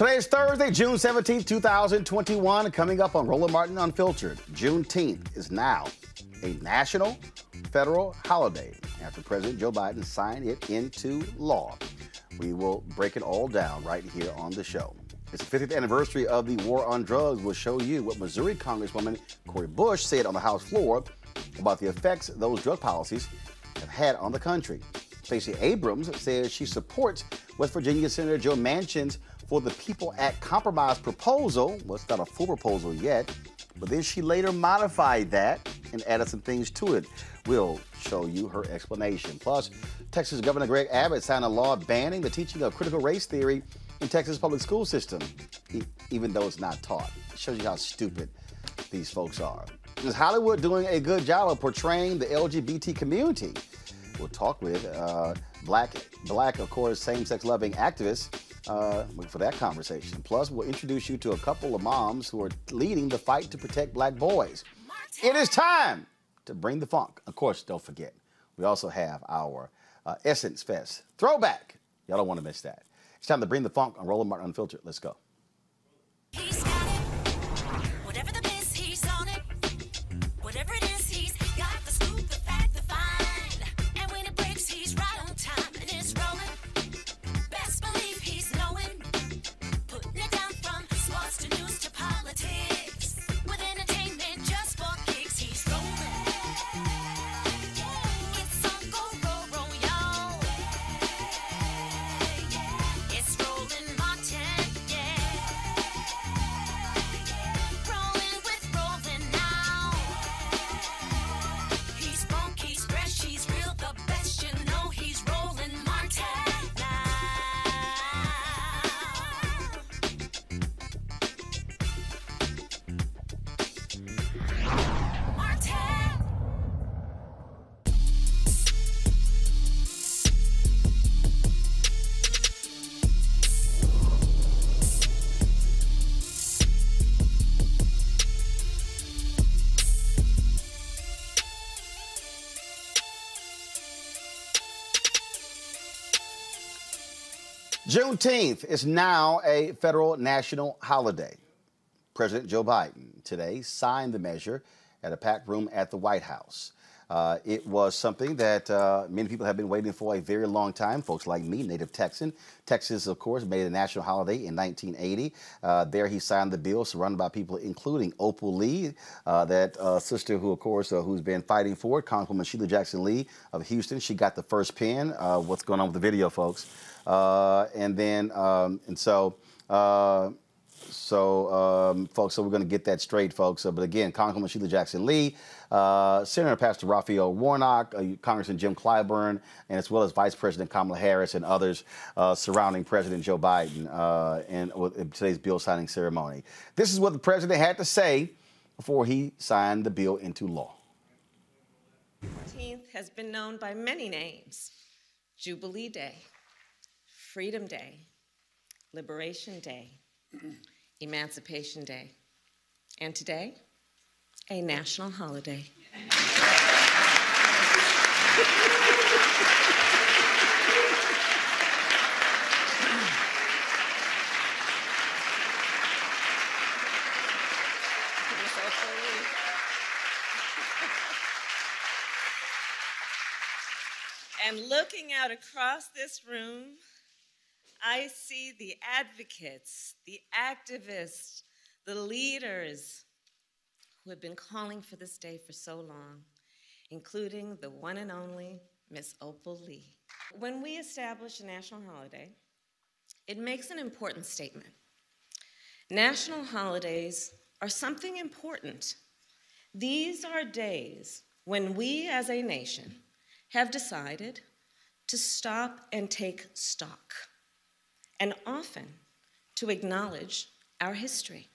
Today is Thursday, June 17th, 2021. Coming up on Roland Martin Unfiltered, Juneteenth is now a national federal holiday after President Joe Biden signed it into law. We will break it all down right here on the show. It's the 50th anniversary of the war on drugs. We'll show you what Missouri Congresswoman Cori Bush said on the House floor about the effects those drug policies have had on the country. Stacey Abrams says she supports West Virginia Senator Joe Manchin's For the People Act compromise proposal. Well, it's not a full proposal yet, but then she later modified that and added some things to it. We'll show you her explanation. Plus, Texas Governor Greg Abbott signed a law banning the teaching of critical race theory in Texas public school system, even though it's not taught. It shows you how stupid these folks are. Is Hollywood doing a good job of portraying the LGBT community? We'll talk with black, of course, same-sex loving activists for that conversation. Plus, we'll introduce you to a couple of moms who are leading the fight to protect black boys. It is time to bring the funk. Of course, don't forget, we also have our Essence Fest throwback. Y'all don't want to miss that. It's time to bring the funk on Roland Martin Unfiltered. Let's go. He's got it. Whatever the biz, he's on it. Whatever it is, he's got the scoop, the fact, the find. And when it breaks, he's right on time and it's rolling. Best believe he's knowing. Putting it down from sports to news to politics. With entertainment just for kicks, he's rolling. It's on go, roll, y'all. It's Roland Martin, yeah. Rolling with Roland now. He's funky, he's fresh, he's real, the best, you know he's Roland Martin now. Martin. Juneteenth is now a federal national holiday. President Joe Biden today signed the measure at a packed room at the White House. It was something that many people have been waiting for a very long time. Folks like me, native Texan. Texas, of course, made it a national holiday in 1980. There he signed the bill, surrounded by people, including Opal Lee, that sister who, of course, who's been fighting for it, Congresswoman Sheila Jackson Lee of Houston. She got the first pin. What's going on with the video, folks? Folks, so we're going to get that straight, folks. But again, Congresswoman Sheila Jackson Lee, Senator Pastor Raphael Warnock, Congressman Jim Clyburn, and as well as Vice President Kamala Harris and others surrounding President Joe Biden in today's bill signing ceremony. This is what the president had to say before he signed the bill into law. Juneteenth has been known by many names: Jubilee Day, Freedom Day, Liberation Day, Emancipation Day, and today, a national holiday. And looking out across this room, I see the advocates, the activists, the leaders who have been calling for this day for so long, including the one and only Miss Opal Lee. When we establish a national holiday, it makes an important statement. National holidays are something important. These are days when we as a nation have decided to stop and take stock, and often to acknowledge our history.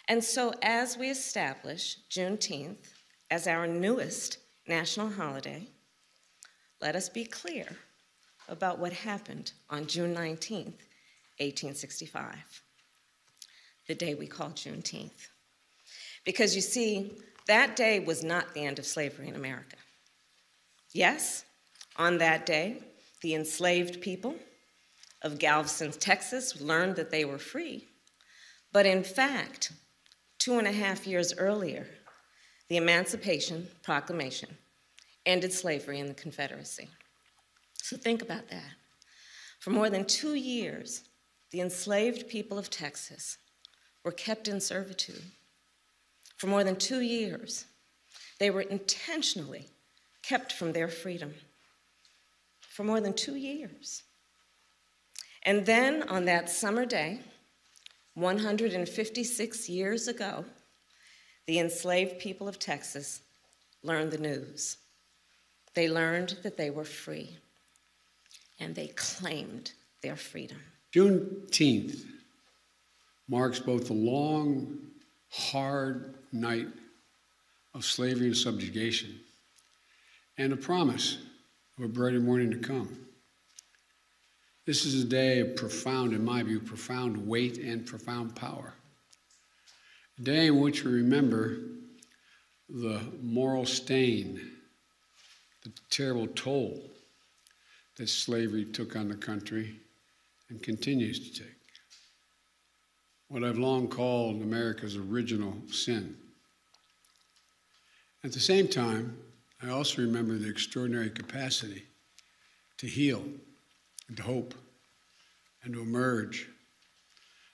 And so as we establish Juneteenth as our newest national holiday, let us be clear about what happened on June 19th, 1865, the day we call Juneteenth. Because you see, that day was not the end of slavery in America. Yes, on that day, the enslaved people of Galveston, Texas, learned that they were free. But in fact, 2.5 years earlier, the Emancipation Proclamation ended slavery in the Confederacy. So think about that. For more than 2 years, the enslaved people of Texas were kept in servitude. For more than 2 years, they were intentionally kept from their freedom. For more than 2 years. And then on that summer day, 156 years ago, the enslaved people of Texas learned the news. They learned that they were free, and they claimed their freedom. Juneteenth marks both the long, hard night of slavery and subjugation and a promise of a brighter morning to come. This is a day of profound, in my view, profound weight and profound power. A day in which we remember the moral stain, the terrible toll that slavery took on the country and continues to take. What I've long called America's original sin. At the same time, I also remember the extraordinary capacity to heal and to hope and to emerge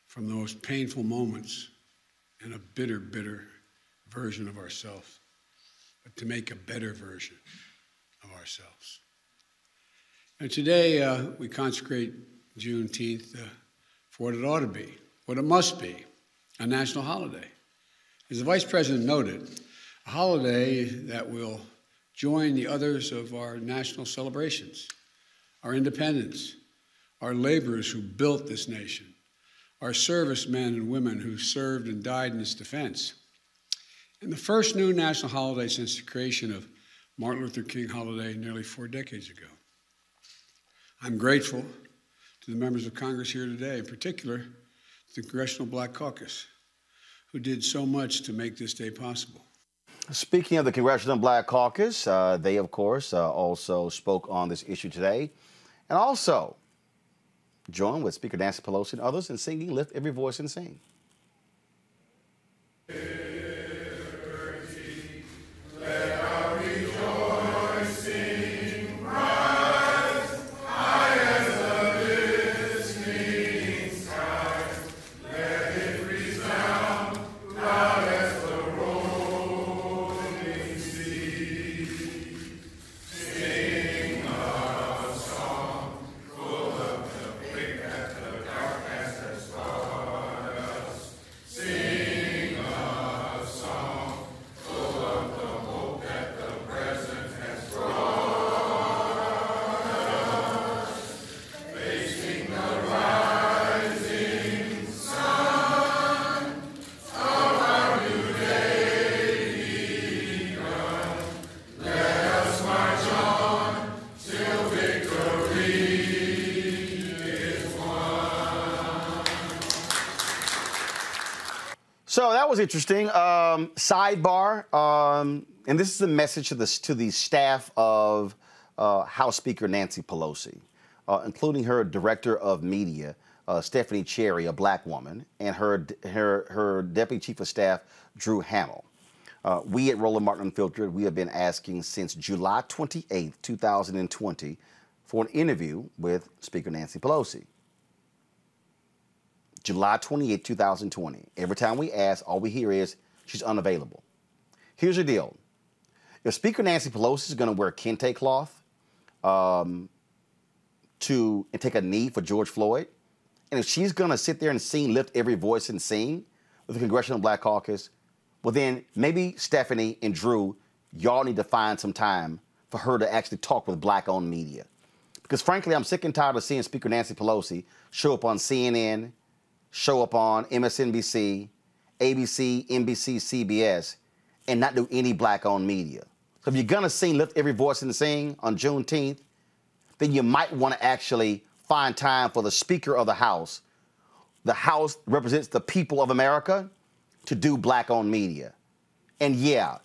from those painful moments in a bitter, bitter version of ourselves, but to make a better version of ourselves. And today we consecrate Juneteenth for what it ought to be, what it must be, a national holiday. As the Vice President noted, a holiday that will join the others of our national celebrations, our independence, our laborers who built this nation, our servicemen and women who served and died in its defense, and the first new national holiday since the creation of Martin Luther King holiday nearly 4 decades ago. I'm grateful to the members of Congress here today, in particular the Congressional Black Caucus, who did so much to make this day possible. Speaking of the Congressional Black Caucus, they, of course, also spoke on this issue today and also joined with Speaker Nancy Pelosi and others in singing Lift Every Voice and Sing. So that was interesting. Sidebar, and this is a message to the staff of House Speaker Nancy Pelosi, including her director of media, Stephanie Cherry, a black woman, and her deputy chief of staff, Drew Hamill. We at Roland Martin Unfiltered, we have been asking since July 28th, 2020, for an interview with Speaker Nancy Pelosi. July 28, 2020. Every time we ask, all we hear is she's unavailable. Here's the deal. If Speaker Nancy Pelosi is going to wear a kente cloth and take a knee for George Floyd, and if she's going to sit there and sing Lift Every Voice and Sing with the Congressional Black Caucus, well then maybe Stephanie and Drew, y'all need to find some time for her to actually talk with black-owned media. Because frankly, I'm sick and tired of seeing Speaker Nancy Pelosi show up on CNN, show up on MSNBC, ABC, NBC, CBS, and not do any black-owned media. So if you're going to sing Lift Every Voice and Sing on Juneteenth, then you might want to actually find time for the Speaker of the House. The House represents the people of America to do black-owned media. And yeah,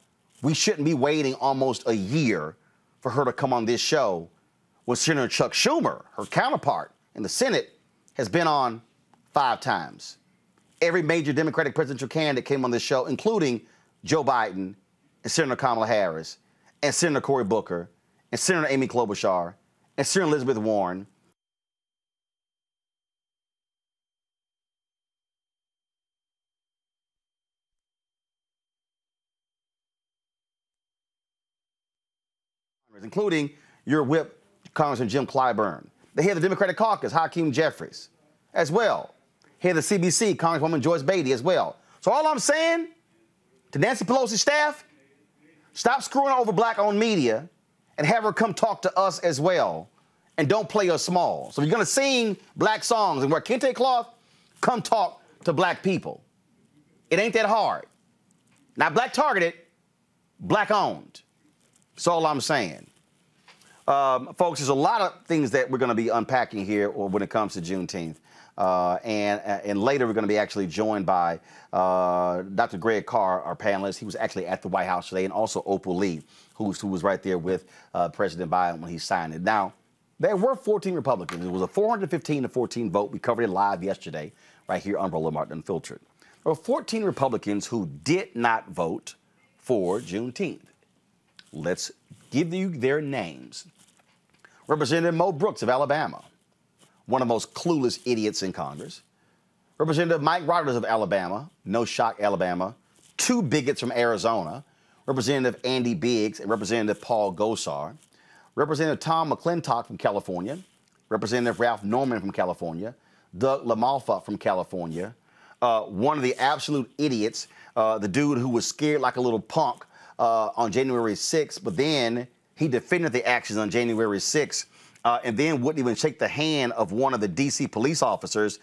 we shouldn't be waiting almost a year for her to come on this show with Senator Chuck Schumer, her counterpart in the Senate, has been on 5 times. Every major Democratic presidential candidate came on this show, including Joe Biden and Senator Kamala Harris and Senator Cory Booker and Senator Amy Klobuchar and Senator Elizabeth Warren. Including your whip, Congressman Jim Clyburn. The head of the Democratic caucus, Hakeem Jeffries, as well. Head of the CBC, Congresswoman Joyce Beatty, as well. So all I'm saying to Nancy Pelosi's staff, stop screwing over black-owned media and have her come talk to us as well, and don't play us small. So if you're going to sing black songs and wear kente cloth, come talk to black people. It ain't that hard. Not black targeted, black owned. That's all I'm saying. Folks, there's a lot of things that we're going to be unpacking here when it comes to Juneteenth. And later we're going to be actually joined by Dr. Greg Carr, our panelist. He was actually at the White House today, and also Opal Lee, who was right there with President Biden when he signed it. Now, there were 14 Republicans. It was a 415-14 vote. We covered it live yesterday right here on Roland Martin Unfiltered. There were 14 Republicans who did not vote for Juneteenth. Let's give you their names. Representative Mo Brooks of Alabama, one of the most clueless idiots in Congress. Representative Mike Rogers of Alabama, no shock, Alabama. 2 bigots from Arizona, Representative Andy Biggs and Representative Paul Gosar. Representative Tom McClintock from California, Representative Ralph Norman from California, Doug LaMalfa from California. One of the absolute idiots, the dude who was scared like a little punk on January 6th, but then he defended the actions on January 6th and then wouldn't even shake the hand of one of the D.C. police officers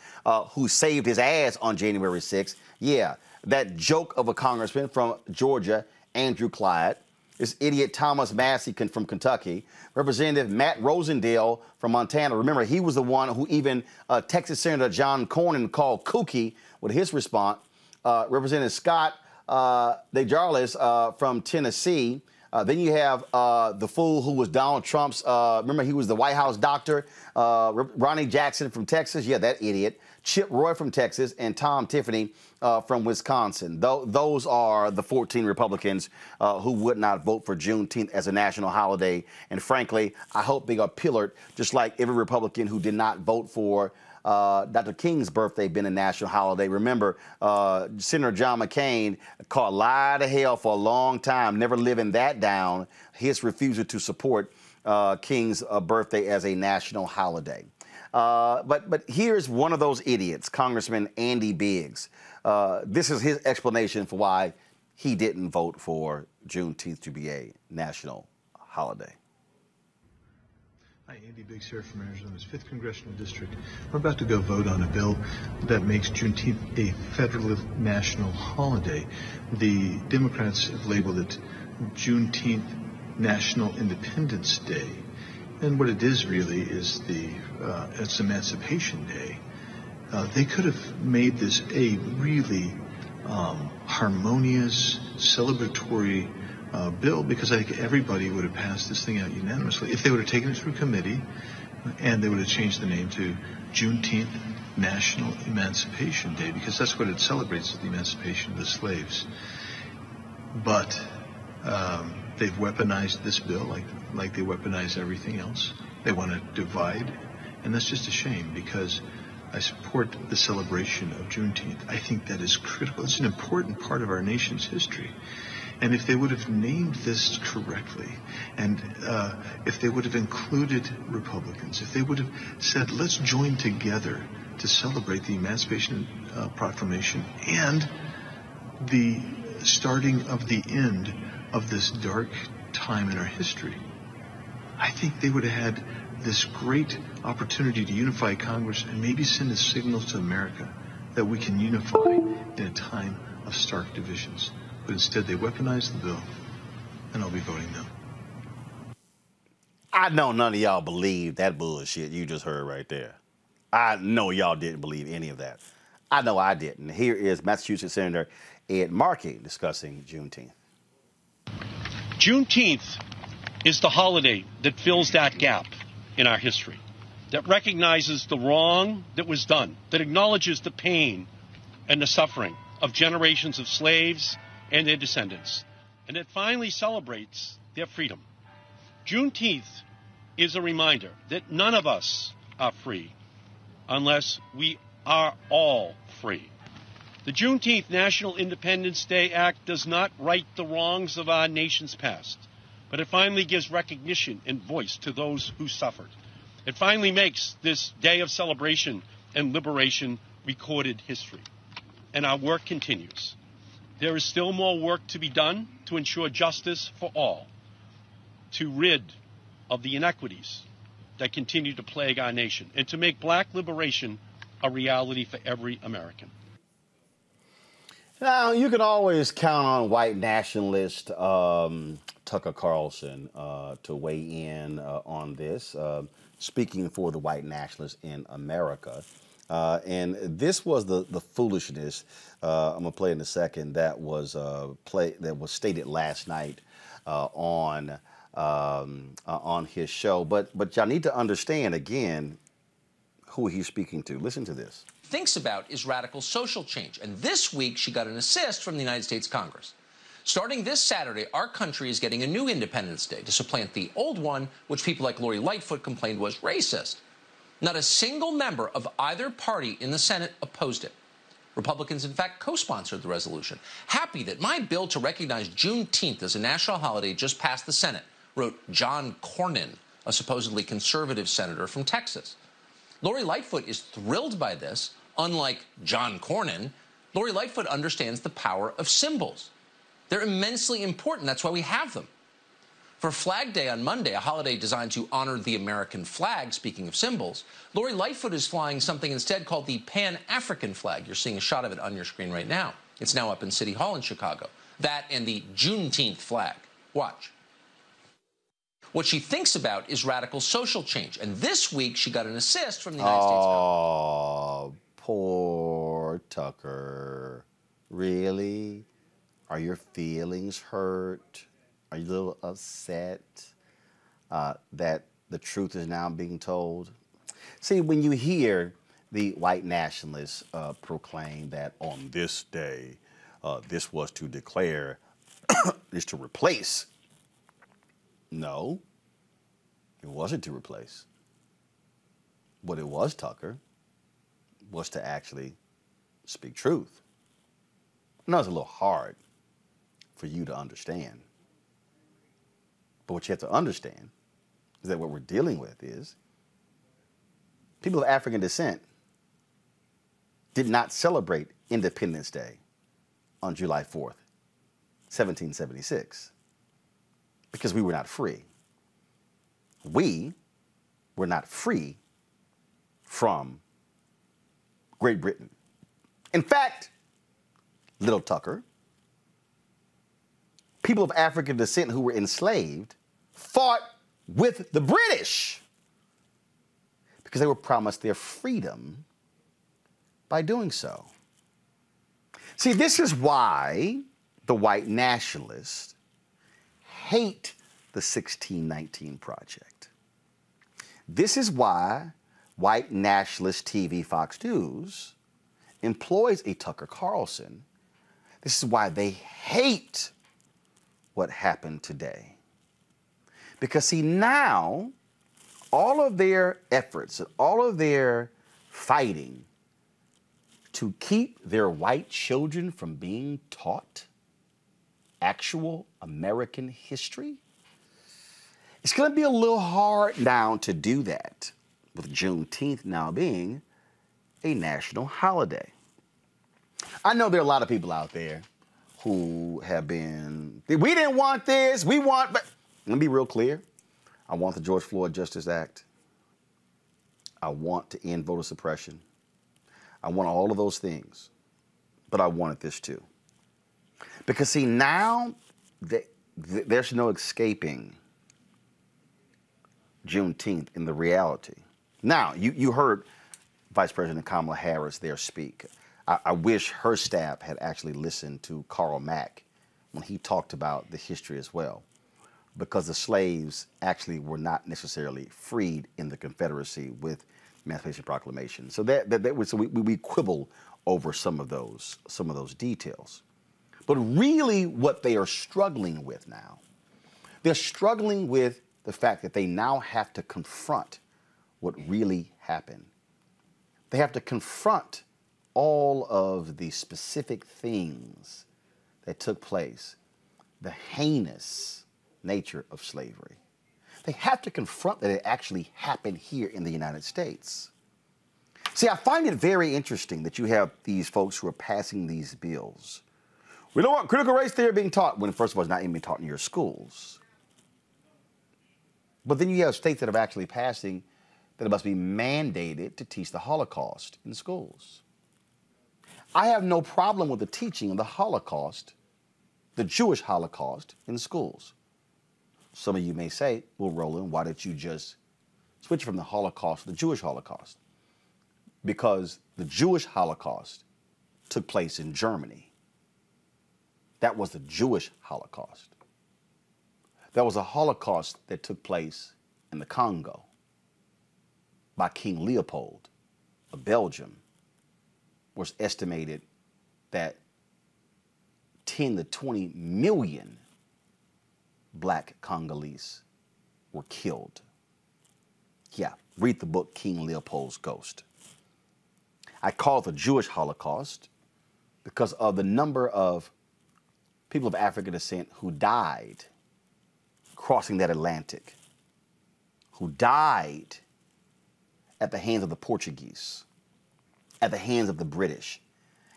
who saved his ass on January 6th. Yeah, that joke of a congressman from Georgia, Andrew Clyde. This idiot Thomas Massey from Kentucky. Representative Matt Rosendale from Montana. Remember, he was the one who even Texas Senator John Cornyn called kooky with his response. Representative Scott DeJarlis from Tennessee. Then you have the fool who was Donald Trump's, remember he was the White House doctor, Ronnie Jackson from Texas, yeah, that idiot, Chip Roy from Texas, and Tom Tiffany from Wisconsin. Those are the 14 Republicans who would not vote for Juneteenth as a national holiday. And frankly, I hope they are pillared, just like every Republican who did not vote for Dr. King's birthday being a national holiday. Remember, Senator John McCain caught a lot of hell for a long time, never living that down, his refusal to support King's birthday as a national holiday. But here's one of those idiots, Congressman Andy Biggs. This is his explanation for why he didn't vote for Juneteenth to be a national holiday. Hi, Andy Biggs here from Arizona's 5th Congressional District. We're about to go vote on a bill that makes Juneteenth a federal national holiday. The Democrats have labeled it Juneteenth National Independence Day. And what it is really is it's Emancipation Day. They could have made this a really harmonious, celebratory bill, because I think everybody would have passed this thing out unanimously if they would have taken it through committee and they would have changed the name to Juneteenth National Emancipation Day, because that's what it celebrates, the emancipation of the slaves. But they've weaponized this bill like they weaponize everything else. They want to divide, and that's just a shame, because I support the celebration of Juneteenth. I think that is critical. It's an important part of our nation's history. And if they would have named this correctly, and if they would have included Republicans, if they would have said, let's join together to celebrate the Emancipation Proclamation and the starting of the end of this dark time in our history, I think they would have had this great opportunity to unify Congress and maybe send a signal to America that we can unify in a time of stark divisions. But instead, they weaponized the bill, and I'll be voting no. I know none of y'all believe that bullshit you just heard right there. I know y'all didn't believe any of that. I know I didn't. Here is Massachusetts Senator Ed Markey discussing Juneteenth. Juneteenth is the holiday that fills that gap in our history. that recognizes the wrong that was done, that acknowledges the pain and the suffering of generations of slaves and their descendants, and that finally celebrates their freedom. Juneteenth is a reminder that none of us are free unless we are all free. The Juneteenth National Independence Day Act does not right the wrongs of our nation's past, but it finally gives recognition and voice to those who suffered. It finally makes this day of celebration and liberation recorded history. And our work continues. There is still more work to be done to ensure justice for all, to rid of the inequities that continue to plague our nation, and to make black liberation a reality for every American. Now, you can always count on white nationalist Tucker Carlson to weigh in on this, speaking for the white nationalists in America. And this was the foolishness, I'm going to play in a second, that was stated last night on his show. But y'all need to understand, again, who he's speaking to. Listen to this. Thinks about is radical social change. And this week, she got an assist from the United States Congress. Starting this Saturday, our country is getting a new Independence Day to supplant the old one, which people like Lori Lightfoot complained was racist. Not a single member of either party in the Senate opposed it. Republicans, in fact, co-sponsored the resolution. Happy that my bill to recognize Juneteenth as a national holiday just passed the Senate, wrote John Cornyn, a supposedly conservative senator from Texas. Lori Lightfoot is thrilled by this. Unlike John Cornyn, Lori Lightfoot understands the power of symbols. They're immensely important. That's why we have them. For Flag Day on Monday, a holiday designed to honor the American flag, speaking of symbols, Lori Lightfoot is flying something instead called the Pan-African flag. You're seeing a shot of it on your screen right now. It's now up in City Hall in Chicago. That and the Juneteenth flag. Watch. What she thinks about is radical social change. And this week, she got an assist from the United States Congress. Oh, poor Tucker. Really? Are your feelings hurt? Are you a little upset that the truth is now being told? See, when you hear the white nationalists proclaim that on this day, this was to declare, is to replace. No, it wasn't to replace. What it was, Tucker, was to actually speak truth. I know it's a little hard for you to understand. But what you have to understand is that what we're dealing with is people of African descent did not celebrate Independence Day on July 4th, 1776, because we were not free. We were not free from Great Britain. In fact, little Tucker, people of African descent who were enslaved fought with the British because they were promised their freedom by doing so. See, this is why the white nationalists hate the 1619 Project. This is why white nationalist TV Fox News employs a Tucker Carlson. This is why they hate what happened today. Because see, now all of their efforts and all of their fighting to keep their white children from being taught actual American history, it's going to be a little hard now to do that, with Juneteenth now being a national holiday. I know there are a lot of people out there who have been, we didn't want this, we want, but let me be real clear. I want the George Floyd Justice Act. I want to end voter suppression. I want all of those things, but I wanted this too. Because see, now there's no escaping Juneteenth in the reality. Now, you heard Vice President Kamala Harris there speak. I wish her staff had actually listened to Karl Mack when he talked about the history as well. because the slaves actually were not necessarily freed in the Confederacy with Emancipation Proclamation. So we quibble over some of those details. But really what they are struggling with now, they're struggling with the fact that they now have to confront what really happened. They have to confront all of the specific things that took place, the heinous nature of slavery. They have to confront that it actually happened here in the United States. See, I find it very interesting that you have these folks who are passing these bills. We don't want critical race theory being taught when, first of all, it's not even being taught in your schools. But then you have states that are actually passing that it must be mandated to teach the Holocaust in schools. I have no problem with the teaching of the Holocaust, the Jewish Holocaust, in schools. Some of you may say, well, Roland, why did you just switch from the Holocaust to the Jewish Holocaust? Because the Jewish Holocaust took place in Germany. That was the Jewish Holocaust. There was a Holocaust that took place in the Congo by King Leopold of Belgium. Was estimated that 10 to 20 million black Congolese were killed. Yeah, read the book King Leopold's Ghost. I call it the Jewish Holocaust because of the number of people of African descent who died crossing that Atlantic, who died at the hands of the Portuguese, at the hands of the British,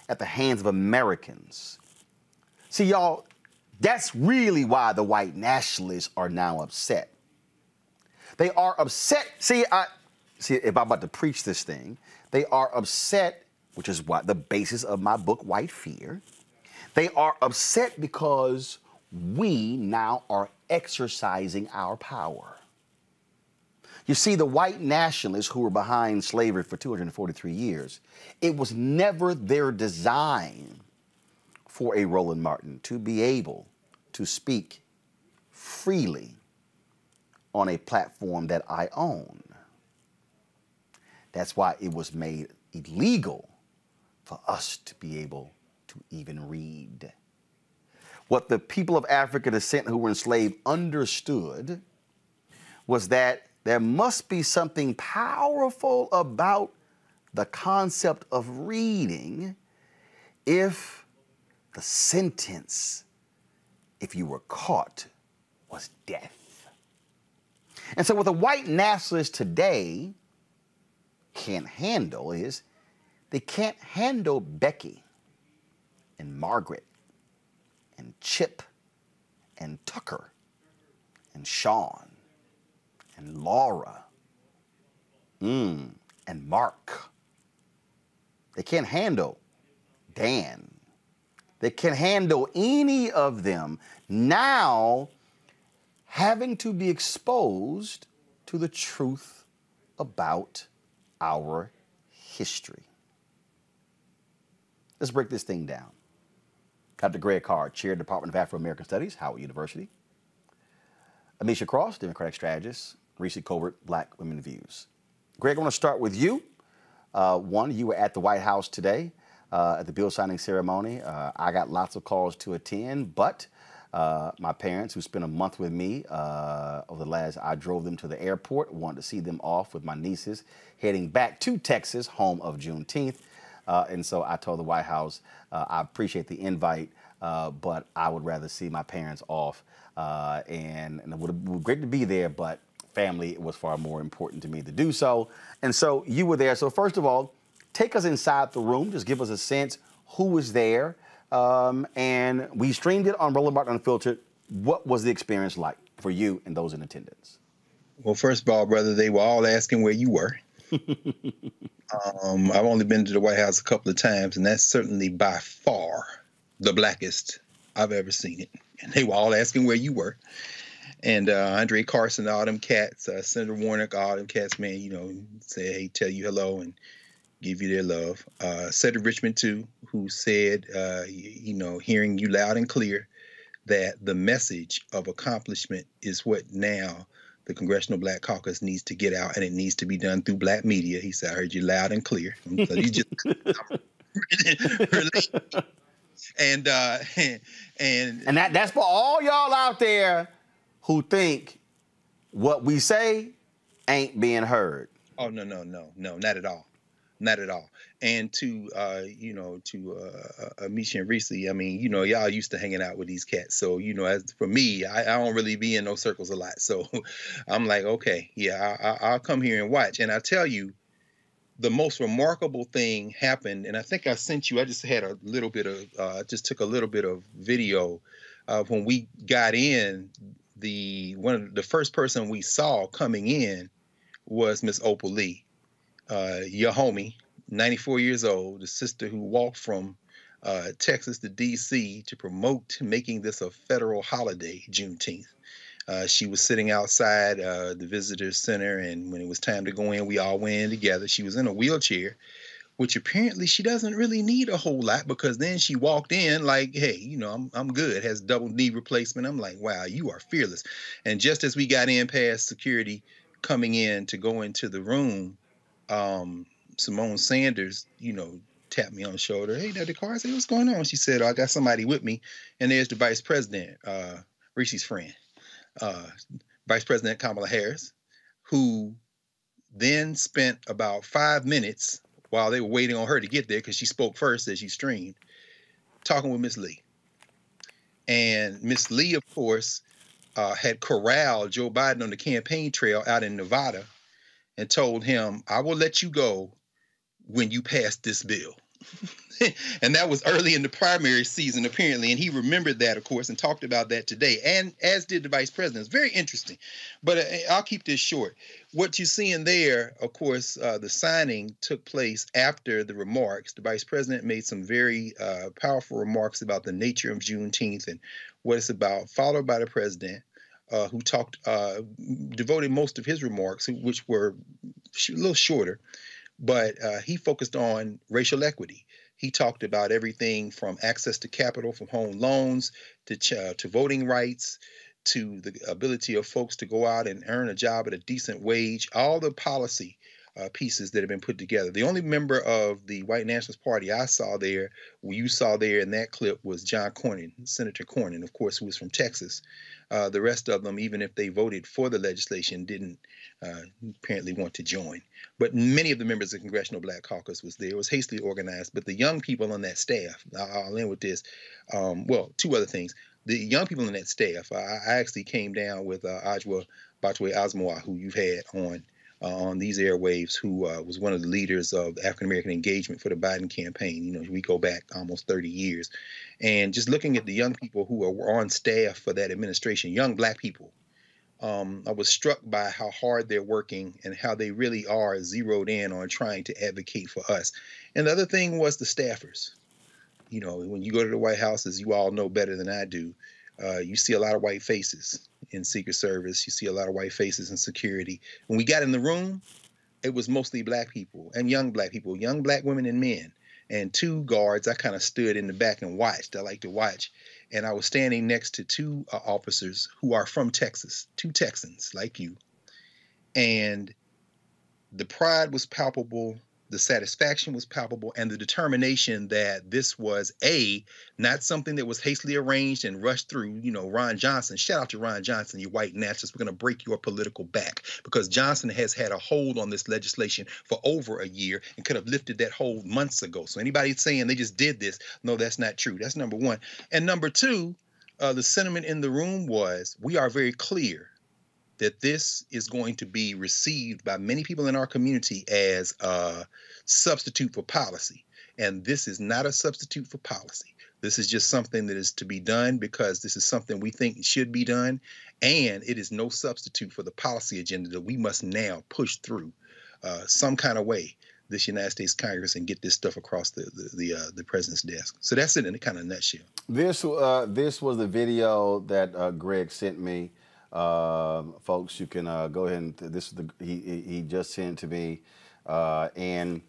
at the hands of Americans. See, y'all, that's really why the white nationalists are now upset. They are upset. See, if I'm about to preach this thing, they are upset, which is what the basis of my book, White Fear. They are upset because we now are exercising our power. You see, the white nationalists who were behind slavery for 243 years, it was never their design for a Roland Martin to be able to speak freely on a platform that I own. That's why it was made illegal for us to be able to even read. What the people of African descent who were enslaved understood was that there must be something powerful about the concept of reading if the sentence, if you were caught, was death. And so what the white nationalists today can't handle is they can't handle Becky and Margaret and Chip and Tucker and Sean and Laura, and Mark. They can't handle Dan. They can't handle any of them now having to be exposed to the truth about our history. Let's break this thing down. Dr. Greg Carr, Chair, Department of Afro-American Studies, Howard University. Amisha Cross, Democratic Strategist, Reese Covert, Black Women Views. Greg, I want to start with you. One, you were at the White House today at the bill signing ceremony. I got lots of calls to attend, but my parents, who spent a month with me over the last, I drove them to the airport, wanted to see them off with my nieces, heading back to Texas, home of Juneteenth. And so I told the White House, I appreciate the invite, but I would rather see my parents off. And it would be great to be there, but family was far more important to me to do so. And so you were there. So first of all, take us inside the room. Just give us a sense who was there. And we streamed it on Roland Martin Unfiltered. What was the experience like for you and those in attendance? Well, first of all, brother, they were all asking where you were. I've only been to the White House a couple of times, and that's certainly by far the blackest I've ever seen it. And they were all asking where you were. And Andre Carson, all them cats, Senator Warnock, all them cats, man, you know, say, hey, tell you hello and give you their love. Senator Richmond, too, who said, you know, hearing you loud and clear, that the message of accomplishment is what now the Congressional Black Caucus needs to get out, and it needs to be done through black media. He said, I heard you loud and clear. So you just and that's for all y'all out there who think what we say ain't being heard. Oh, no, not at all. Not at all. And to Misha and Reese, I mean, y'all used to hanging out with these cats. So, as for me, I don't really be in those circles a lot. So I'm like, okay, yeah, I'll come here and watch. And I tell you, the most remarkable thing happened, and I think I sent you, I just had a little bit of, just took a little bit of video of when we got in. The first person we saw coming in was Miss Opal Lee, your homie, 94 years old, the sister who walked from Texas to D.C. to promote making this a federal holiday, Juneteenth. She was sitting outside the visitor center, and when it was time to go in, we all went in together. She was in a wheelchair, which apparently she doesn't really need a whole lot, because then she walked in like, hey, I'm good, has double knee replacement. I'm like, wow, you are fearless. And just as we got in past security coming in to go into the room, Simone Sanders, tapped me on the shoulder. Hey, Dr. Carr, I said, what's going on? She said, oh, I got somebody with me. And there's the vice president, Reese's friend, Vice President Kamala Harris, who then spent about 5 minutes while they were waiting on her to get there, because she spoke first as she streamed, talking with Miss Lee. And Miss Lee, of course, had corralled Joe Biden on the campaign trail out in Nevada and told him, I will let you go when you pass this bill. And that was early in the primary season, apparently. And he remembered that, of course, and talked about that today, and as did the vice president. It's very interesting. But I'll keep this short. What you're seeing there, of course, the signing took place after the remarks. The vice president made some very powerful remarks about the nature of Juneteenth and what it's about, followed by the president, who devoted most of his remarks, which were a little shorter, but he focused on racial equity. He talked about everything from access to capital, from home loans to voting rights, to the ability of folks to go out and earn a job at a decent wage, all the policy pieces that have been put together. The only member of the White Nationalist Party I saw there, you saw there in that clip, was John Cornyn, Senator Cornyn, of course, who was from Texas. The rest of them, even if they voted for the legislation, didn't apparently want to join. But many of the members of the Congressional Black Caucus was there. It was hastily organized. But the young people on that staff, I'll end with this. Well, two other things. The young people on that staff, I actually came down with Ajwa Batwe Asmawa, who you've had on these airwaves, who was one of the leaders of African-American engagement for the Biden campaign. We go back almost 30 years. And just looking at the young people who were on staff for that administration, young black people, I was struck by how hard they're working and how they really are zeroed in on trying to advocate for us. And the other thing was the staffers. When you go to the White House, as you all know better than I do, you see a lot of white faces in Secret Service. You see a lot of white faces in security. When we got in the room, it was mostly black people and young black people, young black women and men. And two guards, I kind of stood in the back and watched. I like to watch. And I was standing next to two officers who are from Texas, two Texans like you. And the pride was palpable. The satisfaction was palpable, and the determination that this was not something that was hastily arranged and rushed through. Ron Johnson, shout out to Ron Johnson, you white nationalists. We're going to break your political back, because Johnson has had a hold on this legislation for over a year and could have lifted that hold months ago. So anybody saying they just did this, no, that's not true. That's number one. And number two, the sentiment in the room was, we are very clear that this is going to be received by many people in our community as a substitute for policy. And this is not a substitute for policy. This is just something that is to be done because this is something we think should be done. And it is no substitute for the policy agenda that we must now push through some kind of way, this United States Congress, and get this stuff across the president's desk. So that's it in a kind of nutshell. This was the video that Greg sent me. Folks, you can go ahead and this is he just sent to me, and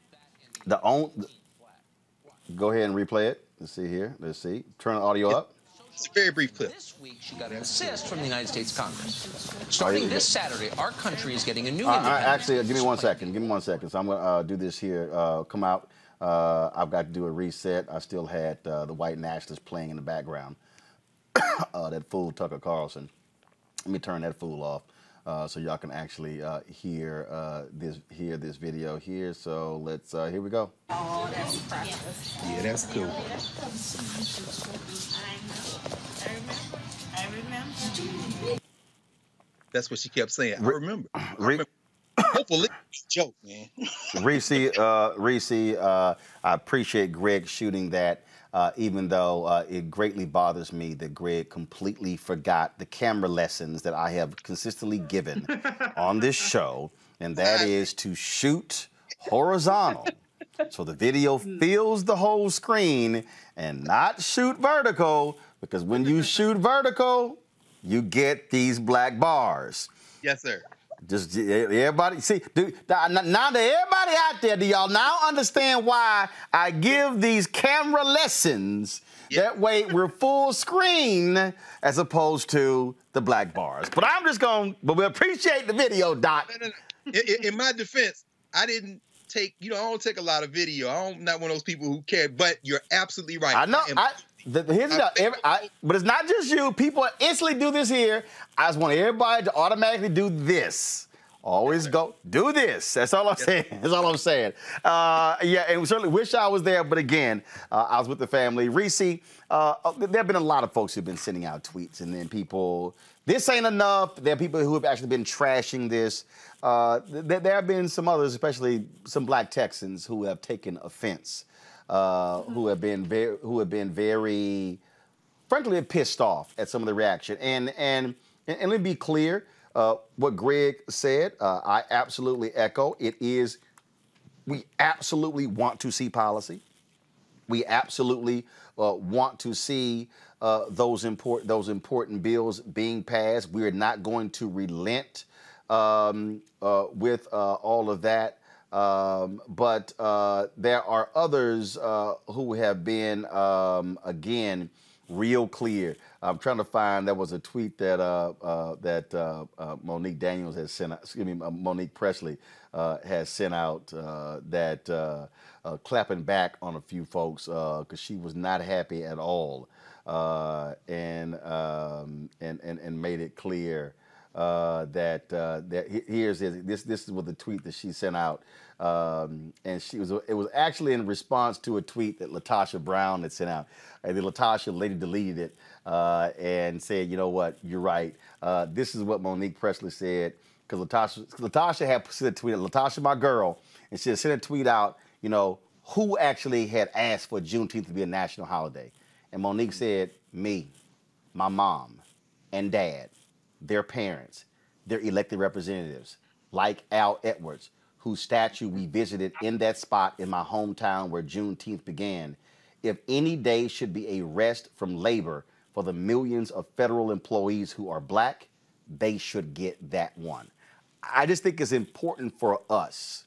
go ahead and replay it. Let's see here. Let's see. Turn the audio up. It's a very brief clip. This week, she got an assist from the United States Congress. Starting this Saturday, our country is getting a new independence. Actually, give me 1 second. Give me 1 second. So I'm going to do this here. Come out. I've got to do a reset. I still had the white nationalists playing in the background. That fool Tucker Carlson. Let me turn that fool off so y'all can actually hear this video here. So let's here we go. Oh, that's practice. Yeah, that's cool. I remember. That's what she kept saying. I remember. Hopefully, it's a joke, man. Reese, I appreciate Greg shooting that, even though it greatly bothers me that Greg completely forgot the camera lessons that I have consistently given on this show, and that is to shoot horizontal. So the video fills the whole screen and not shoot vertical, because when you shoot vertical, you get these black bars. Yes, sir. Just everybody, see, now that everybody out there, do y'all now understand why I give these camera lessons? Yep. That way we're full screen as opposed to the black bars. But we appreciate the video, Doc. No. In my defense, I didn't take, I don't take a lot of video. I'm not one of those people who care, but you're absolutely right. I know. But it's not just you. People instantly do this here. I just want everybody to automatically do this. Always go do this. That's all I'm saying. That's all I'm saying. Yeah, and we certainly wish I was there. But again, I was with the family. Reese, there have been a lot of folks who've been sending out tweets, and then people, this ain't enough. There are people who have actually been trashing this. There have been some others, especially some black Texans, who have taken offense. Who have been very, frankly, pissed off at some of the reaction. And let me be clear, what Greg said, I absolutely echo. We absolutely want to see policy. We absolutely want to see those important bills being passed. We are not going to relent with all of that. But there are others who have been, again, real clear. I'm trying to find, there was a tweet that Monique Daniels has sent out, Monique Presley has sent out that clapping back on a few folks because she was not happy at all and made it clear that here's this is what the tweet that she sent out, and it was actually in response to a tweet that Latasha Brown had sent out. And then Latasha later deleted it and said, you know what, you're right. This is what Monique Presley said, because Latasha had sent a tweet. Latasha, my girl, and she had sent a tweet out. Who actually had asked for Juneteenth to be a national holiday? And Monique said, me, my mom, and dad. Their parents, their elected representatives, like Al Edwards, whose statue we visited in that spot in my hometown where Juneteenth began. If any day should be a rest from labor for the millions of federal employees who are black, they should get that one. I just think it's important for us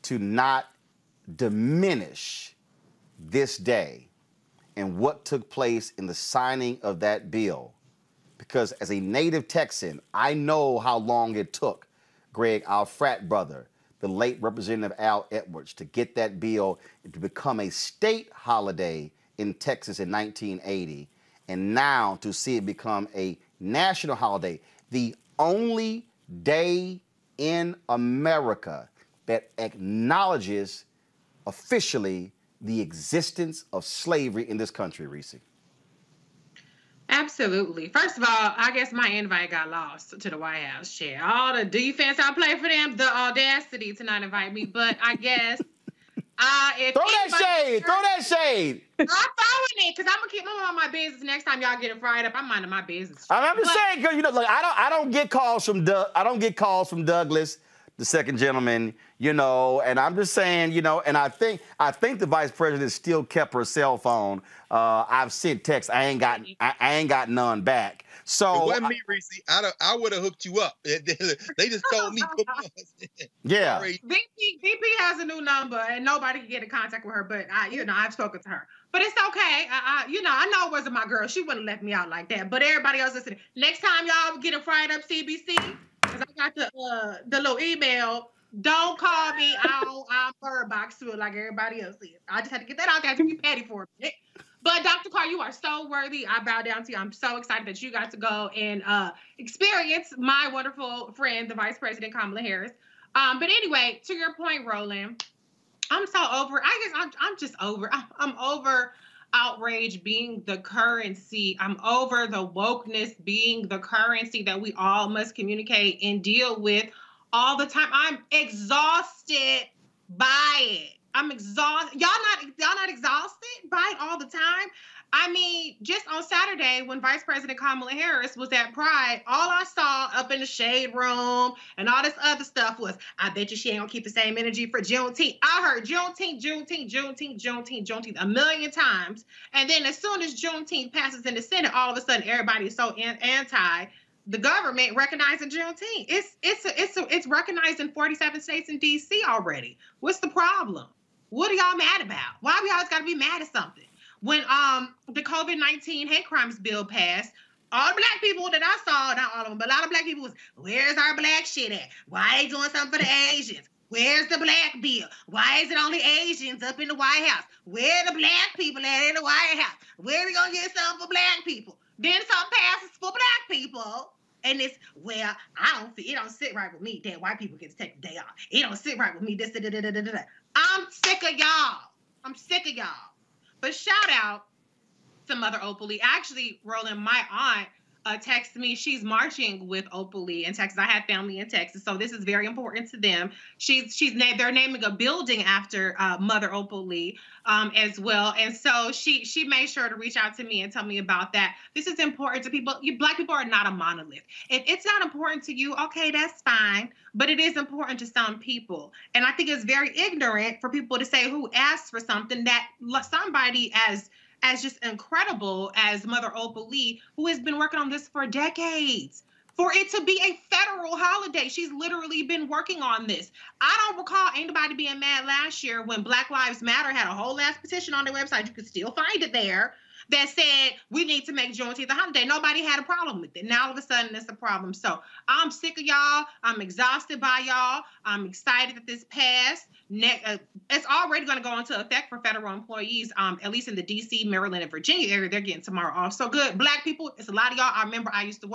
to not diminish this day and what took place in the signing of that bill. Because as a native Texan, I know how long it took, Greg, our frat brother, the late Representative Al Edwards, to get that bill to become a state holiday in Texas in 1980, and now to see it become a national holiday, the only day in America that acknowledges officially the existence of slavery in this country, Reese. Absolutely. First of all, I guess my invite got lost to the White House chair. All the defense I play for them, the audacity to not invite me. But I guess if throw that shade. I'm throwing it because I'm gonna keep on my business. Next time y'all get it fried up, I'm minding my business. I'm just saying, because I don't get calls from Douglas, the second gentleman, and I'm just saying, and I think the vice president still kept her cell phone. I've sent texts. I ain't got none back. So it wasn't me, Reese. I would have hooked you up. They just told me. Yeah. VP has a new number, and nobody can get in contact with her. But I've spoken to her. But it's okay. I know it wasn't my girl. She wouldn't have left me out like that. But everybody else listening, next time y'all get a fried up CBC, because I got the little email, don't call me. I'm bird box to it like everybody else is. I just had to get that out there to be petty for a minute. But Dr. Carr, you are so worthy. I bow down to you. I'm so excited that you got to go and experience my wonderful friend, the Vice President Kamala Harris. But anyway, to your point, Roland, I'm so over. I guess I'm just over. I'm over outrage being the currency. I'm over the wokeness being the currency that we all must communicate and deal with all the time. I'm exhausted by it. I'm exhausted. Y'all not exhausted by it all the time? I mean, just on Saturday when Vice President Kamala Harris was at Pride, all I saw up in the shade room and all this other stuff was, I bet you she ain't gonna keep the same energy for Juneteenth. I heard Juneteenth a million times. And then as soon as Juneteenth passes in the Senate, all of a sudden everybody is so anti the government recognizing Juneteenth. It's recognized in 47 states and DC already. What's the problem? What are y'all mad about? Why we always gotta be mad at something? When the COVID-19 hate crimes bill passed, all the black people that I saw, not all of them, but a lot of black people was, where's our black shit at? Why ain't doing something for the Asians? Where's the black bill? Why is it only Asians up in the White House? Where the black people at in the White House? Where we gonna get something for black people? Then some passes for black people. And it's, well, it don't sit right with me that white people get to take the day off. It don't sit right with me, this, da. I'm sick of y'all. But shout out to Mother Opal Lee. Actually, Roland, my aunt texted me. She's marching with Opal Lee in Texas. I have family in Texas, so this is very important to them. They're naming a building after Mother Opal Lee as well. And so she made sure to reach out to me and tell me about that. This is important to people. Black people are not a monolith. If it's not important to you, okay, that's fine. But it is important to some people. And I think it's very ignorant for people to say who asked for something that somebody as just incredible as Mother Opal Lee, who has been working on this for decades, for it to be a federal holiday. She's literally been working on this. I don't recall anybody being mad last year when Black Lives Matter had a whole ass petition on their website. You can still find it there that said we need to make Juneteenth a holiday. Nobody had a problem with it. Now all of a sudden it's a problem. So I'm sick of y'all. I'm exhausted by y'all. I'm excited that this passed. It's already going to go into effect for federal employees, at least in the D.C., Maryland, and Virginia area. They're getting tomorrow off. So good. Black people, it's a lot of y'all. I remember I used to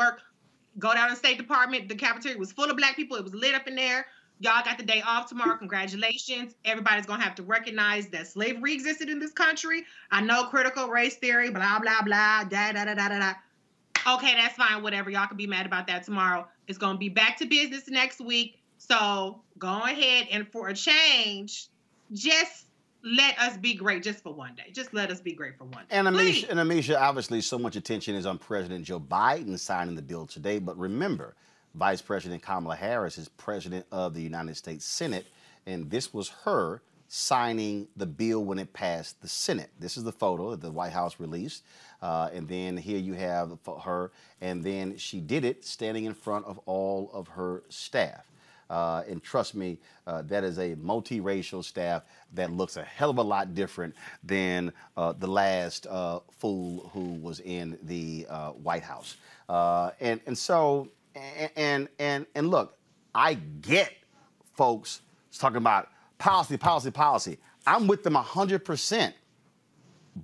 go down to the State Department. The cafeteria was full of black people. It was lit up in there. Y'all got the day off tomorrow. Congratulations. Everybody's going to have to recognize that slavery existed in this country. I know critical race theory, blah, blah, blah, da. Okay, that's fine. Whatever. Y'all can be mad about that tomorrow. It's going to be back to business next week. So go ahead and for a change, just let us be great just for one day. Just let us be great for one day. And Amisha, obviously so much attention is on President Joe Biden signing the bill today. But remember, Vice President Kamala Harris is president of the United States Senate, and this was her signing the bill when it passed the Senate. This is the photo that the White House released. And then here you have her, and then she did it standing in front of all of her staff. And trust me, that is a multiracial staff that looks a hell of a lot different than the last fool who was in the White House. And look, I get folks talking about policy. I'm with them 100%.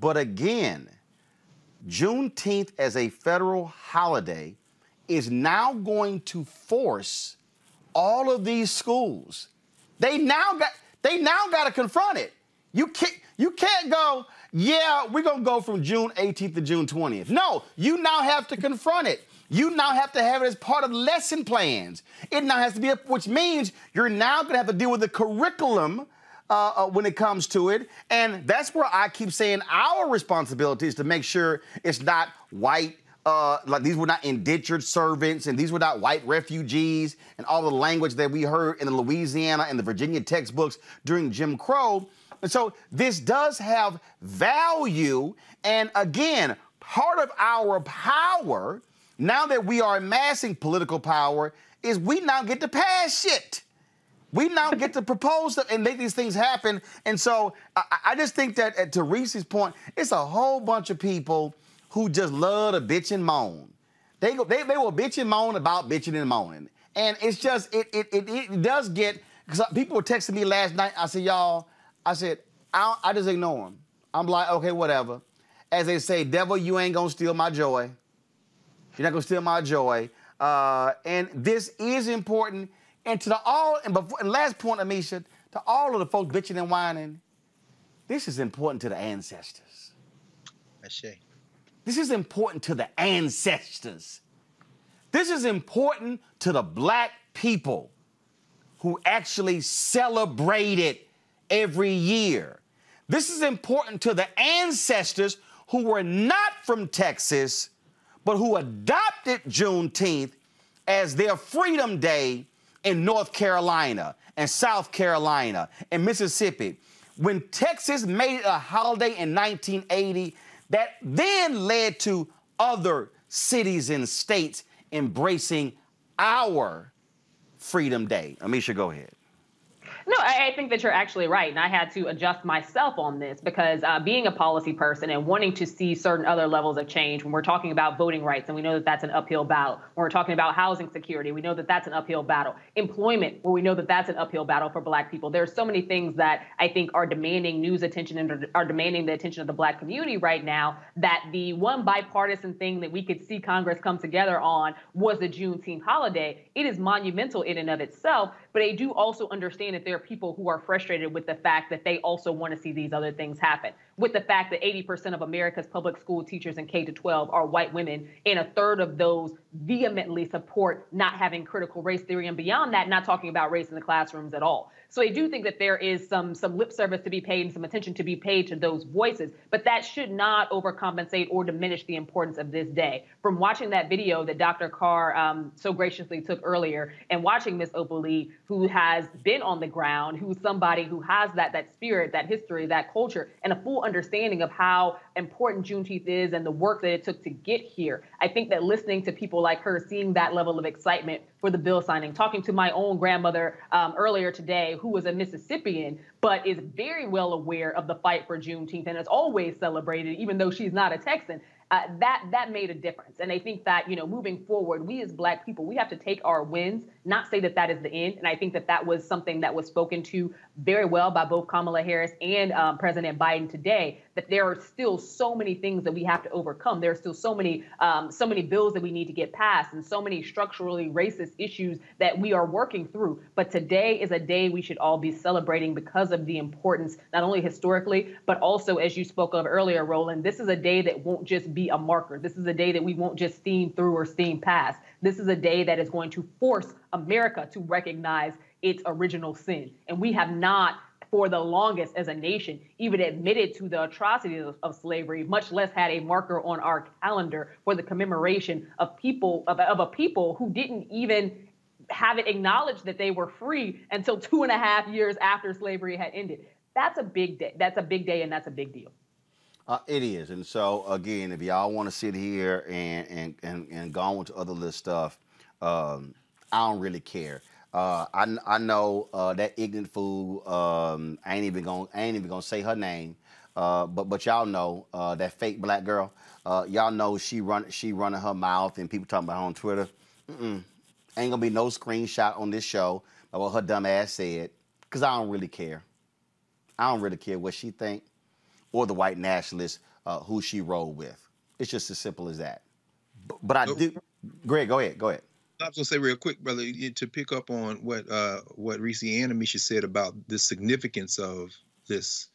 But again, Juneteenth as a federal holiday is now going to force all of these schools. They now got to confront it. You can't go, yeah, we're going to go from June 18th to June 20th. No, you now have to confront it. You now have to have it as part of lesson plans. It now has to be, which means you're now going to have to deal with the curriculum when it comes to it. And that's where I keep saying our responsibility is to make sure it's not white, like these were not indentured servants and these were not white refugees and all the language that we heard in the Louisiana and the Virginia textbooks during Jim Crow. And so this does have value. And again, part of our power, now that we are amassing political power, is we now get to pass shit. We now get to propose stuff and make these things happen. And so I just think that, to Reese's point, it's a whole bunch of people who just love to bitch and moan. They will bitch and moan about bitching and moaning. And it's just, it does get, because people were texting me last night. I said, y'all, I just ignore them. I'm like, okay, whatever. As they say, devil, you ain't gonna steal my joy. You're not gonna steal my joy. And this is important. And to and last point, Amisha, to all of the folks bitching and whining, this is important to the ancestors. This is important to the ancestors. This is important to the black people who actually celebrate it every year. This is important to the ancestors who were not from Texas, but who adopted Juneteenth as their Freedom Day in North Carolina and South Carolina and Mississippi. When Texas made it a holiday in 1980, that then led to other cities and states embracing our Freedom Day. Amisha, go ahead. No, I think that you're actually right. And I had to adjust myself on this because being a policy person and wanting to see certain other levels of change, when we're talking about voting rights, and we know that that's an uphill battle. When we're talking about housing security, we know that that's an uphill battle. Employment, where we know that that's an uphill battle for black people. There are so many things that I think are demanding news attention and are demanding the attention of the black community right now, that the one bipartisan thing that we could see Congress come together on was the Juneteenth holiday. It is monumental in and of itself, but I do also understand that there are people who are frustrated with the fact that they also want to see these other things happen, with the fact that 80% of America's public school teachers in K-12 are white women, and a third of those vehemently support not having critical race theory, and beyond that, not talking about race in the classrooms at all. So I do think that there is some lip service to be paid and some attention to be paid to those voices, but that should not overcompensate or diminish the importance of this day. From watching that video that Dr. Carr so graciously took earlier, and watching Ms. Opali, who has been on the ground, who's somebody who has that spirit, that history, that culture, and a full understanding of how important Juneteenth is and the work that it took to get here. I think that listening to people like her, seeing that level of excitement for the bill signing, talking to my own grandmother earlier today, who was a Mississippian, but is very well aware of the fight for Juneteenth and has always celebrated, even though she's not a Texan. That made a difference. And I think that, moving forward, we as black people, we have to take our wins, not say that that is the end. And I think that that was something that was spoken to very well by both Kamala Harris and President Biden today, that there are still so many things that we have to overcome. There are still so many bills that we need to get passed and so many structurally racist issues that we are working through. But today is a day we should all be celebrating because of the importance, not only historically, but also, as you spoke of earlier, Roland, this is a day that won't just be a marker. This is a day that we won't just steam through or steam past. This is a day that is going to force America to recognize its original sin. And we have not, for the longest as a nation, even admitted to the atrocities of slavery, much less had a marker on our calendar for the commemoration of a people who didn't even have it acknowledged that they were free until 2.5 years after slavery had ended. That's a big day. That's a big day, and that's a big deal. It is. And so, again, if y'all want to sit here and go on to other little stuff, I don't really care. I know that ignorant fool. I ain't even gonna say her name. But y'all know that fake black girl. Y'all know she running her mouth and people talking about her on Twitter. Ain't gonna be no screenshot on this show of what her dumb ass said, because I don't really care. I don't really care what she think or the white nationalists who she rolled with. It's just as simple as that. But I do. Greg, go ahead. I was gonna say real quick, brother, to pick up on what Reese and Amisha said about the significance of this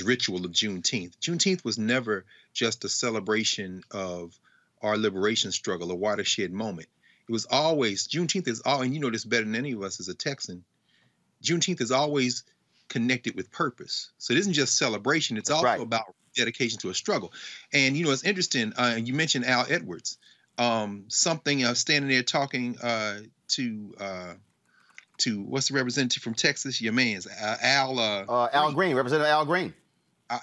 ritual of Juneteenth. Juneteenth was never just a celebration of our liberation struggle, a watershed moment. It was always, Juneteenth is all, and you know this better than any of us as a Texan, Juneteenth is always connected with purpose. So it isn't just celebration, it's also about dedication to a struggle. And it's interesting, you mentioned Al Edwards. Something standing there talking to what's the representative from Texas? Your man's Al Green, Representative Al Green.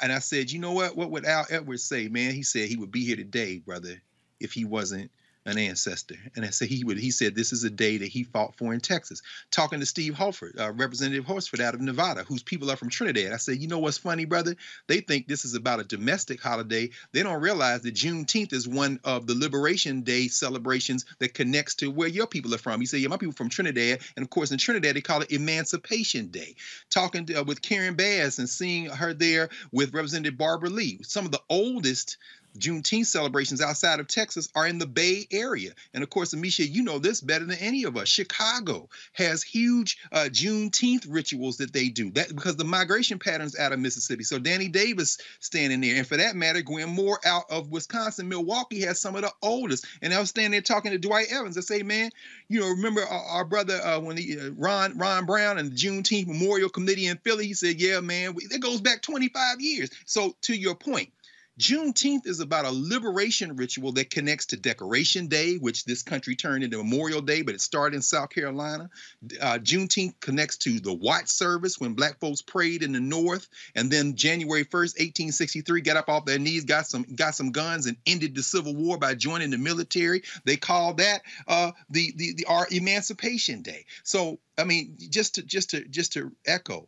And I said, you know what? What would Al Edwards say, man? He said he would be here today, brother, if he wasn't an ancestor. And I said he said this is a day that he fought for in Texas. Talking to Steve Holford, Representative Horsford out of Nevada, whose people are from Trinidad. I said, you know what's funny, brother? They think this is about a domestic holiday. They don't realize that Juneteenth is one of the Liberation Day celebrations that connects to where your people are from. He said, yeah, my people from Trinidad. And of course, in Trinidad, they call it Emancipation Day. Talking with Karen Bass and seeing her there with Representative Barbara Lee. Some of the oldest Juneteenth celebrations outside of Texas are in the Bay Area. And of course, Amisha, you know this better than any of us. Chicago has huge Juneteenth rituals that they do. That because the migration patterns out of Mississippi. So Danny Davis standing there. And for that matter, Gwen Moore out of Wisconsin, Milwaukee has some of the oldest. And I was standing there talking to Dwight Evans. I say, man, you know, remember our brother when Ron Brown and the Juneteenth Memorial Committee in Philly, he said, yeah, man, it goes back 25 years. So to your point, Juneteenth is about a liberation ritual that connects to Decoration Day, which this country turned into Memorial Day, but it started in South Carolina. Juneteenth connects to the watch service when black folks prayed in the North. And then January 1st, 1863, got up off their knees, got some guns and ended the Civil War by joining the military. They call that our Emancipation Day. So, I mean, just to echo,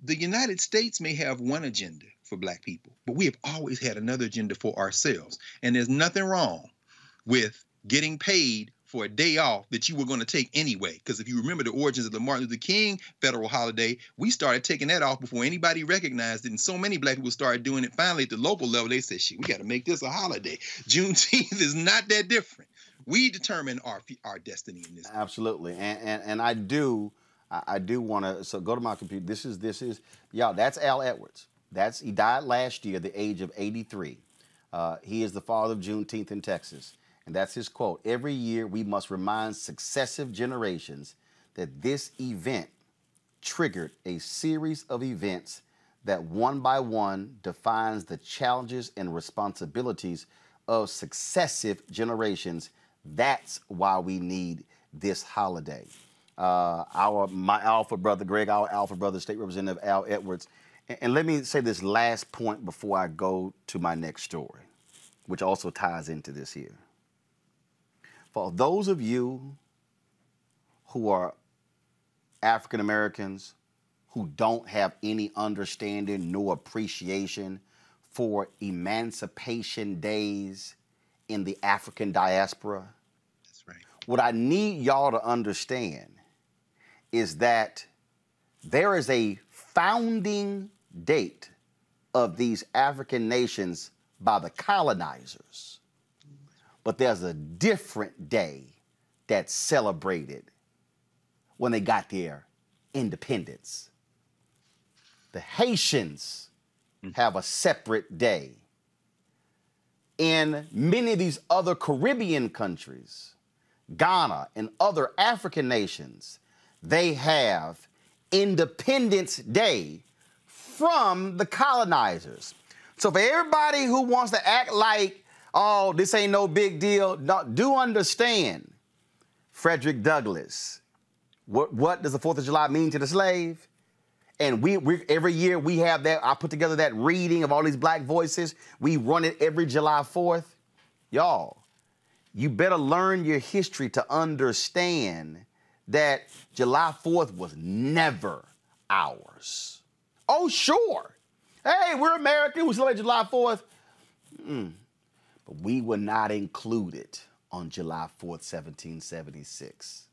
the United States may have one agenda for black people, but we have always had another agenda for ourselves. And there's nothing wrong with getting paid for a day off that you were going to take anyway. Because if you remember the origins of the Martin Luther King federal holiday, we started taking that off before anybody recognized it. And so many black people started doing it. Finally, at the local level, they said, shit, we got to make this a holiday. Juneteenth is not that different. We determine our destiny in this. Absolutely. And I do want to, so go to my computer. This is, y'all, that's Al Edwards. He died last year at the age of 83. He is the father of Juneteenth in Texas. And that's his quote. Every year we must remind successive generations that this event triggered a series of events that one by one defines the challenges and responsibilities of successive generations. That's why we need this holiday. My alpha brother, Greg, our alpha brother, State Representative Al Edwards. And let me say this last point before I go to my next story, which also ties into this here. For those of you who are African Americans who don't have any understanding nor appreciation for emancipation days in the African diaspora, that's right. What I need y'all to understand is that there is a founding date of these African nations by the colonizers, but there's a different day that's celebrated when they got their independence. The Haitians have a separate day. In many of these other Caribbean countries, Ghana and other African nations, they have Independence Day from the colonizers. So for everybody who wants to act like, oh, this ain't no big deal, do understand, Frederick Douglass, what does the 4th of July mean to the slave? And we every year we have that, I put together that reading of all these black voices. We run it every July 4th. Y'all, you better learn your history to understand that July 4th was never ours. Oh, sure. Hey, we're American. We celebrate July 4th. But we were not included on July 4th, 1776.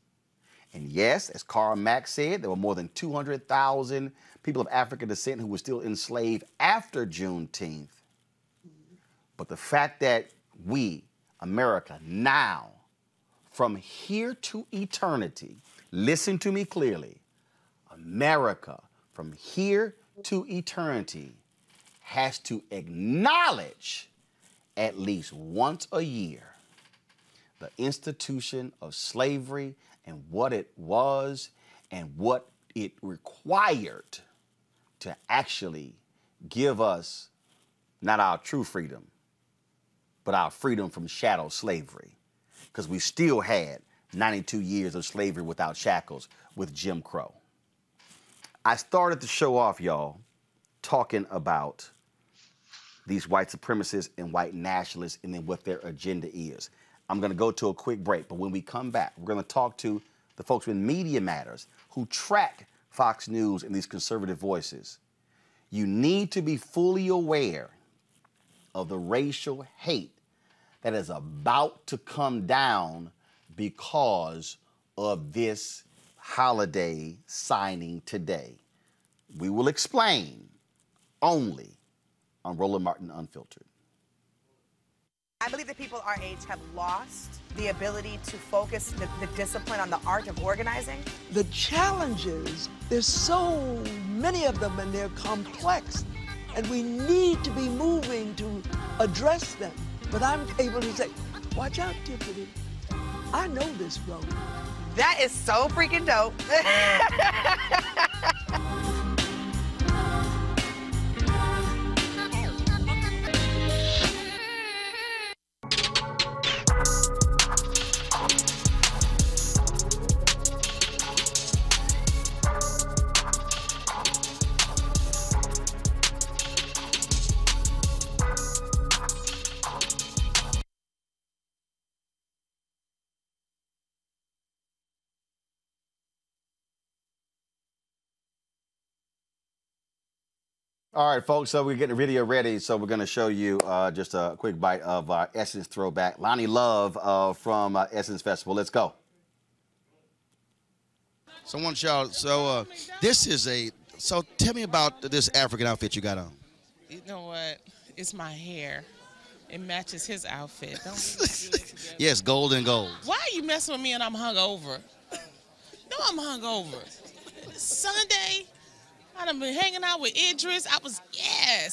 And yes, as Karl Marx said, there were more than 200,000 people of African descent who were still enslaved after Juneteenth. But the fact that we, America, now, from here to eternity, listen to me clearly, America, from here to eternity, has to acknowledge at least once a year the institution of slavery and what it was and what it required to actually give us not our true freedom, but our freedom from chattel slavery. Because we still had 92 years of slavery without shackles with Jim Crow. I started the show off, y'all, talking about these white supremacists and white nationalists and then what their agenda is. I'm going to go to a quick break, but when we come back, we're going to talk to the folks in Media Matters who track Fox News and these conservative voices. You need to be fully aware of the racial hate that is about to come down because of this holiday signing today. We will explain only on Roland Martin Unfiltered. I believe that people our age have lost the ability to focus the discipline on the art of organizing. The challenges, there's so many of them and they're complex, and we need to be moving to address them. But I'm able to say, watch out, Tiffany. I know this road. That is so freaking dope. All right, folks, so we're getting the video ready, so we're going to show you just a quick bite of our Essence throwback. Lonnie Love from Essence Festival. Let's go. So I want y'all, this is so tell me about this African outfit you got on. You know what? It's my hair. It matches his outfit. Don't be together. Yes, gold and gold. Why are you messing with me and I'm hungover? No, I'm hungover. Sunday, I done been hanging out with Idris.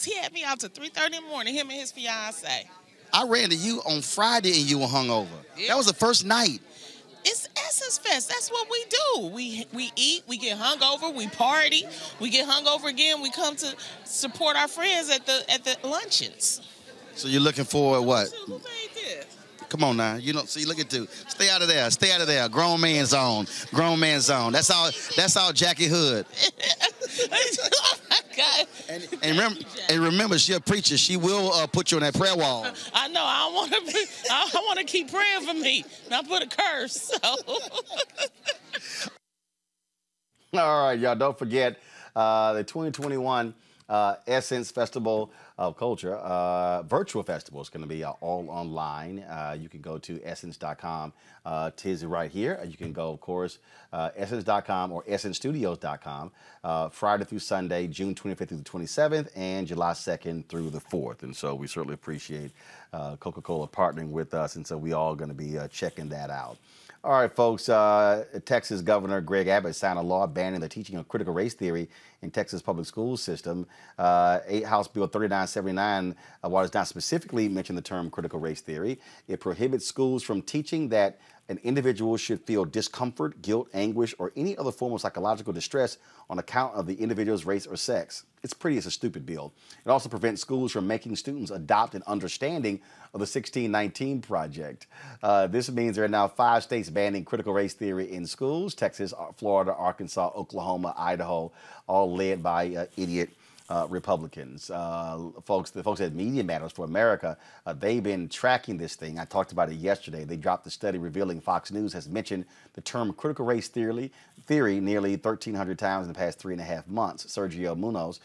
He had me out to 3:30 in the morning, him and his fiance. I ran to you on Friday and you were hungover. Yeah. That was the first night. It's Essence Fest. That's what we do. We eat, we get hungover, we party, we get hungover again. We come to support our friends at the luncheons. So you're looking for what? Who made this? Come on now. You know, see, look at you. Stay out of there. Stay out of there. Grown man zone. Grown man zone. That's all Jackie Hood. Oh my God. And remember, she a preacher. She will put you on that prayer wall. I know. I want to keep praying for me. Not put a curse. So. All right, y'all. Don't forget the 2021 Essence Festival of Culture virtual festival is going to be all online. You can go to essence.com. Tis right here. You can go, of course, essence.com or essencestudios.com Friday through Sunday, June 25th through the 27th, and July 2nd through the 4th. And so we certainly appreciate Coca-Cola partnering with us, and so we all going to be checking that out. All right, folks, Texas Governor Greg Abbott signed a law banning the teaching of critical race theory in Texas public school system. House Bill 3979, while it does not specifically mention the term critical race theory, it prohibits schools from teaching that an individual should feel discomfort, guilt, anguish, or any other form of psychological distress on account of the individual's race or sex. It's a stupid bill. It also prevents schools from making students adopt an understanding of the 1619 Project. This means there are now 5 states banning critical race theory in schools: Texas, Florida, Arkansas, Oklahoma, Idaho, all led by idiot Republicans. The folks at Media Matters for America, they've been tracking this thing. I talked about it yesterday. They dropped a study revealing Fox News has mentioned the term critical race theory nearly 1,300 times in the past 3.5 months. Sergio Munoz,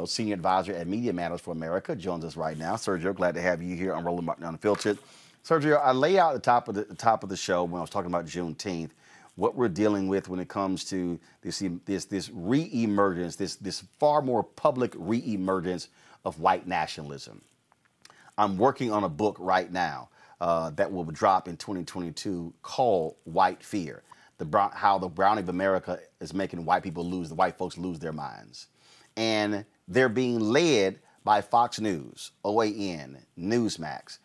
senior advisor at Media Matters for America, joins us right now. Sergio, glad to have you here on Roland Martin Unfiltered. Sergio, I lay out at the top of the show when I was talking about Juneteenth, what we're dealing with when it comes to this re-emergence, this far more public re-emergence of white nationalism. I'm working on a book right now that will drop in 2022 called White Fear, how the browning of America is making white folks lose their minds. And they're being led by Fox News, OAN, Newsmax,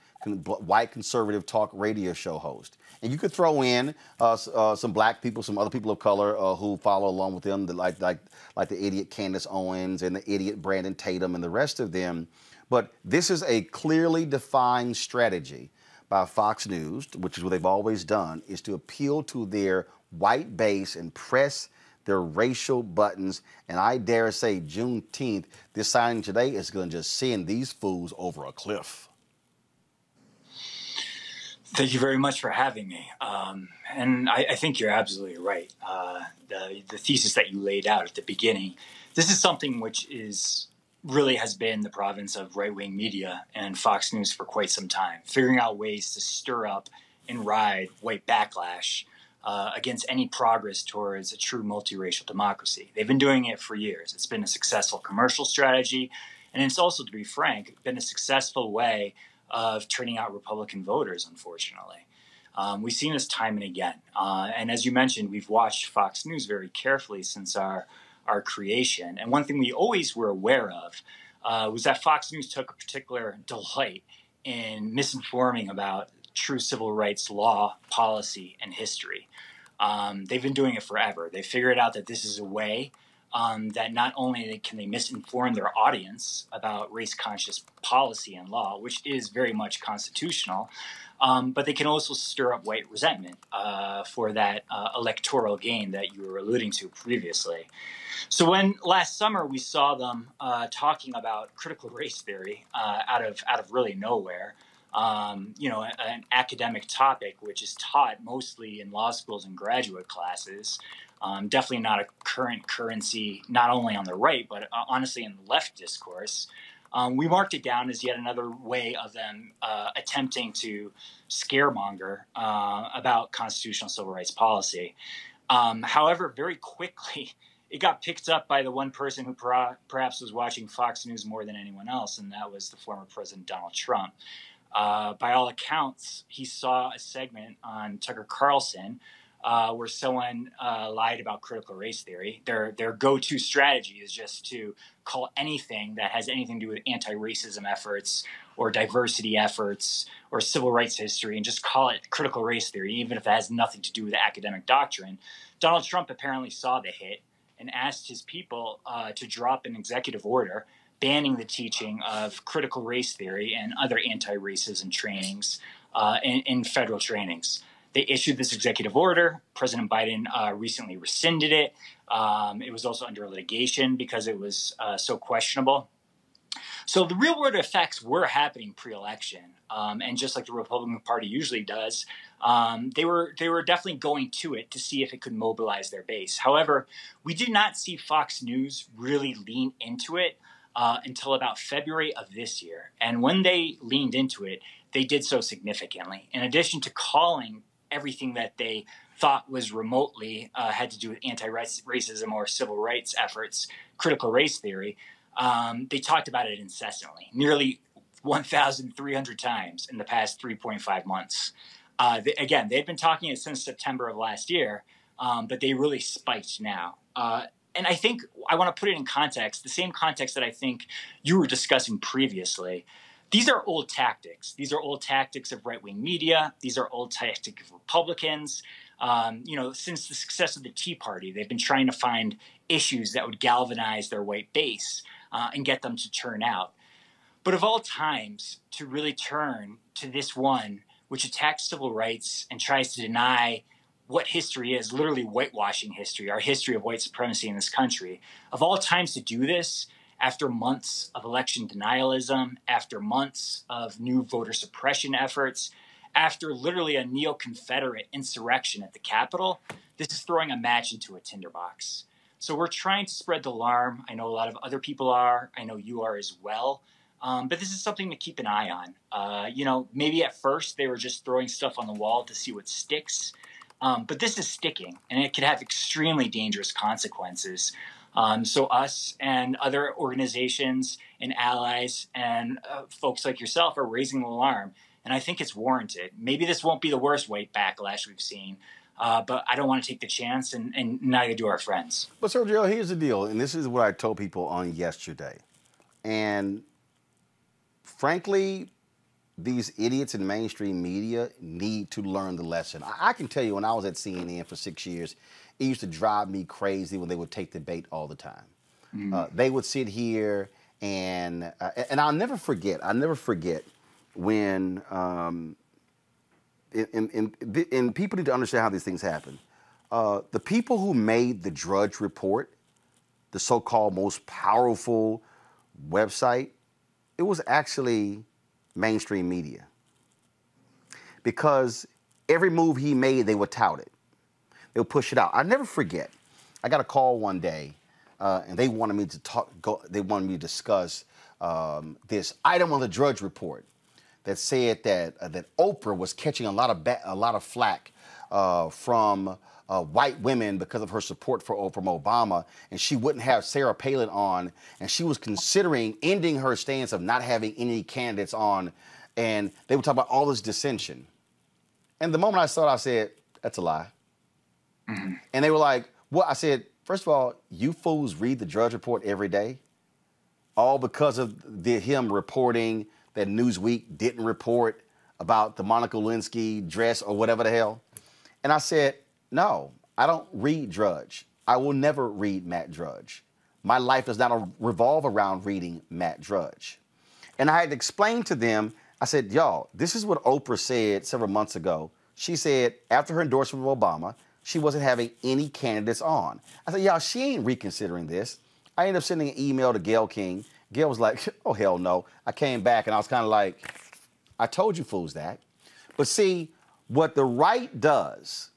white conservative talk radio show host. And you could throw in some black people, some other people of color who follow along with them, like the idiot Candace Owens and the idiot Brandon Tatum and the rest of them. But this is a clearly defined strategy by Fox News, which is what they've always done, is to appeal to their white base and press their racial buttons. And I dare say Juneteenth, this signing today, is going to just send these fools over a cliff. Thank you very much for having me. And I think you're absolutely right. The thesis that you laid out at the beginning, this is something which really has been the province of right-wing media and Fox News for quite some time, figuring out ways to stir up and ride white backlash against any progress towards a true multiracial democracy. They've been doing it for years. It's been a successful commercial strategy, and it's also, to be frank, been a successful way of turning out Republican voters, unfortunately. We've seen this time and again. And as you mentioned, we've watched Fox News very carefully since our creation. And one thing we always were aware of was that Fox News took a particular delight in misinforming about true civil rights law, policy, and history. They've been doing it forever. They figured out that this is a way that not only can they misinform their audience about race-conscious policy and law, which is very much constitutional, but they can also stir up white resentment for that electoral gain that you were alluding to previously. So when last summer we saw them talking about critical race theory out of really nowhere, an academic topic which is taught mostly in law schools and graduate classes, definitely not a current currency, not only on the right, but honestly in the left discourse. We marked it down as yet another way of them attempting to scaremonger about constitutional civil rights policy. However, very quickly, it got picked up by the one person who perhaps was watching Fox News more than anyone else, and that was the former President Donald Trump. By all accounts, he saw a segment on Tucker Carlson where someone lied about critical race theory. Their go-to strategy is just to call anything that has anything to do with anti-racism efforts or diversity efforts or civil rights history and just call it critical race theory, even if it has nothing to do with academic doctrine. Donald Trump apparently saw the hit and asked his people to drop an executive order banning the teaching of critical race theory and other anti-racism trainings in federal trainings. They issued this executive order. President Biden recently rescinded it. It was also under litigation because it was so questionable. So the real-world effects were happening pre-election. And just like the Republican Party usually does, they were definitely going to it to see if it could mobilize their base. However, we did not see Fox News really lean into it until about February of this year. And when they leaned into it, they did so significantly. In addition to calling everything that they thought was remotely had to do with anti-racism or civil rights efforts, critical race theory, they talked about it incessantly, nearly 1,300 times in the past 3.5 months. Again, they've been talking it since September of last year, but they really spiked now. And I think I want to put it in context, the same context that I think you were discussing previously. These are old tactics. These are old tactics of right-wing media. These are old tactics of Republicans. Since the success of the Tea Party, they've been trying to find issues that would galvanize their white base and get them to turn out. But of all times, to really turn to this one, which attacks civil rights and tries to deny what history is, literally whitewashing history, our history of white supremacy in this country. Of all times to do this, after months of election denialism, after months of new voter suppression efforts, after literally a neo-Confederate insurrection at the Capitol, this is throwing a match into a tinderbox. So we're trying to spread the alarm. I know a lot of other people are. I know you are as well. But this is something to keep an eye on. Maybe at first they were just throwing stuff on the wall to see what sticks. But this is sticking, and it could have extremely dangerous consequences. So us and other organizations and allies and folks like yourself are raising the alarm, and I think it's warranted. Maybe this won't be the worst white backlash we've seen, but I don't want to take the chance, and neither do our friends. But Sergio, here's the deal, and this is what I told people on yesterday. And frankly, these idiots in mainstream media need to learn the lesson. I can tell you when I was at CNN for 6 years, it used to drive me crazy when they would take the bait all the time. They would sit here and I'll never forget when, and people need to understand how these things happen. The people who made the Drudge Report, the so-called most powerful website, it was actually mainstream media. because every move he made, they would tout it. They would push it out. I'll never forget. I got a call one day, and they wanted me to they wanted me to discuss this item on the Drudge Report that said that Oprah was catching a lot of flack from white women because of her support from Obama, and she wouldn't have Sarah Palin on, and she was considering ending her stance of not having any candidates on, and they would talk about all this dissension. And the moment I saw it, I said, that's a lie. Mm-hmm. And they were like, what? I said, first of all, you fools read the Drudge Report every day, all because of him reporting that Newsweek didn't report about the Monica Lewinsky dress or whatever the hell. And I said, no, I don't read Drudge. I will never read Matt Drudge. My life does not revolve around reading Matt Drudge. And I had to explain to them, I said, y'all, this is what Oprah said several months ago. She said after her endorsement of Obama, she wasn't having any candidates on. I said, y'all, she ain't reconsidering this. I ended up sending an email to Gayle King. Gayle was like, oh, hell no. I came back and I was kind of like, I told you fools that. But see, what the right does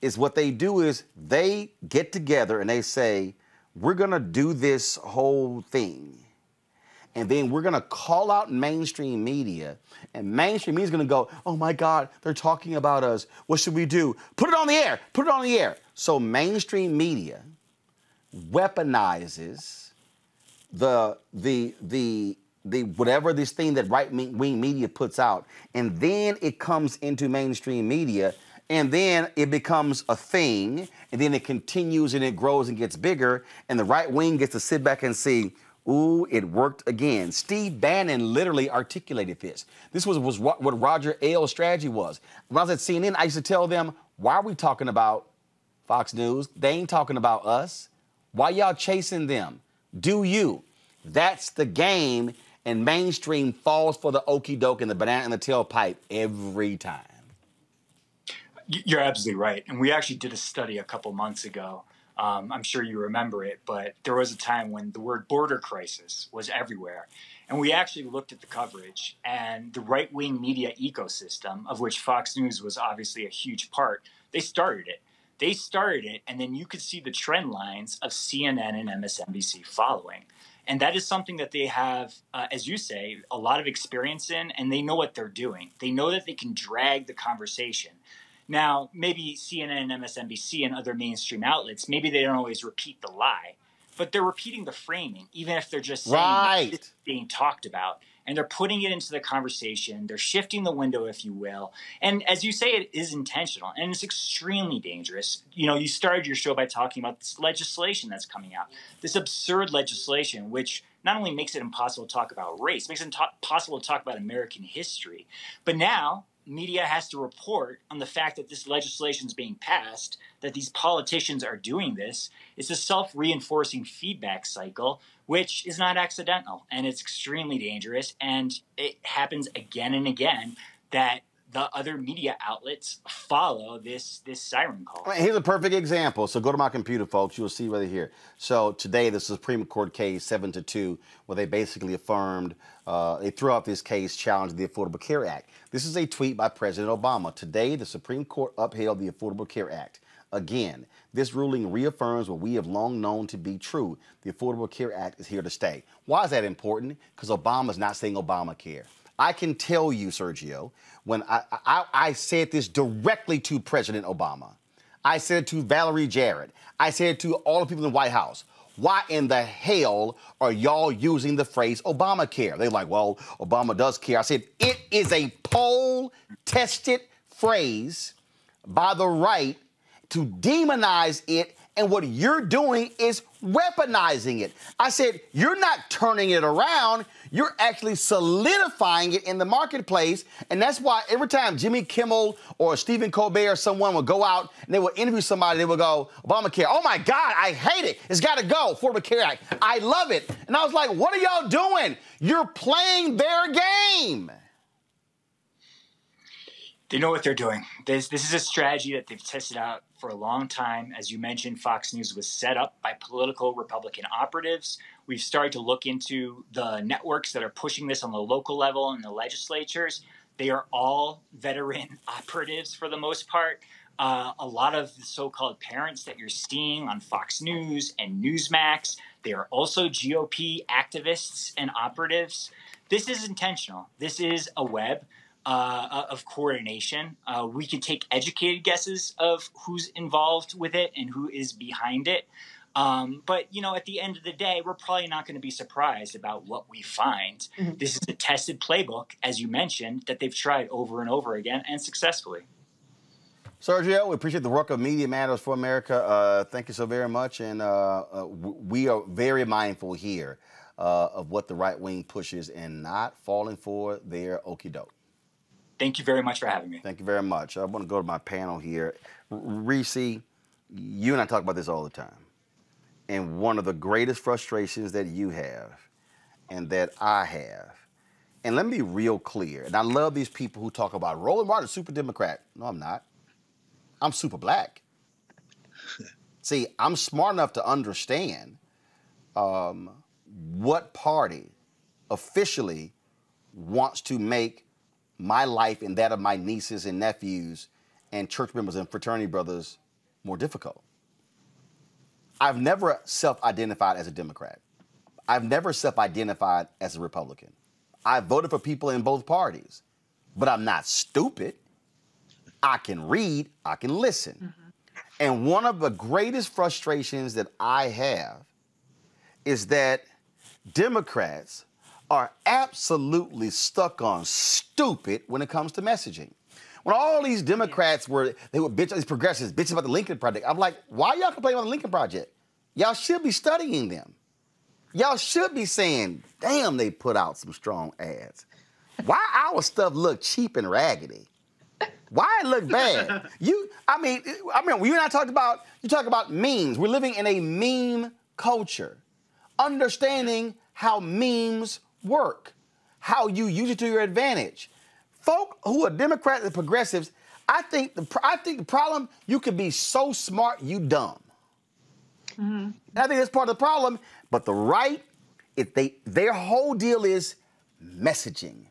is what they do is they get together and they say, we're going to do this whole thing. And then we're going to call out mainstream media. And mainstream media is going to go, oh, my God, they're talking about us. What should we do? Put it on the air. Put it on the air. So mainstream media weaponizes the whatever this thing that right-wing media puts out. And then it comes into mainstream media. And then it becomes a thing. And then it continues and it grows and gets bigger. And the right wing gets to sit back and see, ooh, it worked again. Steve Bannon literally articulated this. This was what Roger Ailes' strategy was. When I was at CNN, I used to tell them, why are we talking about Fox News? They ain't talking about us. Why y'all chasing them? Do you? That's the game, and mainstream falls for the okie doke and the banana in the tailpipe every time. You're absolutely right. And we actually did a study a couple months ago. I'm sure you remember it, but there was a time when the word border crisis was everywhere. And we actually looked at the coverage, and the right-wing media ecosystem, of which Fox News was obviously a huge part, they started it. They started it, and then you could see the trend lines of CNN and MSNBC following. And that is something that they have, as you say, a lot of experience in, and they know what they're doing. They know that they can drag the conversation. Now, maybe CNN and MSNBC and other mainstream outlets, maybe they don't always repeat the lie, but they're repeating the framing, even if they're just saying it's being talked about. And they're putting it into the conversation. They're shifting the window, if you will. And as you say, it is intentional, and it's extremely dangerous. You know, you started your show by talking about this legislation that's coming out, this absurd legislation, which not only makes it impossible to talk about race, makes it impossible to talk about American history, but now media has to report on the fact that this legislation is being passed, that these politicians are doing this. It's a self-reinforcing feedback cycle, which is not accidental, and it's extremely dangerous. And it happens again and again that the other media outlets follow this siren call. Right, here's a perfect example. So go to my computer, folks. You'll see right here. So today, the Supreme Court case 7-2, where they basically affirmed, they threw out this case challenging the Affordable Care Act. This is a tweet by President Obama. Today, the Supreme Court upheld the Affordable Care Act. Again, this ruling reaffirms what we have long known to be true. The Affordable Care Act is here to stay. Why is that important? Because Obama's not saying Obamacare. I can tell you, Sergio, when I said this directly to President Obama. I said it to Valerie Jarrett. I said it to all the people in the White House. Why in the hell are y'all using the phrase Obamacare? They're like, well, Obama does care. I said, it is a poll-tested phrase by the right to demonize it, and what you're doing is weaponizing it. I said, you're not turning it around. You're actually solidifying it in the marketplace, and that's why every time Jimmy Kimmel or Stephen Colbert or someone will go out and they will interview somebody, they will go, Obamacare, oh my God, I hate it. It's got to go, Affordable Care Act. I love it. And I was like, what are y'all doing? You're playing their game. They know what they're doing. This is a strategy that they've tested out for a long time. As you mentioned, Fox News was set up by political Republican operatives. We've started to look into the networks that are pushing this on the local level and the legislatures. They are all veteran operatives for the most part. A lot of the so-called parents that you're seeing on Fox News and Newsmax, they are also GOP activists and operatives. This is intentional. This is a web of coordination. We can take educated guesses of who's involved with it and who is behind it. But, you know, at the end of the day, we're probably not going to be surprised about what we find. Mm-hmm. This is a tested playbook, as you mentioned, that they've tried over and over again and successfully. Sergio, we appreciate the work of Media Matters for America. Thank you so very much. And we are very mindful here of what the right wing pushes and not falling for their okie doke. Thank you very much for having me. Thank you very much. I want to go to my panel here. Reese, you and I talk about this all the time. And one of the greatest frustrations that you have and that I have, and let me be real clear, and I love these people who talk about Roland Martin, super Democrat. No, I'm not. I'm super black. See, I'm smart enough to understand what party officially wants to make my life and that of my nieces and nephews and church members and fraternity brothers more difficult. I've never self-identified as a Democrat. I've never self-identified as a Republican. I voted for people in both parties, but I'm not stupid. I can read, I can listen. Mm-hmm. And one of the greatest frustrations that I have is that Democrats are absolutely stuck on stupid when it comes to messaging. When all these Democrats were these progressives bitching about the Lincoln Project, I'm like, why y'all complaining about the Lincoln Project? Y'all should be studying them. Y'all should be saying, damn, they put out some strong ads. Why our stuff look cheap and raggedy? Why it look bad? I mean, you and I talked about, you talk about memes. We're living in a meme culture. Understanding how memes work, how you use it to your advantage. Folk who are Democrats and progressives, I think the problem, you can be so smart, you dumb. Mm-hmm. I think that's part of the problem. But the right, their whole deal is messaging.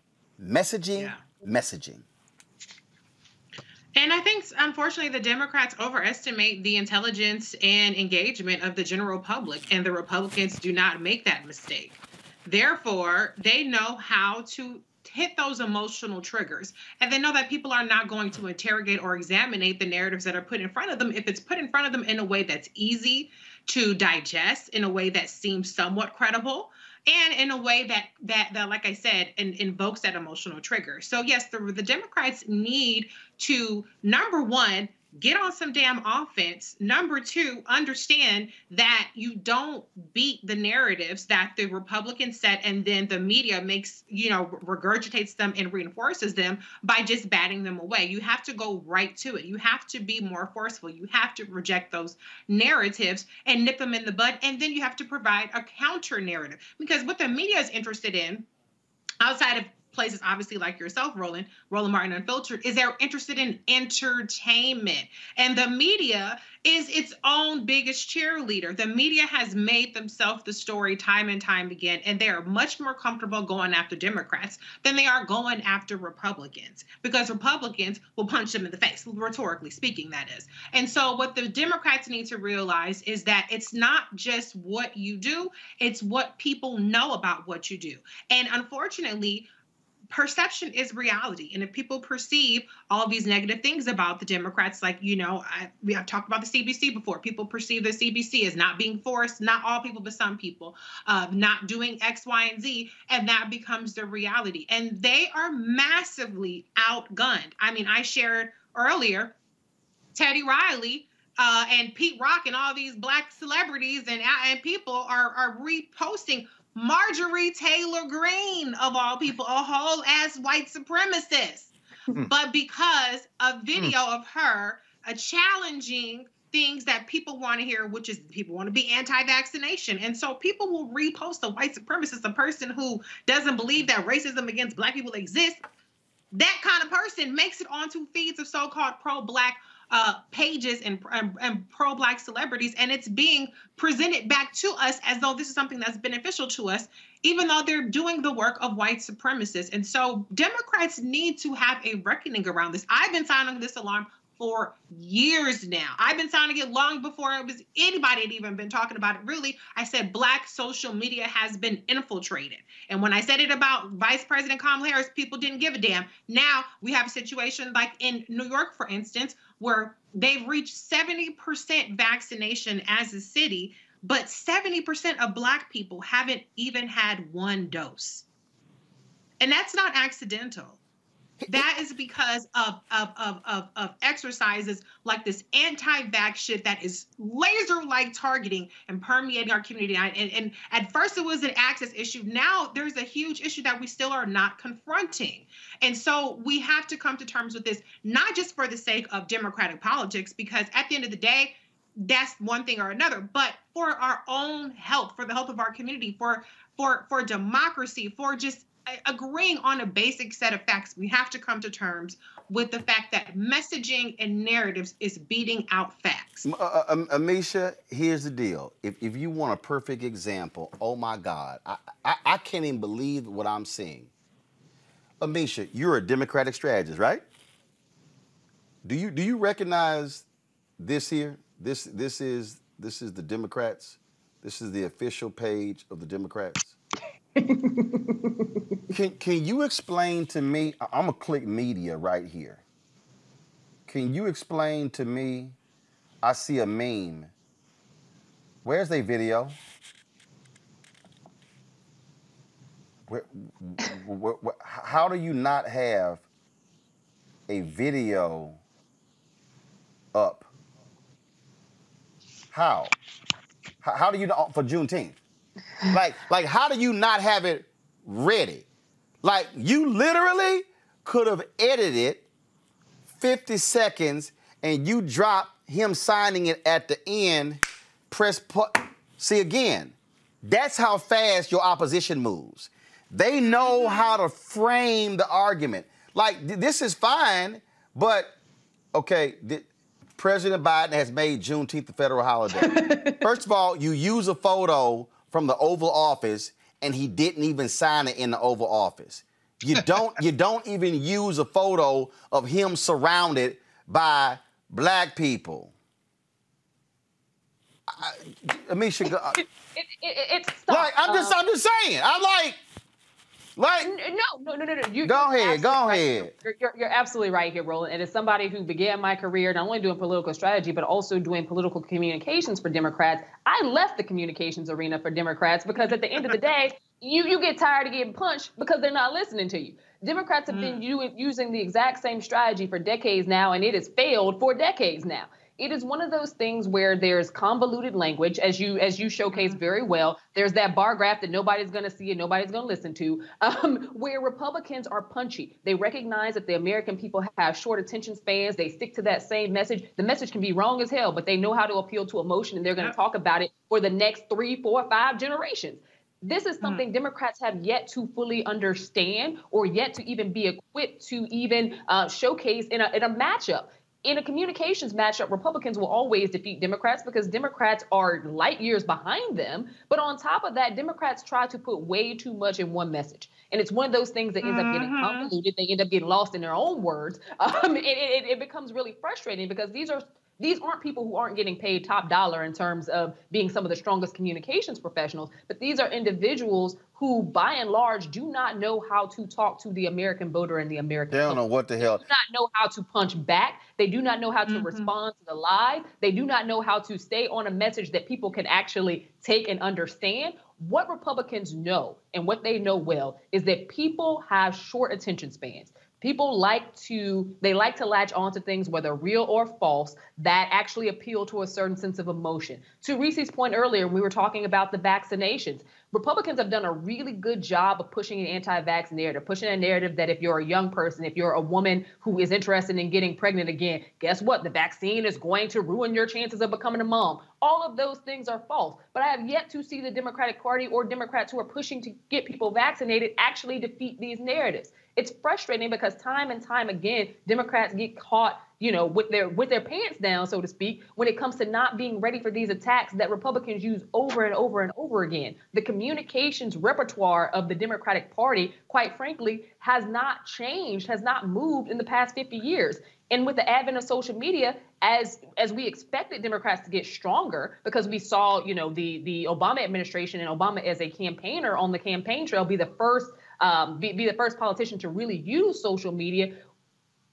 And I think, unfortunately, the Democrats overestimate the intelligence and engagement of the general public, and the Republicans do not make that mistake. Therefore, they know how to hit those emotional triggers, and they know that people are not going to interrogate or examine the narratives that are put in front of them if it's put in front of them in a way that's easy to digest, in a way that seems somewhat credible, and in a way that like I said, invokes that emotional trigger. So yes, the Democrats need to, number one, get on some damn offense. Number two, understand that you don't beat the narratives that the Republicans set and then the media makes, regurgitates them and reinforces them by just batting them away. You have to go right to it. You have to be more forceful. You have to reject those narratives and nip them in the bud. And then you have to provide a counter narrative, because what the media is interested in, outside of places obviously like yourself, Roland Martin Unfiltered, is they're interested in entertainment. And the media is its own biggest cheerleader. The media has made themselves the story time and time again, and they are much more comfortable going after Democrats than they are going after Republicans, because Republicans will punch them in the face, rhetorically speaking, that is. And so what the Democrats need to realize is that it's not just what you do, it's what people know about what you do. And unfortunately, perception is reality. And if people perceive all these negative things about the Democrats, like, I've talked about the CBC before. People perceive the CBC as not being forced, not all people, but some people, not doing X, Y, and Z. And that becomes the reality. And they are massively outgunned. I mean, I shared earlier, Teddy Riley and Pete Rock and all these black celebrities and people are reposting Marjorie Taylor Greene, of all people, a whole ass white supremacist. But because a video of her challenging things that people want to hear, which is people want to be anti-vaccination. And so people will repost a white supremacist, a person who doesn't believe that racism against black people exists. That kind of person makes it onto feeds of so-called pro-black pages and pro-Black celebrities, and it's being presented back to us as though this is something that's beneficial to us, even though they're doing the work of white supremacists. And so Democrats need to have a reckoning around this. I've been sounding this alarm for years now. I've been sounding it long before it was anybody had even been talking about it. Really, I said Black social media has been infiltrated. And when I said it about Vice President Kamala Harris, people didn't give a damn. Now we have a situation like in New York, for instance, where they've reached 70% vaccination as a city, but 70% of Black people haven't even had one dose. And that's not accidental. That is because of exercises like this anti-vax shit that is laser-like targeting and permeating our community. And at first it was an access issue. Now there's a huge issue that we still are not confronting. And so we have to come to terms with this, not just for the sake of democratic politics, because at the end of the day, that's one thing or another, but for our own health, for the health of our community, for democracy, for just agreeing on a basic set of facts. We have to come to terms with the fact that messaging and narratives is beating out facts. Amisha, here's the deal. If you want a perfect example, oh my God, I can't even believe what I'm seeing. Amisha, you're a Democratic strategist, right? Do you recognize this here? This is the Democrats. This is the official page of the Democrats. Can you explain to me, I'm gonna click media right here. Can you explain to me, I see a meme. Where's their video? How do you not have a video up? How? How do you, for Juneteenth? Like, how do you not have it ready? Like, you literally could have edited 50 seconds and you drop him signing it at the end, press put. See, again, that's how fast your opposition moves. They know how to frame the argument. Like, this is fine, but, okay, President Biden has made Juneteenth a federal holiday. First of all, you use a photo from the Oval Office, and he didn't even sign it in the Oval Office. You don't even use a photo of him surrounded by Black people. Amisha, it's like I'm just saying. I'm like no. Go ahead. Right. You're absolutely right here, Roland. And as somebody who began my career not only doing political strategy, but also doing political communications for Democrats, I left the communications arena for Democrats because at the end of the day, you get tired of getting punched because they're not listening to you. Democrats have been using the exact same strategy for decades now, and it has failed for decades now. It is one of those things where there's convoluted language, as you showcased very well. There's that bar graph that nobody's going to see and nobody's going to listen to, where Republicans are punchy. They recognize that the American people have short attention spans. They stick to that same message. The message can be wrong as hell, but they know how to appeal to emotion, and they're going to talk about it for the next 3, 4, 5 generations. This is something Democrats have yet to fully understand or yet to even be equipped to even showcase in a matchup. In a communications matchup, Republicans will always defeat Democrats because Democrats are light years behind them. But on top of that, Democrats try to put way too much in one message. And it's one of those things that ends up getting convoluted. They end up getting lost in their own words. It becomes really frustrating because these aren't people who aren't getting paid top dollar in terms of being some of the strongest communications professionals, but these are individuals who, by and large, do not know how to talk to the American voter and the American They don't know what the hell. They do not know how to punch back. They do not know how to respond to the live. They do not know how to stay on a message that people can actually take and understand. What Republicans know and what they know well is that people have short attention spans. People like to latch on to things, whether real or false, that actually appeal to a certain sense of emotion. To Reese's point earlier, we were talking about the vaccinations. Republicans have done a really good job of pushing an anti-vax narrative, pushing a narrative that if you're a young person, if you're a woman who is interested in getting pregnant again, guess what? The vaccine is going to ruin your chances of becoming a mom. All of those things are false. But I have yet to see the Democratic Party or Democrats who are pushing to get people vaccinated actually defeat these narratives. It's frustrating because time and time again, Democrats get caught with their pants down, so to speak, when it comes to not being ready for these attacks that Republicans use over and over and over again. The communications repertoire of the Democratic Party, quite frankly, has not changed, has not moved in the past 50 years. And with the advent of social media, as we expected Democrats to get stronger, because we saw, the Obama administration and Obama as a campaigner on the campaign trail be the first politician to really use social media,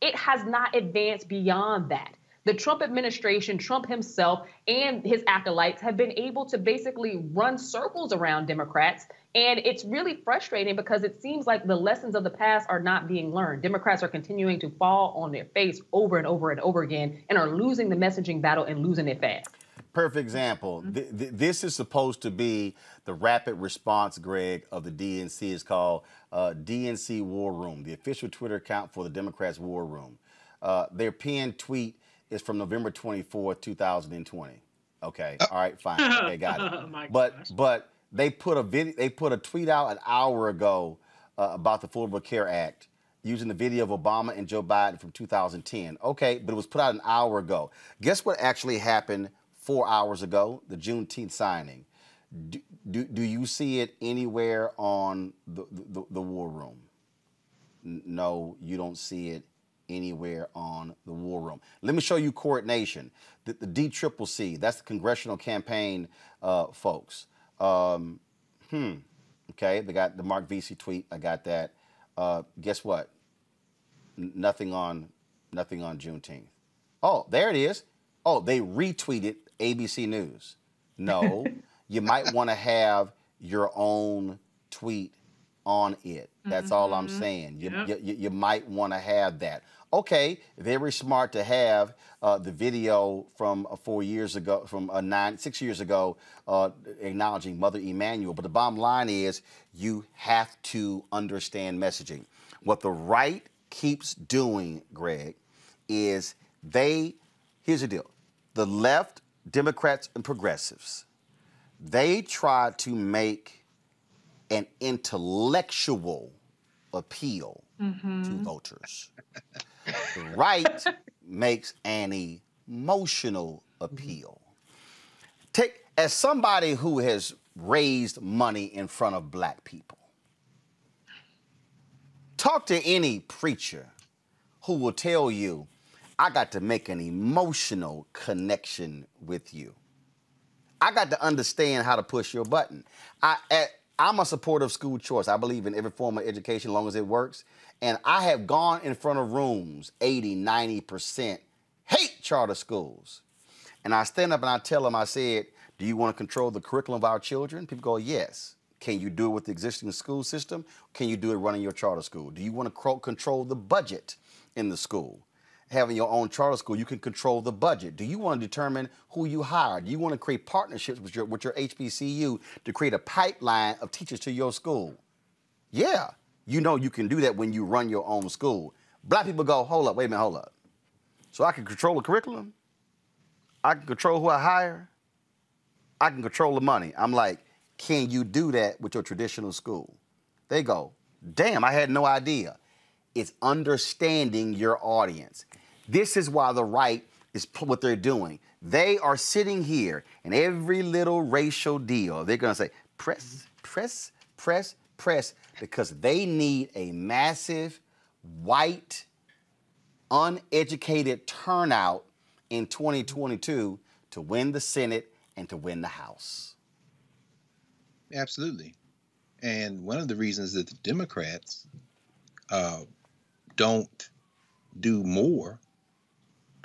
it has not advanced beyond that. The Trump administration, Trump himself, and his acolytes have been able to basically run circles around Democrats. And it's really frustrating because it seems like the lessons of the past are not being learned. Democrats are continuing to fall on their face over and over and over again and are losing the messaging battle and losing it fast. Perfect example. This is supposed to be the rapid response, Greg, of the DNC. It's called DNC War Room, the official Twitter account for the Democrats' War Room. Their pinned tweet is from November 24th, 2020. Okay, all right, fine. Okay, got it. But they put a tweet out an hour ago about the Affordable Care Act using the video of Obama and Joe Biden from 2010. Okay, but it was put out an hour ago. Guess what actually happened 4 hours ago? The Juneteenth signing. Do you see it anywhere on the War Room? No, you don't see it anywhere on the War Room. Let me show you coordination. The DCCC, that's the Congressional Campaign folks. Okay, they got the Mark VC tweet. I got that. Guess what? Nothing on Juneteenth. Oh, there it is. Oh, they retweeted ABC News. No, you might want to have your own tweet on it. That's all I'm saying. You might want to have that. Okay, very smart to have the video from 4 years ago, from 6 years ago, acknowledging Mother Emanuel. But the bottom line is you have to understand messaging. What the right keeps doing, Greg, is here's the deal. The left, Democrats and progressives, they try to make an intellectual appeal to voters. The right makes an emotional appeal. As somebody who has raised money in front of black people, talk to any preacher who will tell you, I got to make an emotional connection with you. I got to understand how to push your button. I'm a supporter of school choice. I believe in every form of education as long as it works. And I have gone in front of rooms, 80, 90% hate charter schools. And I stand up and I tell them, I said, do you want to control the curriculum of our children? People go, yes. Can you do it with the existing school system? Can you do it running your charter school? Do you want to control the budget in the school? Having your own charter school, you can control the budget. Do you want to determine who you hire? Do you want to create partnerships with your HBCU to create a pipeline of teachers to your school? Yeah, you know you can do that when you run your own school. Black people go, hold up, wait a minute, hold up. So I can control the curriculum? I can control who I hire? I can control the money. I'm like, can you do that with your traditional school? They go, damn, I had no idea. It's understanding your audience. This is why the right is what they're doing. They are sitting here and every little racial deal, they're going to say, press, press, press, press, because they need a massive, white, uneducated turnout in 2022 to win the Senate and to win the House. Absolutely. And one of the reasons that the Democrats don't do more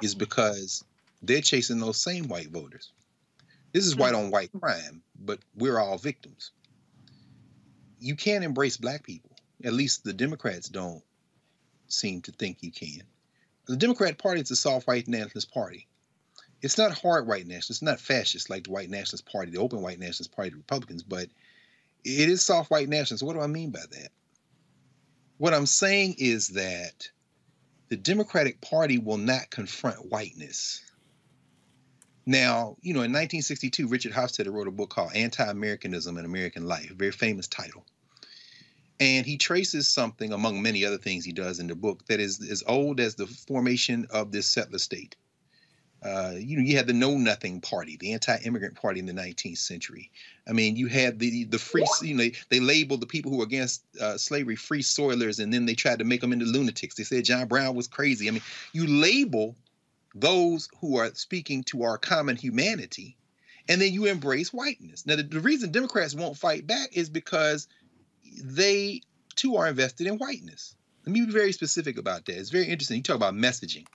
is because they're chasing those same white voters. This is white on white crime, but we're all victims. You can't embrace black people. At least the Democrats don't seem to think you can. The Democrat Party is a soft white nationalist party. It's not hard white nationalist. It's not fascist like the white nationalist party, the open white nationalist party, the Republicans, but it is soft white nationalist. What do I mean by that? What I'm saying is that the Democratic Party will not confront whiteness. Now, you know, in 1962, Richard Hofstadter wrote a book called Anti-Americanism and American Life, a very famous title. And he traces something, among many other things he does in the book, that is as old as the formation of this settler state. You had the Know Nothing Party, the anti-immigrant party in the 19th century. I mean, you had the free, they labeled the people who were against slavery free soilers, and then they tried to make them into lunatics. They said John Brown was crazy. I mean, you label those who are speaking to our common humanity, and then you embrace whiteness. Now, the reason Democrats won't fight back is because they, too, are invested in whiteness. Let me be very specific about that. It's very interesting. You talk about messaging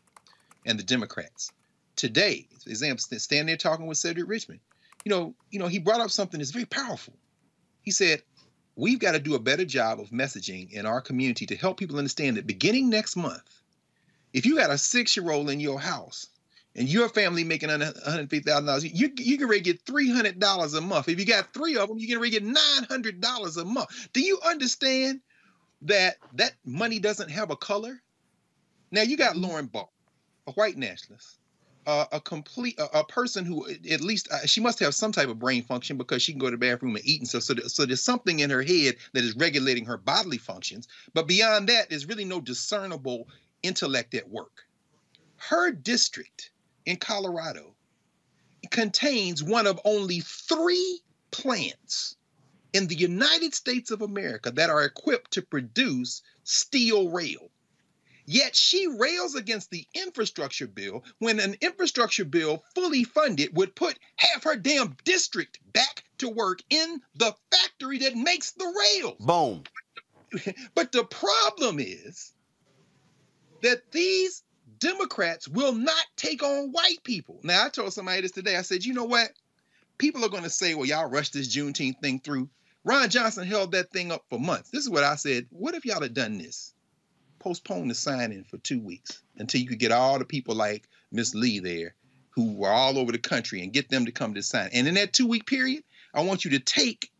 and the Democrats. Today, for example, standing there talking with Cedric Richmond, he brought up something that's very powerful. He said, we've got to do a better job of messaging in our community to help people understand that beginning next month, if you got a 6-year-old in your house and your family making $150,000, you can ready to get $300 a month. If you got 3 of them, you can ready to get $900 a month. Do you understand that that money doesn't have a color? Now, you got Lauren Barr, a white nationalist. A person who at least she must have some type of brain function because she can go to the bathroom and eat, and so there's something in her head that is regulating her bodily functions. But beyond that, there's really no discernible intellect at work. Her district in Colorado contains one of only 3 plants in the United States of America that are equipped to produce steel rail. Yet she rails against the infrastructure bill when an infrastructure bill fully funded would put half her damn district back to work in the factory that makes the rails. Boom. But the problem is that these Democrats will not take on white people. Now, I told somebody this today. I said, you know what? People are going to say, well, y'all rushed this Juneteenth thing through. Ron Johnson held that thing up for months. This is what I said. What if y'all had done this? Postpone the signing for 2 weeks until you could get all the people like Miss Lee there who were all over the country and get them to come to sign. And in that 2-week period, I want you to take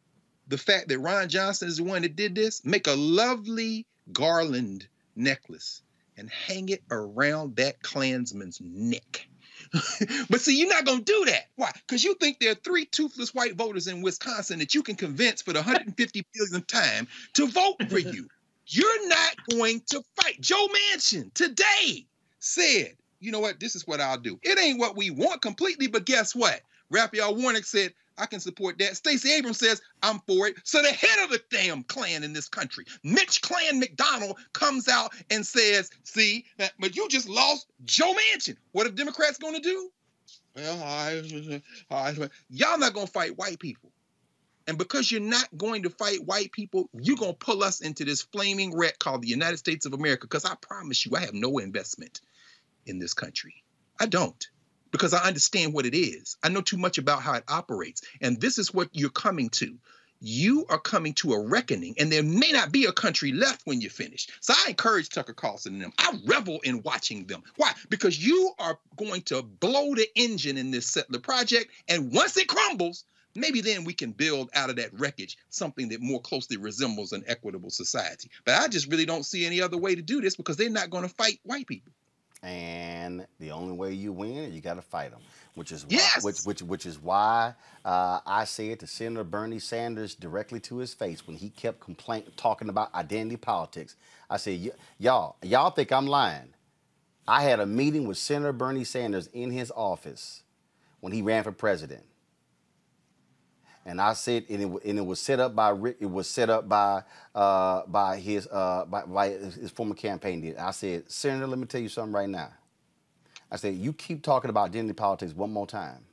the fact that Ron Johnson is the one that did this, make a lovely garland necklace and hang it around that Klansman's neck. But see, you're not going to do that. Why? Because you think there are 3 toothless white voters in Wisconsin that you can convince for the 150 millionth time to vote for you. You're not going to fight. Joe Manchin today said, you know what, this is what I'll do. It ain't what we want completely, but guess what? Raphael Warnock said, I can support that. Stacey Abrams says, I'm for it. So the head of the damn Klan in this country, Mitch Klan McDonald, comes out and says, see, but you just lost Joe Manchin. What are Democrats going to do? Well, y'all not going to fight white people. And because you're not going to fight white people, you're going to pull us into this flaming wreck called the United States of America. Because I promise you, I have no investment in this country. I don't. Because I understand what it is. I know too much about how it operates. And this is what you're coming to. You are coming to a reckoning, and there may not be a country left when you're finished. So I encourage Tucker Carlson and them. I revel in watching them. Why? Because you are going to blow the engine in this settler project. And once it crumbles, maybe then we can build out of that wreckage something that more closely resembles an equitable society. But I just really don't see any other way to do this because they're not going to fight white people. And the only way you win is you got to fight them, which is why, yes! which is why I said to Senator Bernie Sanders directly to his face when he kept talking about identity politics. I said, y'all think I'm lying? I had a meeting with Senator Bernie Sanders in his office when he ran for president. And I said, and it was set up by Rick. It was set up by his former campaign leader. I said, Senator, let me tell you something right now. I said, you keep talking about identity politics one more time.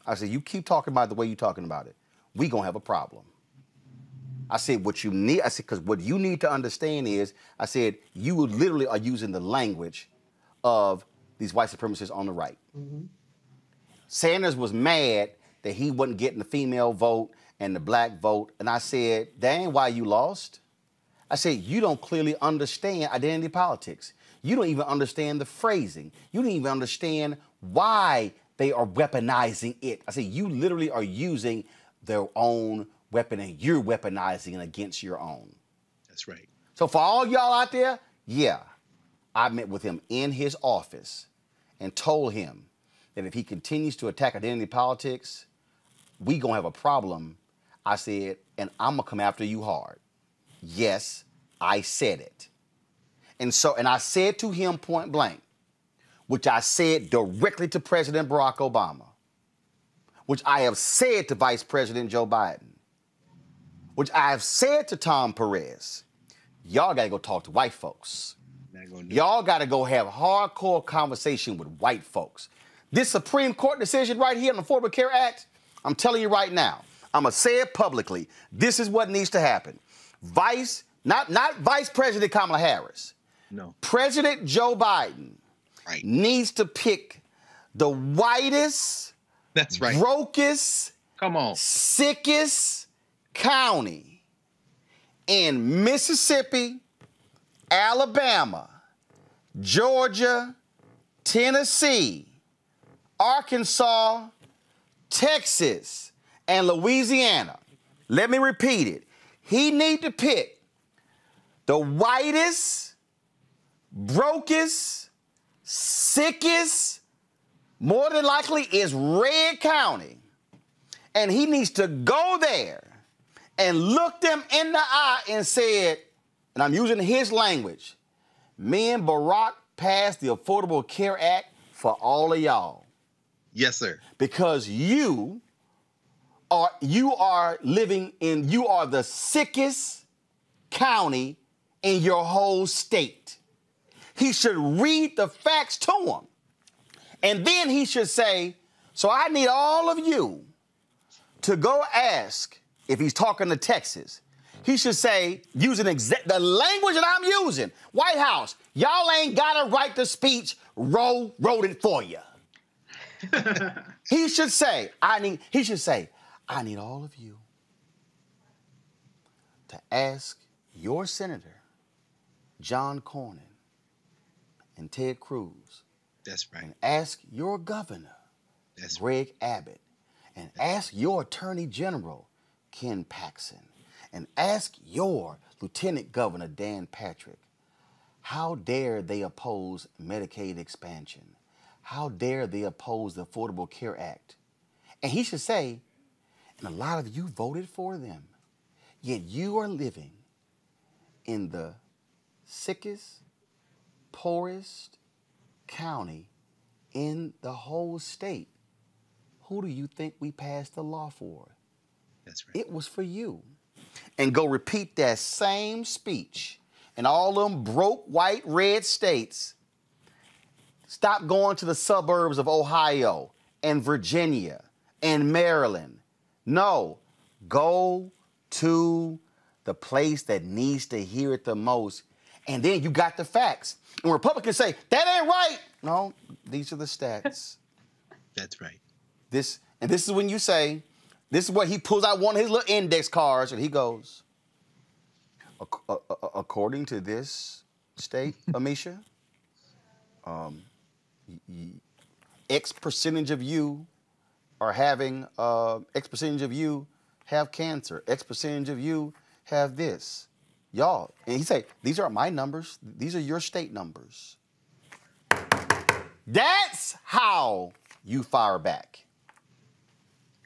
I said, you keep talking about it the way you're talking about it, we gonna have a problem. I said, what you need. I said, because what you need to understand is, I said, you literally are using the language of these white supremacists on the right. Mm-hmm. Sanders was mad that he wasn't getting the female vote and the black vote. And I said, that ain't why you lost. I said, you don't clearly understand identity politics. You don't even understand the phrasing. You don't even understand why they are weaponizing it. I said, you literally are using their own weapon and you're weaponizing it against your own. That's right. So for all y'all out there, yeah, I met with him in his office and told him that if he continues to attack identity politics, we gonna have a problem. I said, and I'm gonna come after you hard. Yes, I said it. And I said to him point blank, which I said directly to President Barack Obama, which I have said to Vice President Joe Biden, which I have said to Tom Perez, y'all got to go talk to white folks. Y'all got to go have hardcore conversation with white folks. This Supreme Court decision right here on the Affordable Care Act, I'm telling you right now, I'm going to say it publicly. This is what needs to happen. Not Vice President Kamala Harris. No. President Joe Biden needs to pick the whitest, that's right, brokest, sickest county in Mississippi, Alabama, Georgia, Tennessee, Arkansas, Texas, and Louisiana. Let me repeat it. He need to pick the whitest, brokest, sickest, more than likely is Red County. And he needs to go there and look them in the eye and said, and I'm using his language, me and Barack passed the Affordable Care Act for all of y'all. Yes, sir. Because you are the sickest county in your whole state. He should read the facts to him. And then he should say, so I need all of you to go ask, if he's talking to Texas, he should say, using the language that I'm using, White House, y'all ain't got to write the speech, Roe wrote it for you. He should say, I need all of you to ask your senator, John Cornyn, and Ted Cruz. That's right. And ask your governor, Greg Abbott, and ask your attorney general, Ken Paxton, and ask your lieutenant governor, Dan Patrick, how dare they oppose Medicaid expansion? How dare they oppose the Affordable Care Act? And he should say, and a lot of you voted for them, yet you are living in the sickest, poorest county in the whole state. Who do you think we passed the law for? That's right. It was for you. And go repeat that same speech in all them broke, white, red states. Stop going to the suburbs of Ohio and Virginia and Maryland. No, go to the place that needs to hear it the most. And then you got the facts. And Republicans say, that ain't right. No, these are the stats. That's right. This is when you say, this is what he pulls out one of his little index cards and he goes, according to this state, Amisha, X percentage of you are having, X percentage of you have cancer. X percentage of you have this. Y'all, and he say, these aren't my numbers. These are your state numbers. That's how you fire back.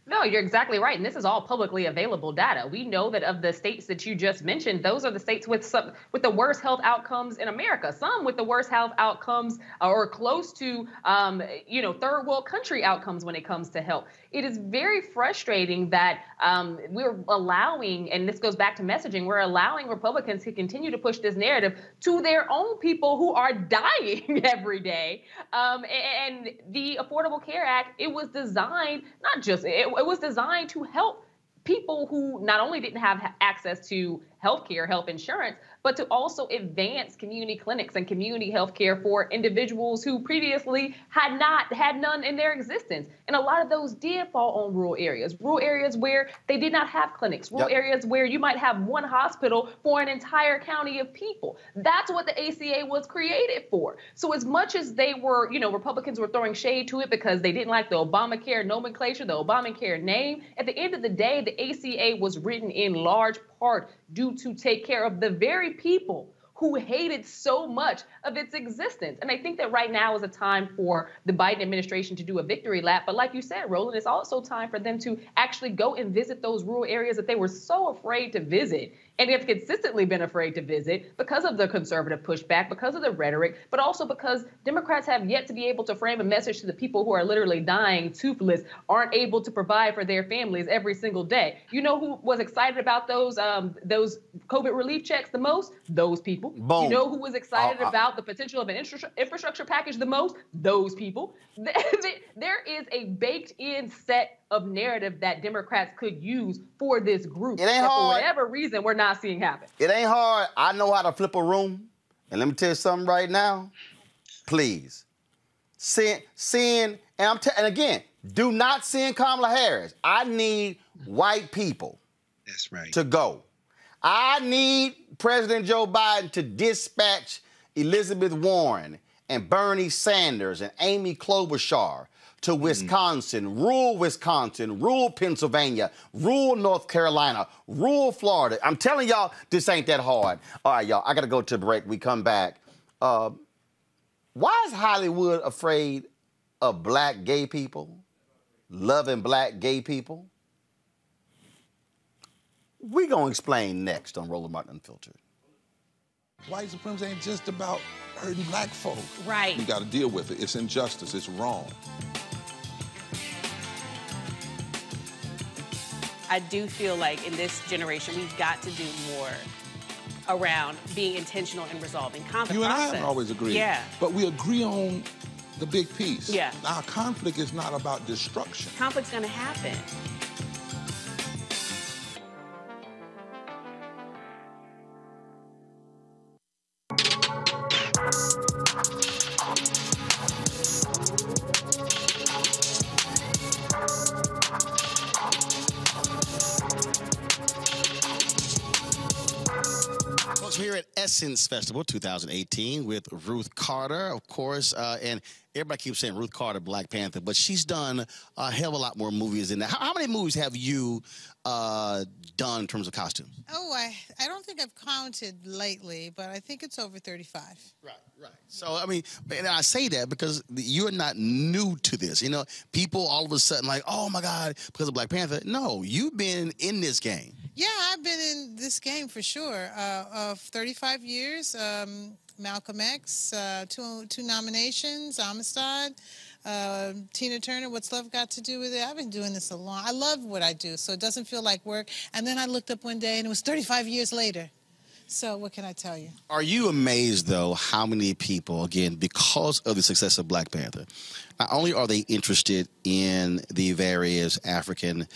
No, you're exactly right. And this is all publicly available data. We know that of the states that you just mentioned, those are the states with the worst health outcomes in America. Some with the worst health outcomes or close to, third world country outcomes when it comes to health. It is very frustrating that we're allowing, and this goes back to messaging, we're allowing Republicans to continue to push this narrative to their own people who are dying every day. And the Affordable Care Act, it was designed, it was designed to help people who not only didn't have access to healthcare, health insurance, but to also advance community clinics and community healthcare for individuals who previously had none in their existence. And a lot of those did fall on rural areas where they did not have clinics, rural areas where you might have one hospital for an entire county of people. That's what the ACA was created for. So as much as they were, Republicans were throwing shade to it because they didn't like the Obamacare nomenclature, the Obamacare name, at the end of the day, the ACA was written in large part due to take care of the very people who hated so much of its existence. And I think that right now is a time for the Biden administration to do a victory lap. But like you said, Roland, it's also time for them to actually go and visit those rural areas that they were so afraid to visit and have consistently been afraid to visit because of the conservative pushback, because of the rhetoric, but also because Democrats have yet to be able to frame a message to the people who are literally dying toothless, aren't able to provide for their families every single day. You know who was excited about those COVID relief checks the most? Those people. Boom. You know who was excited about the potential of an infrastructure package the most? Those people. There is a baked-in set of narrative that Democrats could use for this group. It ain't that hard. For whatever reason, we're not seeing happen. It ain't hard. I know how to flip a room. And let me tell you something right now. Please. And again, do not send Kamala Harris. I need white people. That's right. To go. I need President Joe Biden to dispatch Elizabeth Warren and Bernie Sanders and Amy Klobuchar to Wisconsin, rural Pennsylvania, rural North Carolina, rural Florida. I'm telling y'all, this ain't that hard. All right, y'all, I got to go to a break. We come back. Why is Hollywood afraid of black gay people, loving black gay people? We're going to explain next on Roland Martin Unfiltered. White supremacy ain't just about hurting black folk. Right. You got to deal with it. It's injustice. It's wrong. I do feel like in this generation, we've got to do more around being intentional in resolving conflict. You and I haven't always agreed. Yeah. But we agree on the big piece. Yeah. Our conflict is not about destruction. Conflict's going to happen. Here at Essence Festival 2018 with Ruth Carter, of course, and everybody keeps saying Ruth Carter, Black Panther, but she's done a hell of a lot more movies than that. How many movies have you done in terms of costumes? Oh, I don't think I've counted lately, but I think it's over 35. Right. So, I mean, and I say that because you're not new to this. You know, people all of a sudden like, oh, my God, because of Black Panther. No, you've been in this game. Yeah, I've been in this game for sure. Of 35 years, Malcolm X, two nominations, Amistad, Tina Turner, What's Love Got to Do with It? I've been doing this a long. I love what I do, so it doesn't feel like work. And then I looked up one day, and it was 35 years later. So what can I tell you? Are you amazed, though, how many people, again, because of the success of Black Panther, not only are they interested in the various African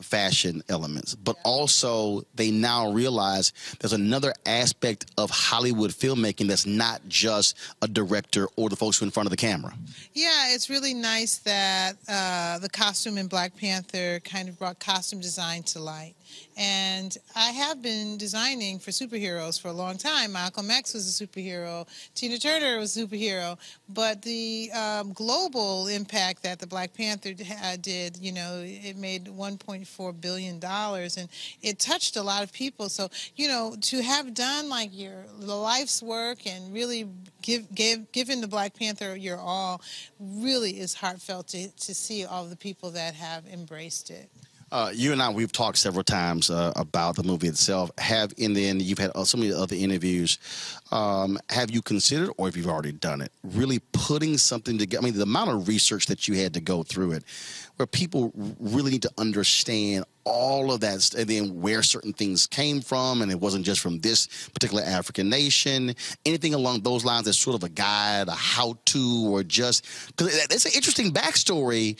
fashion elements, but also they now realize there's another aspect of Hollywood filmmaking that's not just a director or the folks who are in front of the camera? Yeah, it's really nice that the costume in Black Panther kind of brought costume design to light. And I have been designing for superheroes for a long time. Malcolm X was a superhero. Tina Turner was a superhero. But the global impact that the Black Panther did, you know, it made $1.4 billion. And it touched a lot of people. So, you know, to have done like the life's work and really given the Black Panther your all really is heartfelt to see all the people that have embraced it. You and I, we've talked several times about the movie itself. You've had so many other interviews. Have you considered, or if you've already done it, really putting something together? I mean, the amount of research that you had to go through it, where people really need to understand all of that, and then where certain things came from, and it wasn't just from this particular African nation. Anything along those lines that's sort of a guide, a how-to, or just because it's an interesting backstory.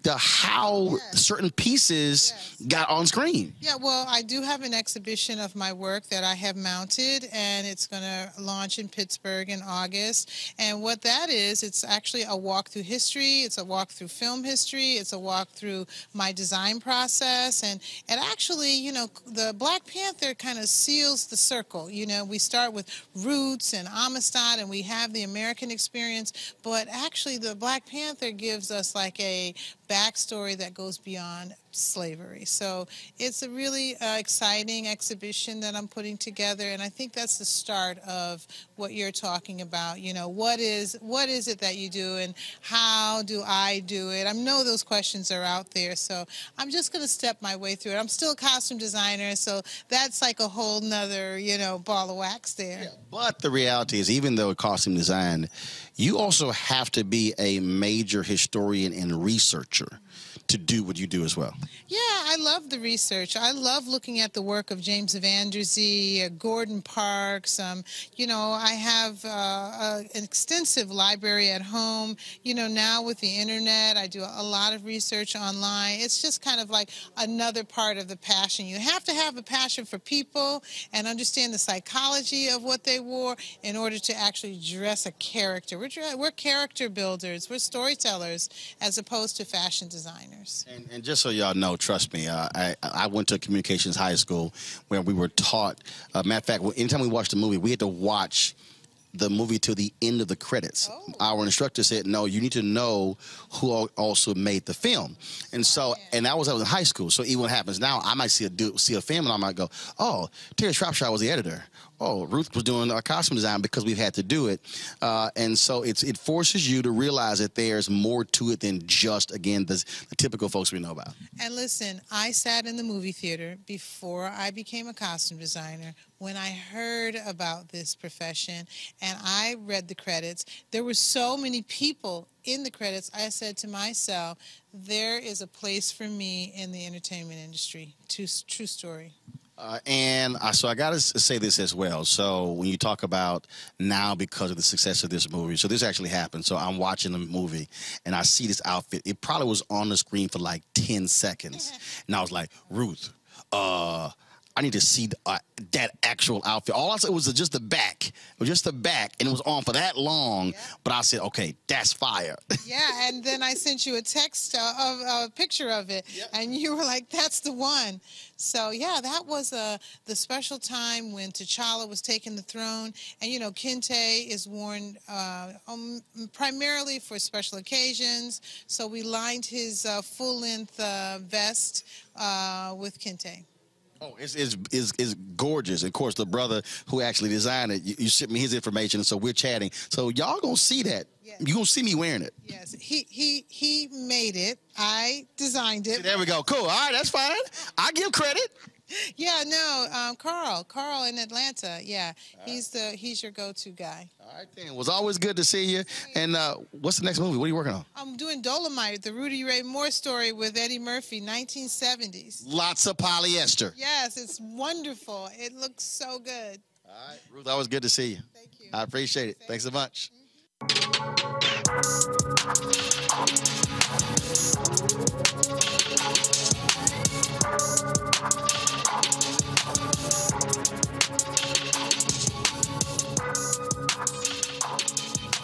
How certain pieces got on screen. Yeah, well, I do have an exhibition of my work that I have mounted, and it's going to launch in Pittsburgh in August. And what that is, it's actually a walk through history. It's a walk through film history. It's a walk through my design process. And actually, you know, the Black Panther kind of seals the circle. You know, we start with roots and Amistad, and we have the American experience. But actually, the Black Panther gives us like a backstory that goes beyond slavery. So it's a really exciting exhibition that I'm putting together, and I think that's the start of what you're talking about. You know, what is it that you do, and how do I do it? I know those questions are out there, so I'm just going to step my way through it. I'm still a costume designer, so that's like a whole nother, you know, ball of wax there. Yeah, but the reality is, even though costume design, you also have to be a major historian and researcher to do what you do as well. Yeah, I love the research. I love looking at the work of James Vanderzee, Gordon Parks. You know, I have an extensive library at home. You know, now with the internet, I do a lot of research online. It's just kind of like another part of the passion. You have to have a passion for people and understand the psychology of what they wore in order to actually dress a character. We're character builders. We're storytellers as opposed to fashion designers. And just so y'all know, trust me, I went to communications high school where we were taught, matter of fact, anytime we watched a movie, we had to watch the movie to the end of the credits. Our instructor said, no, you need to know who also made the film. And so, and I was in high school, so even what happens now, I might see a film and I might go, oh, Terry Shropshire was the editor. Oh, Ruth was doing our costume design because we've had to do it. And so it forces you to realize that there's more to it than just, again, the typical folks we know about. And listen, I sat in the movie theater before I became a costume designer when I heard about this profession and I read the credits. There were so many people in the credits, I said to myself, there is a place for me in the entertainment industry. True story. So I got to say this as well. So when you talk about now because of the success of this movie, so this actually happened. So I'm watching the movie and I see this outfit. It probably was on the screen for like 10 seconds. And I was like, Ruth, I need to see that actual outfit. All I said was just the back. It was just the back, and it was on for that long. Yeah. But I said, okay, that's fire. Yeah, and then I sent you a text of a picture of it, and you were like, that's the one. So, yeah, that was the special time when T'Challa was taking the throne. And, you know, Kente is worn primarily for special occasions. So we lined his full-length vest with Kente. Oh, it's gorgeous. Of course, the brother who actually designed it, you sent me his information, and so we're chatting. So y'all gonna see that. Yes. You're gonna see me wearing it. Yes, he made it. I designed it. See, there we go. Cool. All right, that's fine. I give credit. Yeah, no, Carl in Atlanta. Yeah, he's your go-to guy. All right, then. It was always good to see you. And what's the next movie? What are you working on? I'm doing Dolomite, the Rudy Ray Moore story with Eddie Murphy, 1970s. Lots of polyester. Yes, it's wonderful. It looks so good. All right, Ruth, always good to see you. Thank you. I appreciate it. Thanks so much.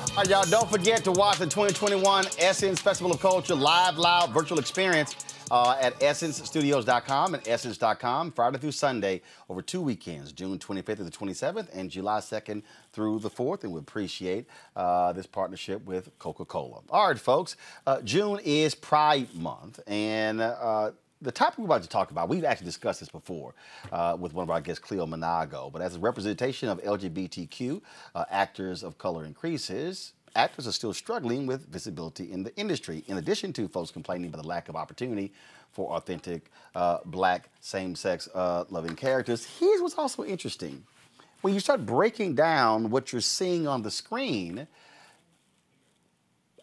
All right, y'all, don't forget to watch the 2021 Essence Festival of Culture live, loud, virtual experience at EssenceStudios.com and Essence.com, Friday through Sunday, over 2 weekends, June 25th through the 27th and July 2nd through the 4th. And we appreciate this partnership with Coca-Cola. All right, folks, June is Pride Month, and the topic we're about to talk about, we've actually discussed this before with one of our guests, Cleo Monago, but as a representation of LGBTQ actors of color increases, actors are still struggling with visibility in the industry, in addition to folks complaining about the lack of opportunity for authentic black same-sex loving characters. Here's what's also interesting. When you start breaking down what you're seeing on the screen,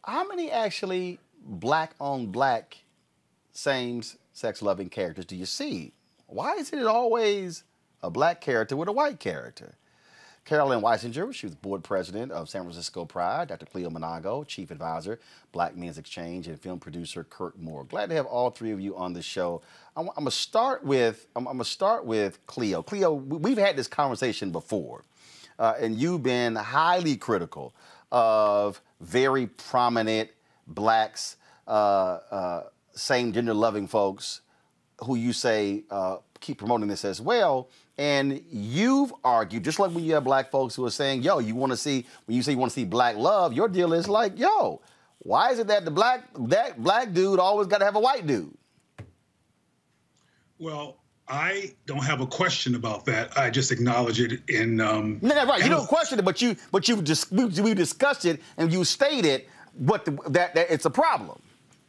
how many actually black-on-black same-sex loving characters do you see? Why isn't it always a black character with a white character? Carolyn Weisinger, she was board president of San Francisco Pride. Dr. Cleo Monago, chief advisor, Black Men's Exchange, and film producer Kurt Moore. Glad to have all three of you on the show. I'm gonna start with Cleo. Cleo, we've had this conversation before, and you've been highly critical of very prominent blacks, same gender loving folks who you say keep promoting this as well. And you've argued, just like when you have black folks who are saying, yo, you want to see, when you say you want to see black love, your deal is like, yo, Why is it that that black dude always got to have a white dude? Well, I don't have a question about that. I just acknowledge it in. No, right. You don't question it, but we discussed it, and you stated that it's a problem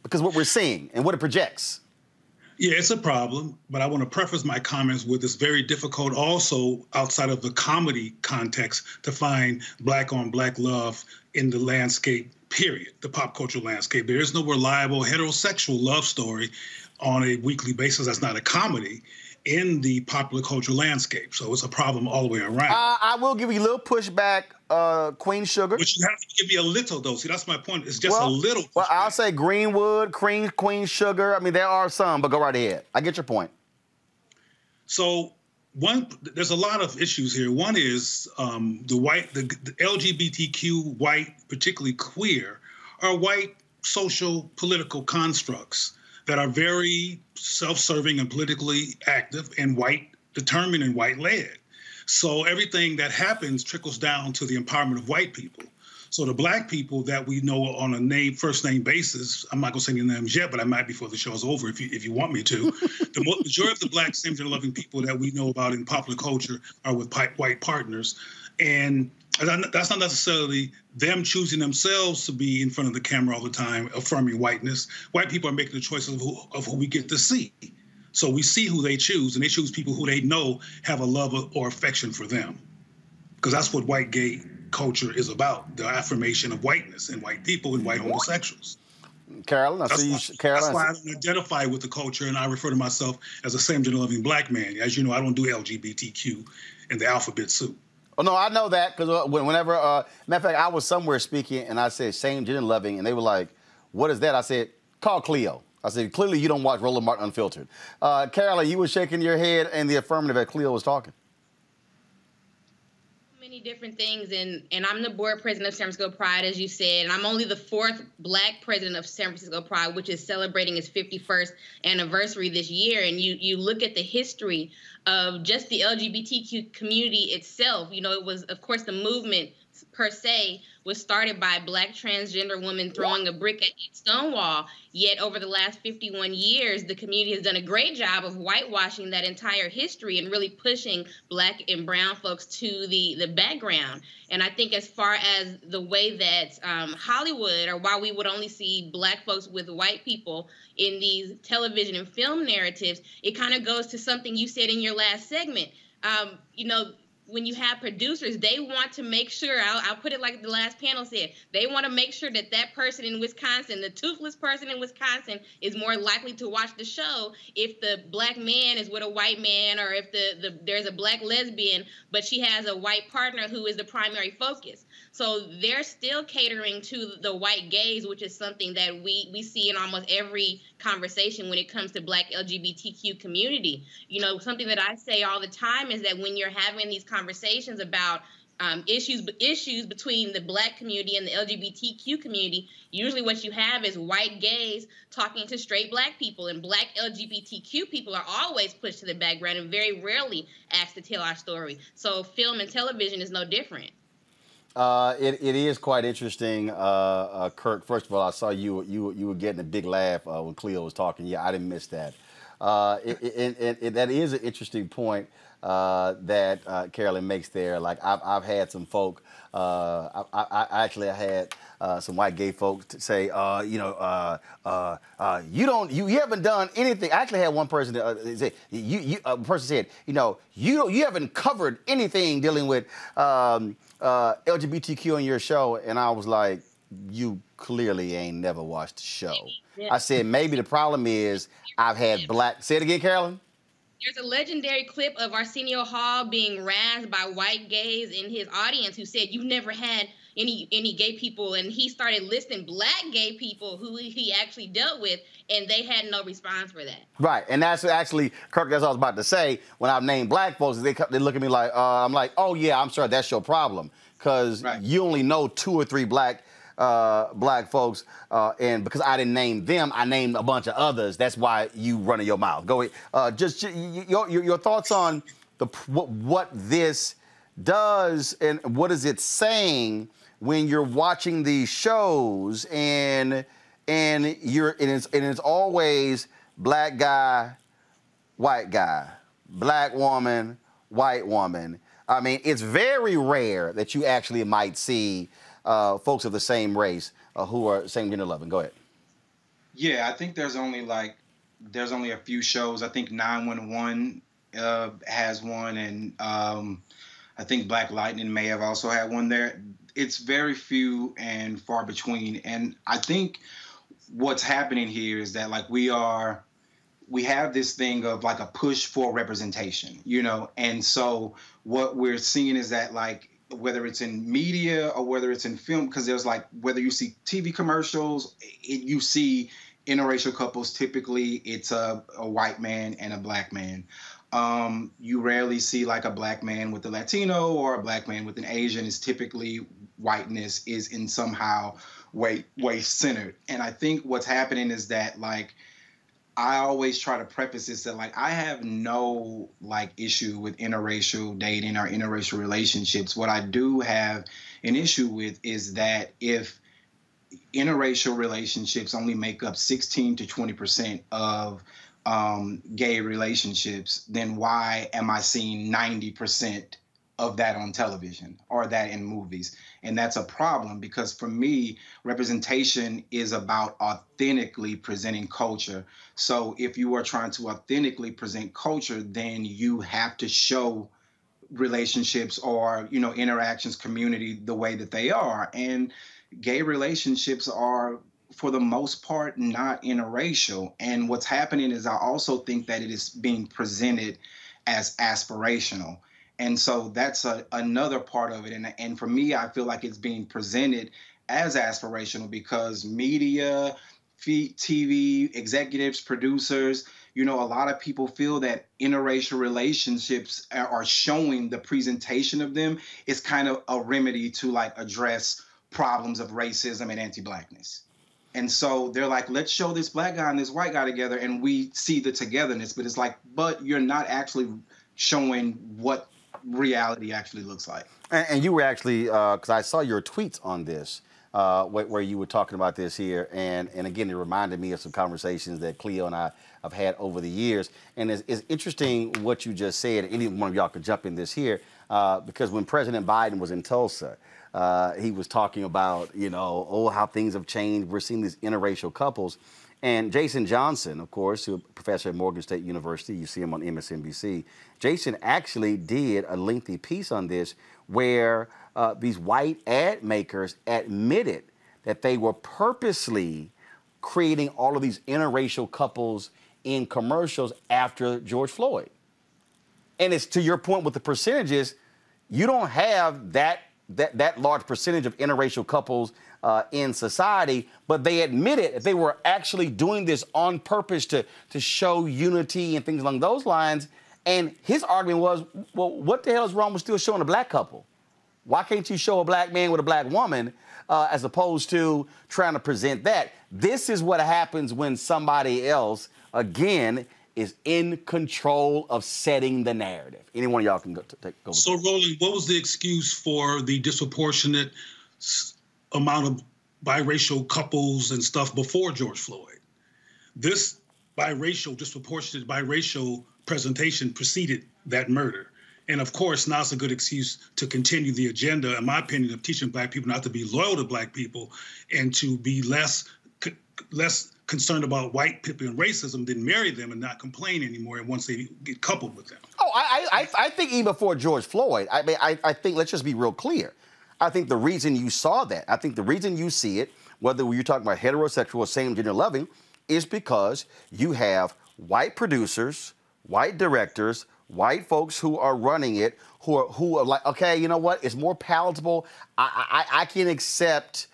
because what we're seeing and what it projects. Yeah, it's a problem, but I want to preface my comments with it's very difficult also outside of the comedy context to find black on black love in the landscape, period, the pop culture landscape. There is no reliable heterosexual love story on a weekly basis that's not a comedy in the popular culture landscape. So it's a problem all the way around. I will give you a little pushback, Queen Sugar. But you have to give me a little, though. See, that's my point. It's just a little pushback. Well, I'll say Greenwood, Queen Sugar. I mean, there are some, but go right ahead. I get your point. So there's a lot of issues here. One is the LGBTQ white, particularly queer, are white social political constructs that are very self-serving and politically active and white determined and white led. So everything that happens trickles down to the empowerment of white people. So the black people that we know on a first name basis, I'm not gonna say any names yet, but I might before the show's over if you want me to. The majority of the black same-gender loving people that we know about in popular culture are with white partners. And that's not necessarily them choosing themselves to be in front of the camera all the time, affirming whiteness. White people are making the choices of who we get to see. So we see who they choose, and they choose people who they know have a love or affection for them. Because that's what white gay culture is about, the affirmation of whiteness and white people and white homosexuals. Carolyn, Carolyn. That's why I don't identify with the culture, and I refer to myself as a same-gender loving black man. As you know, I don't do LGBTQ in the alphabet soup. Oh, no, I know that because whenever, matter of fact, I was somewhere speaking and I said same gender loving, and they were like, what is that? I said, call Cleo. I said, clearly you don't watch Roland Martin Unfiltered. Carolyn, you were shaking your head in the affirmative as Cleo was talking. Many different things, and I'm the board president of San Francisco Pride, as you said, and I'm only the 4th black president of San Francisco Pride, which is celebrating its 51st anniversary this year. And you look at the history of just the LGBTQ community itself. You know, it was, of course, the movement per se was started by a black transgender woman throwing a brick at Stonewall. Yet over the last 51 years, the community has done a great job of whitewashing that entire history and really pushing black and brown folks to the background. And I think as far as the way that Hollywood, or why we would only see black folks with white people in these television and film narratives, it kind of goes to something you said in your last segment. You know, when you have producers, they want to make sure, I'll put it like the last panel said, they want to make sure that that person in Wisconsin, the toothless person in Wisconsin, is more likely to watch the show if the black man is with a white man, or if there's a black lesbian, but she has a white partner who is the primary focus. So they're still catering to the white gaze, which is something that we see in almost every conversation when it comes to black LGBTQ community. You know, something that I say all the time is that when you're having these conversations about issues between the black community and the LGBTQ community, usually what you have is white gays talking to straight black people, and black LGBTQ people are always pushed to the background and very rarely asked to tell our story. So film and television is no different. It is quite interesting, Kirk. First of all, I saw you were getting a big laugh when Cleo was talking. Yeah, I didn't miss that. That is an interesting point that Carolyn makes there. Like I've had some folk. I actually had some white gay folks to say, you haven't done anything. I actually had one person say, a person said, you haven't covered anything dealing with LGBTQ on your show, and I was like, you clearly ain't never watched the show. I said, maybe the problem is I've had black. Say it again, Carolyn. There's a legendary clip of Arsenio Hall being razzed by white gays in his audience who said, you've never had any gay people, and he started listing black gay people who he actually dealt with, and they had no response for that. Right, and that's actually, Kirk, that's what I was about to say. When I named black folks, they look at me like, I'm like, oh yeah, I'm sorry, that's your problem, because you only know 2 or 3 black folks, and because I didn't name them, I named a bunch of others. That's why you running your mouth. Go ahead. Just your thoughts on what this does, and what is it saying when you're watching these shows and it's always black guy, white guy, black woman, white woman. I mean, it's very rare that you actually might see folks of the same race who are same gender loving. Go ahead. Yeah, I think there's only a few shows. I think 911 has one, and I think Black Lightning may have also had one there. It's very few and far between. And I think what's happening here is that like we have this thing of like a push for representation, you know? And so what we're seeing is that like, whether it's in media or whether it's in film, because there's like, whether you see TV commercials, you see interracial couples, typically it's a white man and a black man. You rarely see like a black man with a Latino or a black man with an Asian. Is typically whiteness is in somehow way centered. And I think what's happening is that like, I always try to preface this that like I have no like issue with interracial dating or interracial relationships. What I do have an issue with is that if interracial relationships only make up 16 to 20% of gay relationships, then why am I seeing 90% of that on television or that in movies? And that's a problem, because for me, representation is about authentically presenting culture. So if you are trying to authentically present culture, then you have to show relationships or, you know, interactions, community the way that they are. And gay relationships are, for the most part, not interracial. And what's happening is I also think that it is being presented as aspirational. And so that's another part of it. And for me, I feel like it's being presented as aspirational because media, TV, executives, producers, you know, a lot of people feel that interracial relationships are showing the presentation of them is kind of a remedy to like address problems of racism and anti-blackness. And so they're like, let's show this black guy and this white guy together and we see the togetherness. But it's like, but you're not actually showing what reality actually looks like. And you were actually, because I saw your tweets on this, where you were talking about this here. And again, it reminded me of some conversations that Cleo and I have had over the years. And it's interesting what you just said. Any one of y'all could jump in this here, because when President Biden was in Tulsa, he was talking about, you know, oh, how things have changed. We're seeing these interracial couples. And Jason Johnson, of course, who's a professor at Morgan State University, you see him on MSNBC. Jason actually did a lengthy piece on this where these white ad makers admitted that they were purposely creating all of these interracial couples in commercials after George Floyd. And it's to your point with the percentages, you don't have that large percentage of interracial couples in society, but they admitted that they were actually doing this on purpose to show unity and things along those lines. And his argument was, well, what the hell is wrong with still showing a black couple? Why can't you show a black man with a black woman as opposed to trying to present that? This is what happens when somebody else, again, is in control of setting the narrative. Any one of y'all can go. So, Roland, what was the excuse for the disproportionate amount of biracial couples and stuff before George Floyd? This disproportionate biracial presentation preceded that murder. And of course, now it's a good excuse to continue the agenda, in my opinion, of teaching black people not to be loyal to black people and to be less concerned about white people and racism than marry them and not complain anymore once they get coupled with them. Oh, I think even before George Floyd, I mean, I think, let's just be real clear. I think the reason you saw that, I think the reason you see it, whether you're talking about heterosexual or same-gender loving, is because you have white producers, white directors, white folks who are running it, who are like, okay, you know what? It's more palatable. I can accept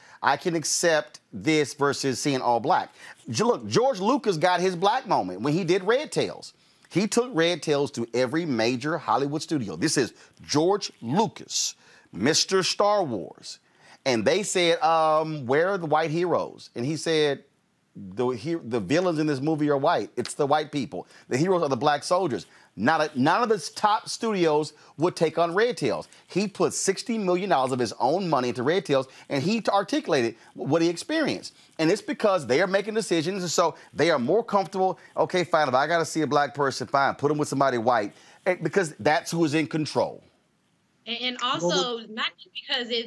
this versus seeing all black. Look, George Lucas got his black moment when he did Red Tails. He took Red Tails to every major Hollywood studio. This is George Lucas, Mr. Star Wars. And they said, where are the white heroes? And he said, the villains in this movie are white. It's the white people. The heroes are the black soldiers. None of the top studios would take on Red Tails. He put $60 million of his own money into Red Tails, and he articulated what he experienced. And it's because they are making decisions, and so they are more comfortable. Okay, fine, if I got to see a black person, fine, put him with somebody white, because that's who is in control. And also, not just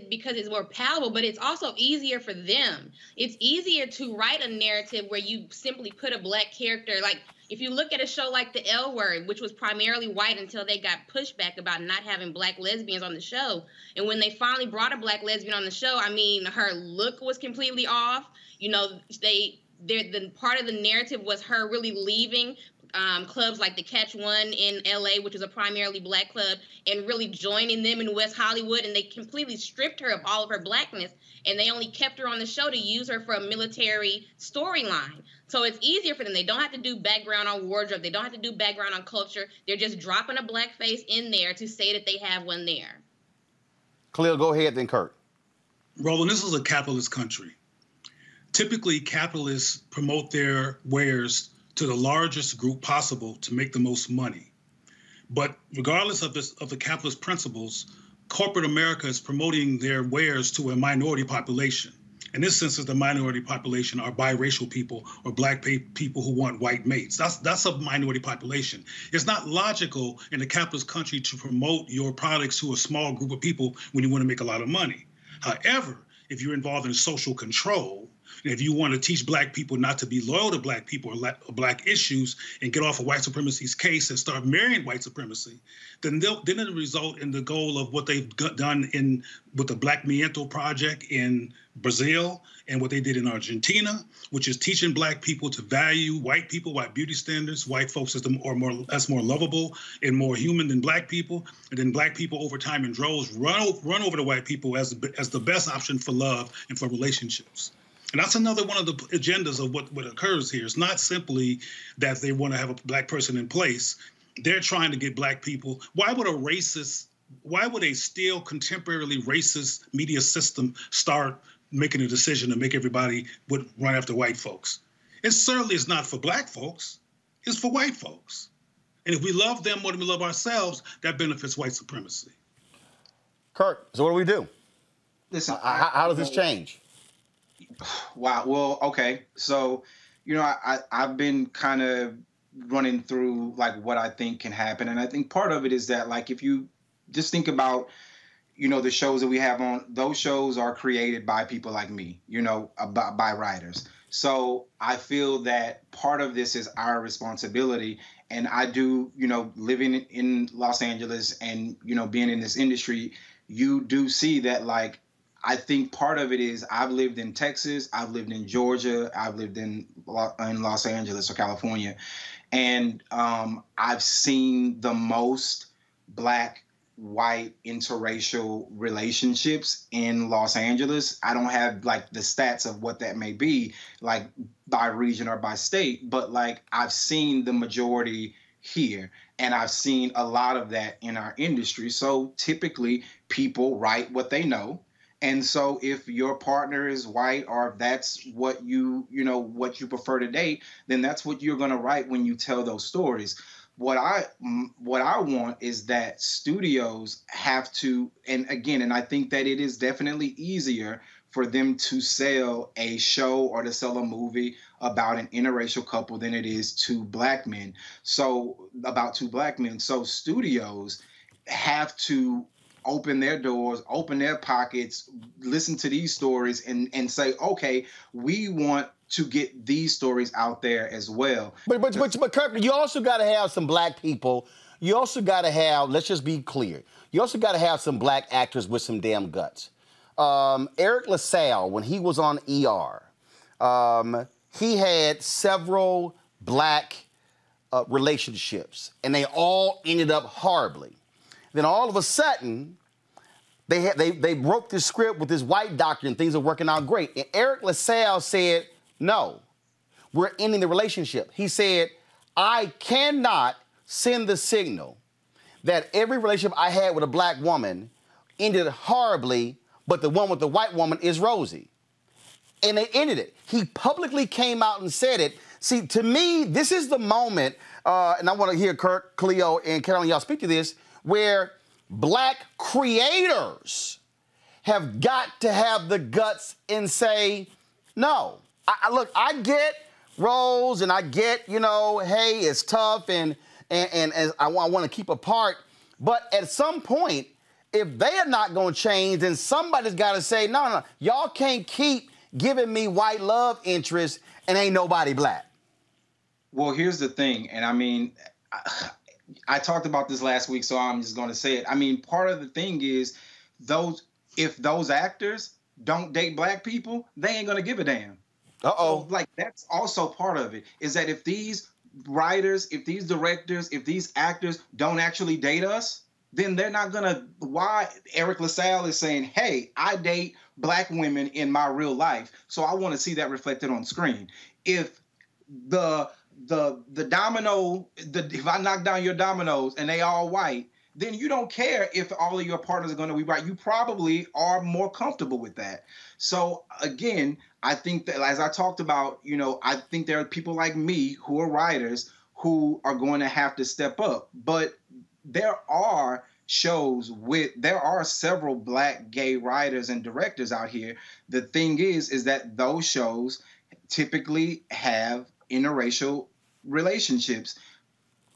because it's more palatable, but it's also easier for them. It's easier to write a narrative where you simply put a black character. Like, if you look at a show like The L Word, which was primarily white until they got pushback about not having black lesbians on the show. And when they finally brought a black lesbian on the show, I mean, her look was completely off. You know, the part of the narrative was her really leaving clubs like the Catch One in LA, which is a primarily black club, and really joining them in West Hollywood, and they completely stripped her of all of her blackness, and they only kept her on the show to use her for a military storyline. So it's easier for them. They don't have to do background on wardrobe. They don't have to do background on culture. They're just dropping a black face in there to say that they have one there. Khalil, go ahead then, Kurt. Roland, this is a capitalist country. Typically, capitalists promote their wares to the largest group possible to make the most money. But regardless of the capitalist principles, corporate America is promoting their wares to a minority population. In this instance, the minority population are biracial people or black people who want white mates. That's a minority population. It's not logical in a capitalist country to promote your products to a small group of people when you want to make a lot of money. However, if you're involved in social control, and if you want to teach black people not to be loyal to black people or black issues and get off of white supremacy's case and start marrying white supremacy, then it'll result in the goal of what they've done with the Black Miento Project in Brazil and what they did in Argentina, which is teaching black people to value white people, white beauty standards, white folks as more lovable and more human than black people, and then black people over time in droves run over the white people as the best option for love and for relationships. And that's another one of the agendas of what occurs here. It's not simply that they want to have a black person in place. They're trying to get black people. Why would a still contemporarily racist media system start making a decision to make everybody would run after white folks? It certainly is not for black folks. It's for white folks. And if we love them more than we love ourselves, that benefits white supremacy. Kurt, so what do we do? Listen, how does this change? Wow. Well, okay. So, you know, I've been kind of running through like what I think can happen. And I think part of it is that, like, if you just think about, you know, the shows that we have on, those shows are created by people like me, you know, by writers. So I feel that part of this is our responsibility. And I do, you know, living in Los Angeles and, you know, being in this industry, you do see that, like, I think part of it is I've lived in Texas, I've lived in Georgia, I've lived in Los Angeles or California, and I've seen the most black-white interracial relationships in Los Angeles. I don't have like the stats of what that may be, like by region or by state, but like I've seen the majority here, and I've seen a lot of that in our industry. So typically people write what they know. And so if your partner is white, or if that's what what you prefer to date, then that's what you're going to write when you tell those stories. What I want is that studios have to, and I think that it is definitely easier for them to sell a show or to sell a movie about an interracial couple than it is two black men. So about two black men. So studios have to open their doors, open their pockets, listen to these stories and say, okay, we want to get these stories out there as well. But Kirk, you also got to have some black people. You also got to have, let's just be clear, you also got to have some black actors with some damn guts. Eric LaSalle, when he was on ER, he had several black relationships, and they all ended up horribly. Then all of a sudden, they wrote this script with this white doctor and things are working out great. And Eric LaSalle said, no, we're ending the relationship. He said, I cannot send the signal that every relationship I had with a black woman ended horribly, but the one with the white woman is rosy. and they ended it. He publicly came out and said it. See, to me, this is the moment, and I want to hear Kirk, Cleo, and Carolyn, y'all speak to this, where black creators have got to have the guts and say, no. Look, I get roles and I get, you know, hey, it's tough and I want to keep apart. But at some point, if they are not going to change, then somebody's got to say, no, y'all can't keep giving me white love interest and ain't nobody black. Well, here's the thing. And I mean, I talked about this last week, so I'm just going to say it. I mean, part of the thing is if those actors don't date black people, they ain't going to give a damn. So, like, that's also part of it, is that if these writers, if these directors, if these actors don't actually date us, then they're not going to, why Eric LaSalle is saying, hey, I date black women in my real life, so I want to see that reflected on screen. If the domino, if I knock down your dominoes and they all white, then you don't care if all of your partners are going to be white. You probably are more comfortable with that. So again, I think that, as I talked about, you know, I think there are people like me who are writers who are going to have to step up. But there are there are several black gay writers and directors out here. The thing is that those shows typically have interracial relationships,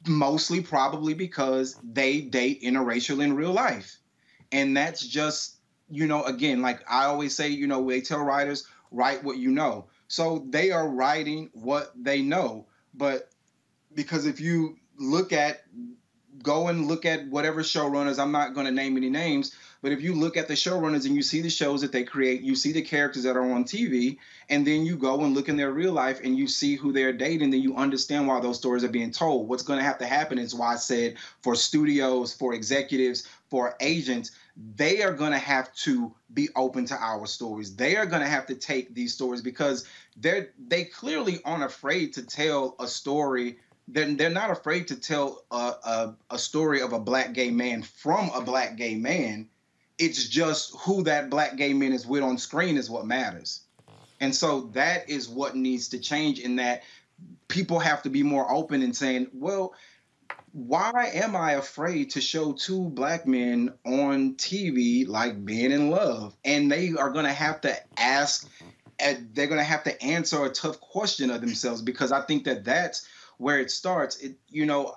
mostly probably because they date interracial in real life. And that's just, you know, again, like I always say, you know, they tell writers, write what you know. So they are writing what they know. But because if you go and look at whatever showrunners, I'm not going to name any names, but if you look at the showrunners and you see the shows that they create, you see the characters that are on TV, and then you go and look in their real life and you see who they're dating, then you understand why those stories are being told. What's going to have to happen is why I said for studios, for executives, for agents, they are going to have to be open to our stories. They are going to have to take these stories because they clearly aren't afraid to tell a story. They're not afraid to tell a story of a black gay man from a black gay man. It's just who that black gay man is with on screen is what matters. And so that is what needs to change, in that people have to be more open and saying, well, why am I afraid to show two black men on TV like being in love? And they are going to have to ask, they're going to have to answer a tough question of themselves, because I think that that's where it starts. You know,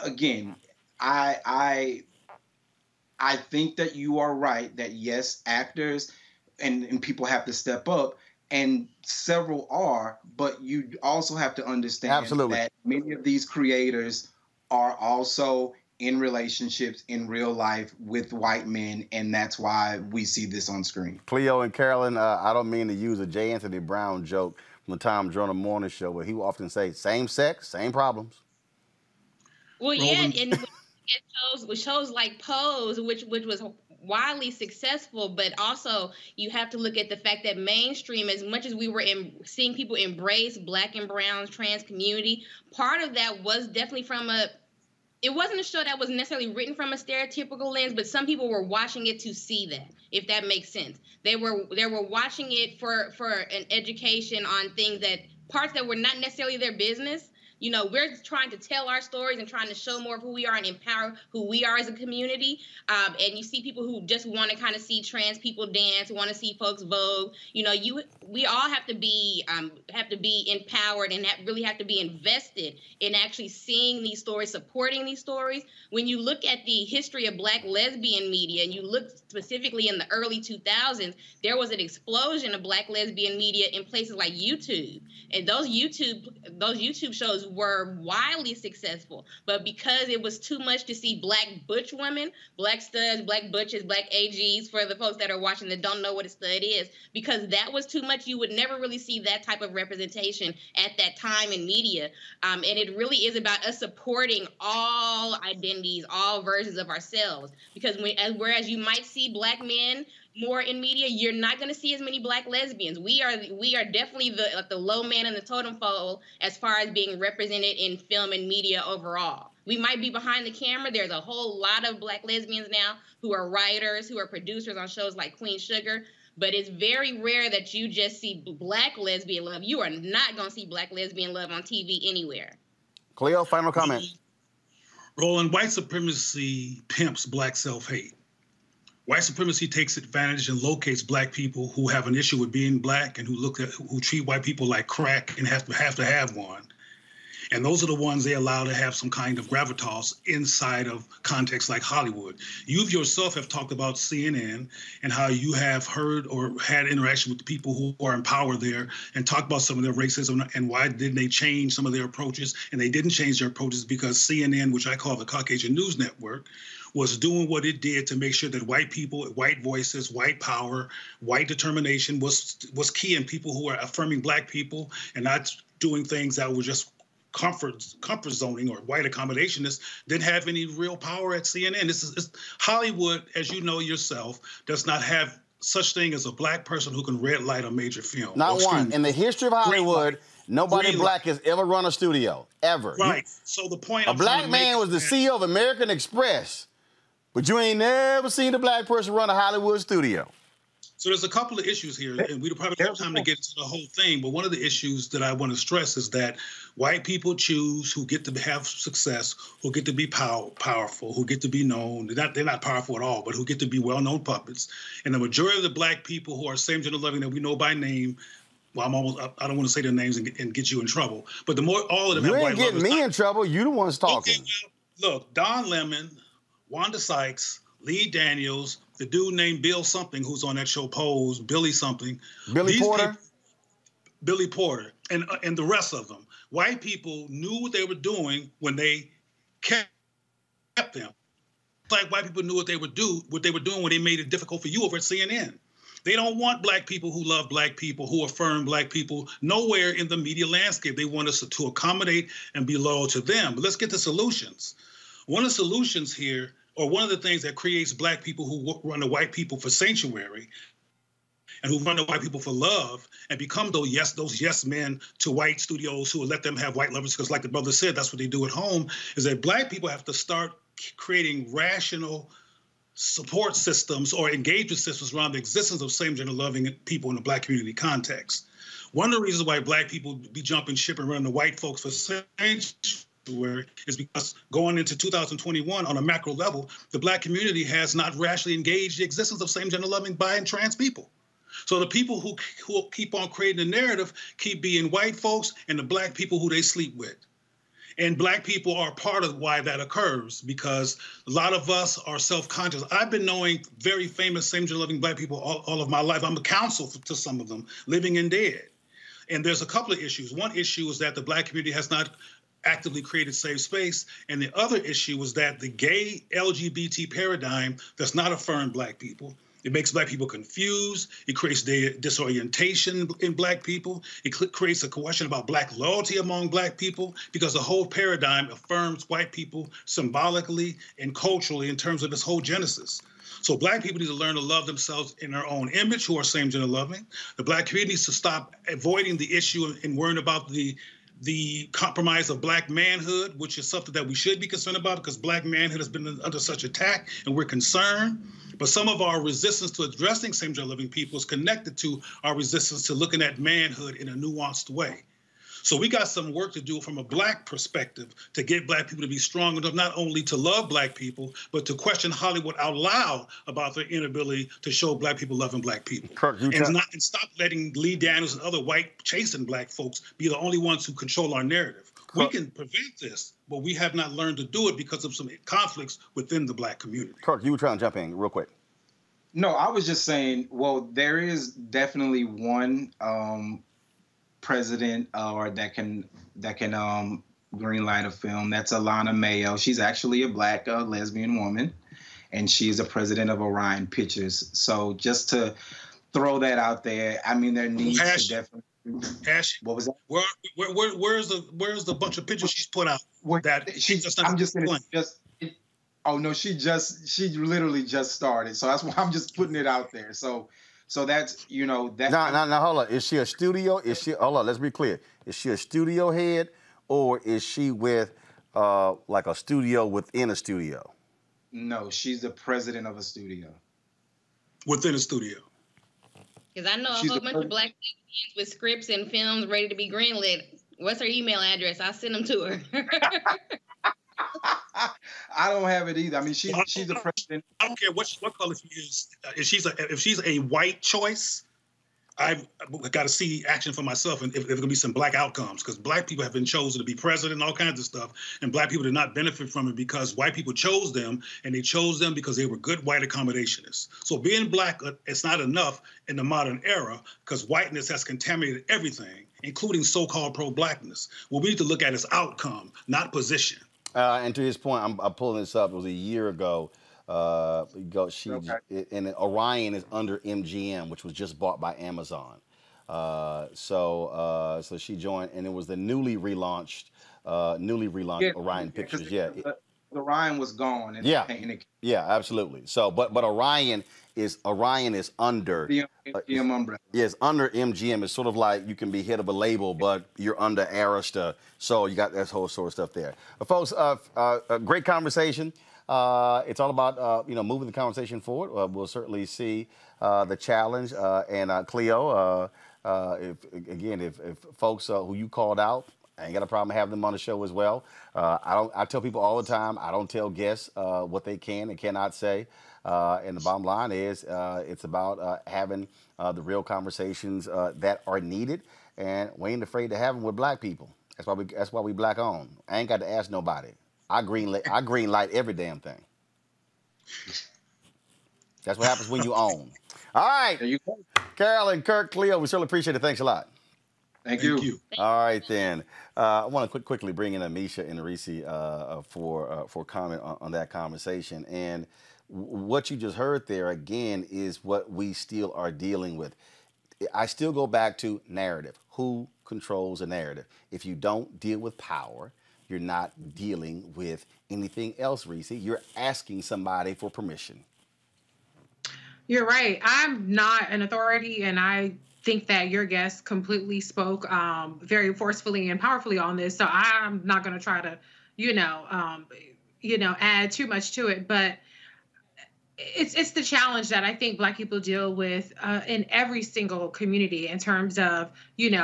again, I think that you are right that yes, actors and people have to step up, and several are, but you also have to understand that many of these creators are also in relationships in real life with white men, and that's why we see this on screen. Cleo and Carolyn, I don't mean to use a J. Anthony Brown joke from the Tom Joyner Morning Show, where he will often say, same sex, same problems. Well, Roland. Yeah, and shows like Pose, which was wildly successful, but also you have to look at the fact that mainstream, as much as we were seeing people embrace black and brown trans community, part of that was definitely from it wasn't a show that was necessarily written from a stereotypical lens, but some people were watching it to see that, if that makes sense. They were watching it for an education on things, that parts that were not necessarily their business. You know, we're trying to tell our stories and trying to show more of who we are and empower who we are as a community. And you see people who just want to kind of see trans people dance, want to see folks vogue. You know, we all have to be empowered and really have to be invested in actually seeing these stories, supporting these stories. When you look at the history of black lesbian media, and you look specifically in the early 2000s, there was an explosion of black lesbian media in places like YouTube. And those YouTube shows were wildly successful, but because it was too much to see black butch women, black studs, black butches, black AGs, for the folks that are watching that don't know what a stud is, because that was too much, you would never really see that type of representation at that time in media. And it really is about us supporting all identities, all versions of ourselves, because whereas you might see black men more in media, you're not going to see as many black lesbians. We are definitely the low man in the totem pole as far as being represented in film and media overall. We might be behind the camera. There's a whole lot of black lesbians now who are writers, who are producers on shows like Queen Sugar. But it's very rare that you just see black lesbian love. You are not going to see black lesbian love on TV anywhere. Cleo, final comment. Roland, white supremacy pimps black self-hate. White supremacy takes advantage and locates black people who have an issue with being black and who treat white people like crack and have to have one. And those are the ones they allow to have some kind of gravitas inside of contexts like Hollywood. You yourself have talked about CNN and how you have heard or had interaction with the people who are in power there and talked about some of their racism and why didn't they change some of their approaches. And they didn't change their approaches because CNN, which I call the Caucasian News Network, was doing what it did to make sure that white people, white voices, white power, white determination was key in people who are affirming black people and not doing things that were just comfort zoning or white accommodationists. Didn't have any real power at CNN. Hollywood, as you know yourself, does not have such thing as a black person who can red light a major film. Not one. In the history of Hollywood, nobody black has ever run a studio, ever. Right. So the point a black man was the CEO of American Express, but you ain't never seen a black person run a Hollywood studio. So there's a couple of issues here, and we don't probably have time to get into the whole thing, but one of the issues that I want to stress is that white people choose who get to have success, who get to be powerful, who get to be known. They're not powerful at all, but who get to be well-known puppets. And the majority of the black people who are same-gender loving that we know by name, well, I don't want to say their names and get you in trouble, but all of them have white lovers. You ain't getting me in trouble. You the ones talking. Okay, look, Don Lemon, Wanda Sykes, Lee Daniels, the dude named Bill something who's on that show Pose, Billy something. Billy Porter? Billy Porter, and the rest of them. White people knew what they were doing when they kept them. Like white people knew what they were doing when they made it difficult for you over at CNN. They don't want black people who love black people, who affirm black people, nowhere in the media landscape. They want us to accommodate and be loyal to them. But let's get to solutions. One of the solutions here, or one of the things that creates black people who run the white people for sanctuary and who run the white people for love and become those yes men to white studios who will let them have white lovers, because like the brother said, that's what they do at home, is that black people have to start creating rational support systems or engagement systems around the existence of same-gender loving people in the black community context. One of the reasons why black people be jumping ship and running the white folks for sanctuary is because going into 2021 on a macro level, the black community has not rationally engaged the existence of same-gender loving bi and trans people. So the people who keep on creating the narrative keep being white folks and the black people who they sleep with. And black people are part of why that occurs, because a lot of us are self-conscious. I've been knowing very famous same-gender loving black people all of my life. I'm a counsel to some of them, living and dead. And there's a couple of issues. One issue is that the black community has not actively created safe space. And the other issue is that the gay LGBT paradigm does not affirm black people. It makes black people confused. It creates disorientation in black people. It creates a question about black loyalty among black people, because the whole paradigm affirms white people symbolically and culturally in terms of this whole genesis. So black people need to learn to love themselves in their own image who are same-gender loving. The black community needs to stop avoiding the issue and worrying about the compromise of black manhood, which is something that we should be concerned about, because black manhood has been under such attack and we're concerned. But some of our resistance to addressing same-gender loving people is connected to our resistance to looking at manhood in a nuanced way. So we got some work to do from a black perspective to get black people to be strong enough not only to love black people, but to question Hollywood out loud about their inability to show black people loving black people. And stop letting Lee Daniels and other white chasing black folks be the only ones who control our narrative. We can prevent this, but we have not learned to do it because of some conflicts within the black community. Kirk, you were trying to jump in real quick. No, I was just saying, well, there is definitely one president or that can greenlight a film. That's Alana Mayo. She's actually a black lesbian woman, and she is a president of Orion Pictures. So just to throw that out there, I mean, there needs to definitely. Ash, what was that? Where's the bunch of pictures she's put out? Oh no, she literally just started. So that's why I'm just putting it out there. So that's, you know, that. Now, hold on. Is she a studio? Hold on, let's be clear. Is she a studio head, or is she with like a studio within a studio? No, she's the president of a studio. Within a studio. Because I know a whole bunch of black lesbians with scripts and films ready to be greenlit. What's her email address? I'll send them to her. I don't have it either. I mean, she's the president. I don't care what color she is. If she's a white choice, I've got to see action for myself, and if there's going to be some black outcomes, because black people have been chosen to be president and all kinds of stuff, and black people did not benefit from it because white people chose them, and they chose them because they were good white accommodationists. So being black, it's not enough in the modern era because whiteness has contaminated everything, including so-called pro-blackness. What we need to look at is outcome, not position. And to his point, I'm pulling this up. It was a year ago. And Orion is under MGM, which was just bought by Amazon. So she joined, and it was the newly relaunched Orion Pictures. Yeah, Orion was gone. And yeah, absolutely. So, but Orion is under MGM umbrella. Yes, under MGM. It's sort of like you can be head of a label, but you're under Arista. So you got that whole sort of stuff there. But folks, a great conversation. It's all about moving the conversation forward. We'll certainly see the challenge. And Cleo, if folks who you called out, I ain't got a problem having them on the show as well. I tell people all the time, I don't tell guests what they can and cannot say. And the bottom line is it's about having the real conversations that are needed, and we ain't afraid to have them with black people. That's why we black owned. I ain't got to ask nobody. I green light every damn thing. That's what happens when you own. All right. There you go. Carolyn, Kirk, Cleo, we certainly appreciate it. Thanks a lot. Thank you. All right, then. I want to quickly bring in Amisha and Reese for comment on that conversation. And what you just heard there, again, is what we still are dealing with. I still go back to narrative. Who controls a narrative? If you don't deal with power, you're not dealing with anything else, Reese. You're asking somebody for permission. You're right. I'm not an authority, and I think that your guest completely spoke very forcefully and powerfully on this. So I'm not going to try to, add too much to it. But it's the challenge that I think Black people deal with in every single community in terms of,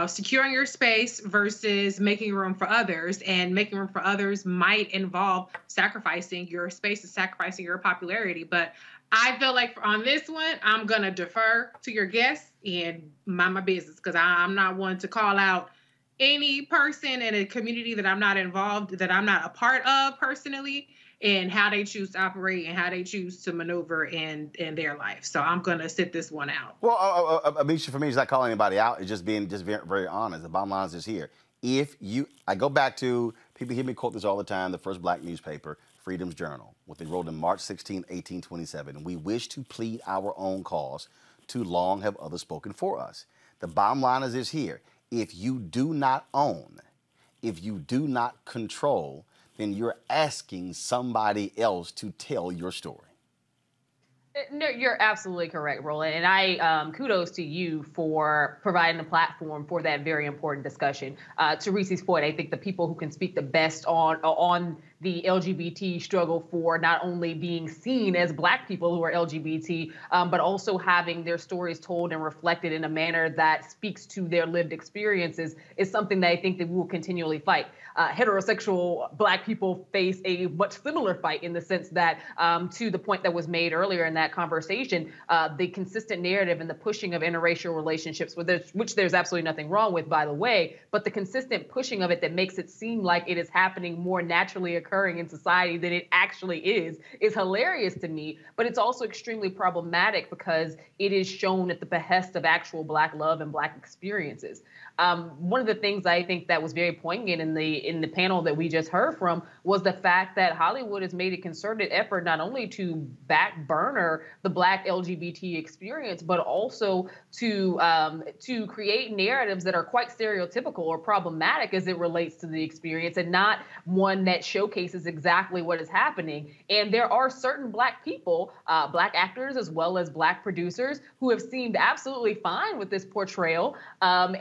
securing your space versus making room for others. And making room for others might involve sacrificing your space and sacrificing your popularity. But I feel like on this one, I'm going to defer to your guests and mind my business, because I'm not one to call out any person in a community that I'm not involved, that I'm not a part of personally, and how they choose to operate and how they choose to maneuver in their life. So I'm going to sit this one out. Well, Amisha, for me, it's not calling anybody out. It's just being very, very honest. The bottom line is here. I go back to, people hear me quote this all the time, the first black newspaper, Freedom's Journal, what they wrote in March 16, 1827. We wish to plead our own cause. Too long have others spoken for us. The bottom line is this here. If you do not own, if you do not control, then you're asking somebody else to tell your story. No, you're absolutely correct, Roland. And I kudos to you for providing a platform for that very important discussion. To Reese's point, I think the people who can speak the best on the LGBT struggle for not only being seen as Black people who are LGBT, but also having their stories told and reflected in a manner that speaks to their lived experiences is something that I think that we will continually fight. Heterosexual Black people face a much similar fight in the sense that, to the point that was made earlier in that conversation, the consistent narrative and the pushing of interracial relationships, which there's absolutely nothing wrong with, by the way, but the consistent pushing of it that makes it seem like it is happening more naturally occurring in society than it actually is hilarious to me. But it's also extremely problematic because it is shown at the behest of actual Black love and Black experiences. One of the things I think that was very poignant in the panel that we just heard from was the fact that Hollywood has made a concerted effort not only to back burner the Black LGBT experience, but also to create narratives that are quite stereotypical or problematic as it relates to the experience, and not one that showcases exactly what is happening. And there are certain Black people, Black actors as well as Black producers, who have seemed absolutely fine with this portrayal, and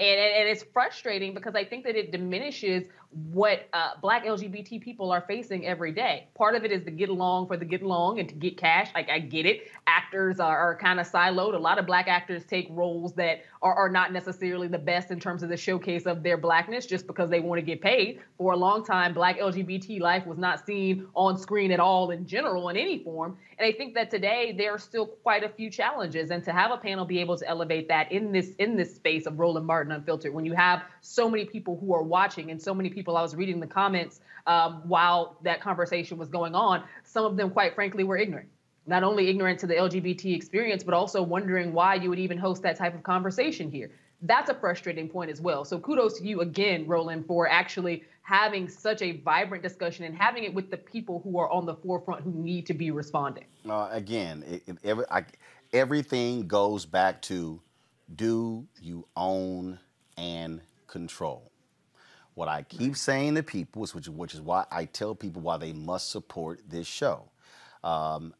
it's frustrating because I think that it diminishes what Black LGBT people are facing every day. Part of it is to get along for the get along and to get cash. Like, I get it. Actors are kind of siloed. A lot of Black actors take roles that are not necessarily the best in terms of the showcase of their Blackness just because they want to get paid. For a long time, Black LGBT life was not seen on screen at all in general in any form. And I think that today there are still quite a few challenges. And to have a panel be able to elevate that in this space of Roland Martin Unfiltered, when you have so many people who are watching and so many people, I was reading the comments while that conversation was going on, some of them, quite frankly, were ignorant. Not only ignorant to the LGBT experience, but also wondering why you would even host that type of conversation here. That's a frustrating point as well. So kudos to you again, Roland, for actually having such a vibrant discussion and having it with the people who are on the forefront who need to be responding. Again, everything goes back to, do you own and control? What I keep saying to people, which is why I tell people why they must support this show. And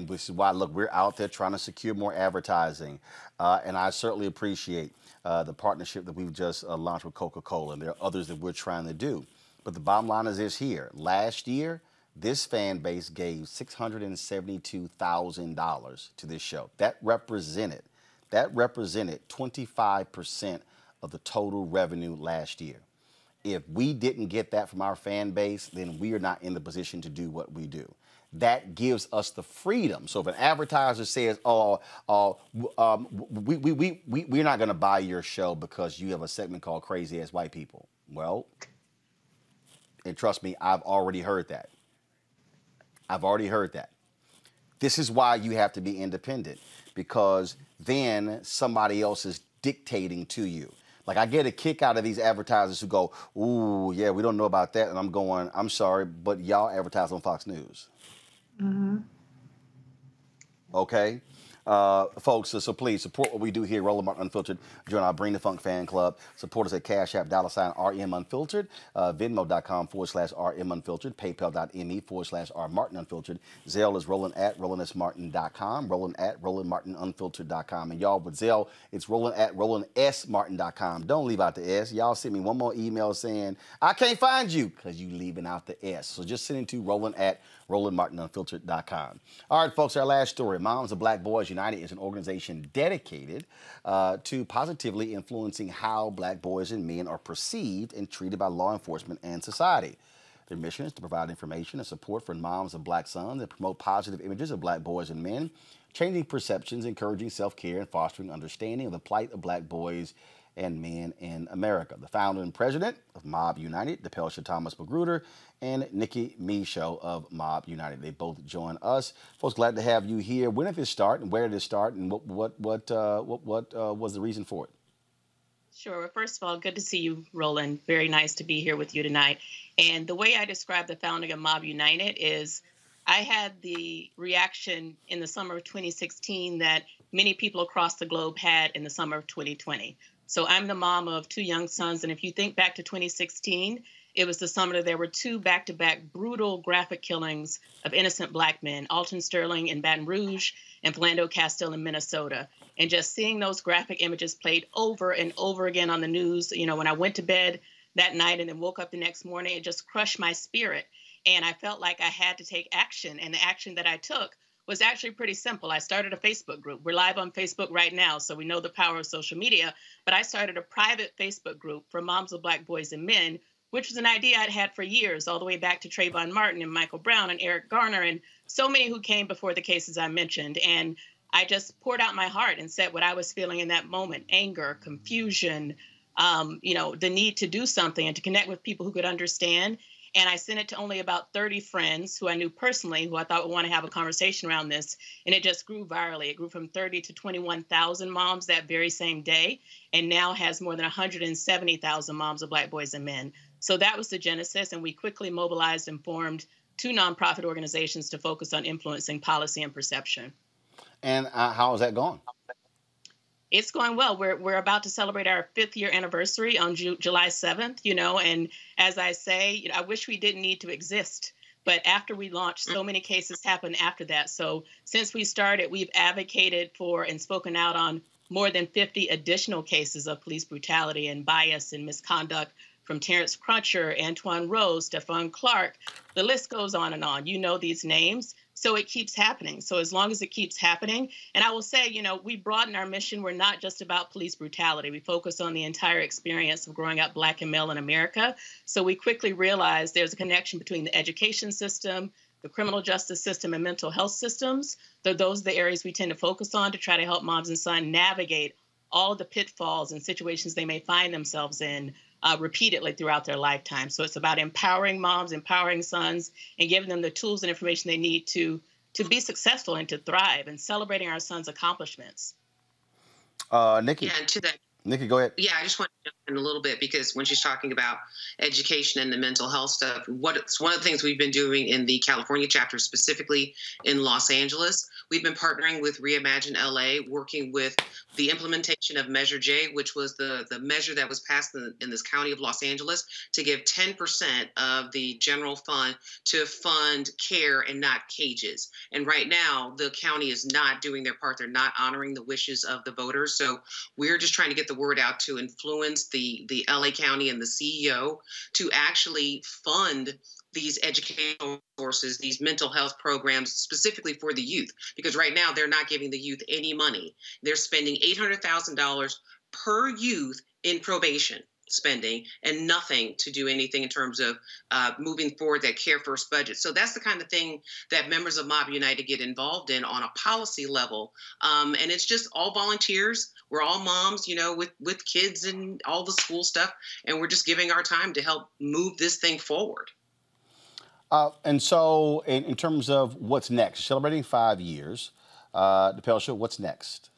this is why, look, we're out there trying to secure more advertising. And I certainly appreciate the partnership that we've just launched with Coca-Cola. And there are others that we're trying to do. But the bottom line is this here. Last year, this fan base gave $672,000 to this show. That represented 25% of the total revenue last year. If we didn't get that from our fan base, then we are not in the position to do what we do. That gives us the freedom. So if an advertiser says, we're not going to buy your show because you have a segment called Crazy Ass White People. Well, and trust me, I've already heard that. This is why you have to be independent, because then somebody else is dictating to you. Like, I get a kick out of these advertisers who go, ooh, yeah, we don't know about that. And I'm going, I'm sorry, but y'all advertise on Fox News. Mm-hmm. Okay? Folks, so please support what we do here, Roland Martin Unfiltered. Join our Bring the Funk fan club. Support us at Cash App, $RM Unfiltered, Venmo.com/RM Unfiltered, PayPal.me/R Martin Unfiltered. Zelle is Roland@RolandSMartin.com, Roland@RolandMartinUnfiltered.com. And y'all, with Zelle, it's Roland@RolandSMartin.com. Don't leave out the S. Y'all send me one more email saying, I can't find you, because you leaving out the S. So just send it to Roland@RolandMartinUnfiltered.com. All right, folks, our last story. Moms of Black Boys United is an organization dedicated to positively influencing how Black boys and men are perceived and treated by law enforcement and society. Their mission is to provide information and support for moms of Black sons and promote positive images of Black boys and men, changing perceptions, encouraging self-care, and fostering understanding of the plight of Black boys and men in America. The founder and president of Mob United, DePelsha Thomas Magruder, and Nikki Michaud of Mob United. They both join us. Folks, glad to have you here. When did this start, and where did it start, and what was the reason for it? Sure. Well, first of all, good to see you, Roland. Very nice to be here with you tonight. And the way I describe the founding of Mob United is I had the reaction in the summer of 2016 that many people across the globe had in the summer of 2020. So I'm the mom of two young sons. And if you think back to 2016, it was the summer that there were two back-to-back brutal graphic killings of innocent Black men, Alton Sterling in Baton Rouge and Philando Castile in Minnesota. And just seeing those graphic images played over and over again on the news, you know, when I went to bed that night and then woke up the next morning, it just crushed my spirit. And I felt like I had to take action. And the action that I took was actually pretty simple. I started a Facebook group. We're live on Facebook right now, so we know the power of social media. But I started a private Facebook group for moms of Black boys and men, which was an idea I'd had for years, all the way back to Trayvon Martin and Michael Brown and Eric Garner and so many who came before the cases I mentioned. And I just poured out my heart and said what I was feeling in that moment: anger, confusion, you know, the need to do something and to connect with people who could understand. And I sent it to only about 30 friends who I knew personally, who I thought would want to have a conversation around this. And it just grew virally. It grew from 30 to 21,000 moms that very same day, and now has more than 170,000 moms of Black boys and men. So that was the genesis. And we quickly mobilized and formed two nonprofit organizations to focus on influencing policy and perception. And how is that going? It's going well. We're about to celebrate our 5th year anniversary on July 7th, you know, and as I say, you know, I wish we didn't need to exist. But after we launched, so many cases happened after that. So since we started, we've advocated for and spoken out on more than 50 additional cases of police brutality and bias and misconduct from Terrence Crutcher, Antoine Rose, Stephon Clark. The list goes on and on. You know these names. So it keeps happening. So as long as it keeps happening, and I will say, you know, we broaden our mission. We're not just about police brutality. We focus on the entire experience of growing up Black and male in America. So we quickly realized there's a connection between the education system, the criminal justice system, and mental health systems. Those are the areas we tend to focus on to try to help moms and sons navigate all of the pitfalls and situations they may find themselves in repeatedly throughout their lifetime. So it's about empowering moms, empowering sons, and giving them the tools and information they need to be successful and to thrive, and celebrating our sons' accomplishments. Nikki. Yeah, and to that. Nikki, go ahead. Yeah, I just want to jump in a little bit, because when she's talking about education and the mental health stuff, it's one of the things we've been doing in the California chapter, specifically in Los Angeles. We've been partnering with Reimagine LA, working with the implementation of Measure J, which was the measure that was passed in this county of Los Angeles to give 10% of the general fund to fund care and not cages. And right now, the county is not doing their part. They're not honoring the wishes of the voters. So we're just trying to get the word out to influence the LA County and the CEO to actually fund these educational sources, these mental health programs specifically for the youth, because right now they're not giving the youth any money. They're spending $800,000 per youth in probation spending and nothing to do anything in terms of moving forward that Care First budget. So that's the kind of thing that members of Mob United get involved in on a policy level. And it's just all volunteers. We're all moms, you know, with kids and all the school stuff. And we're just giving our time to help move this thing forward. And so in terms of what's next, celebrating 5 years, DePelsha, what's next?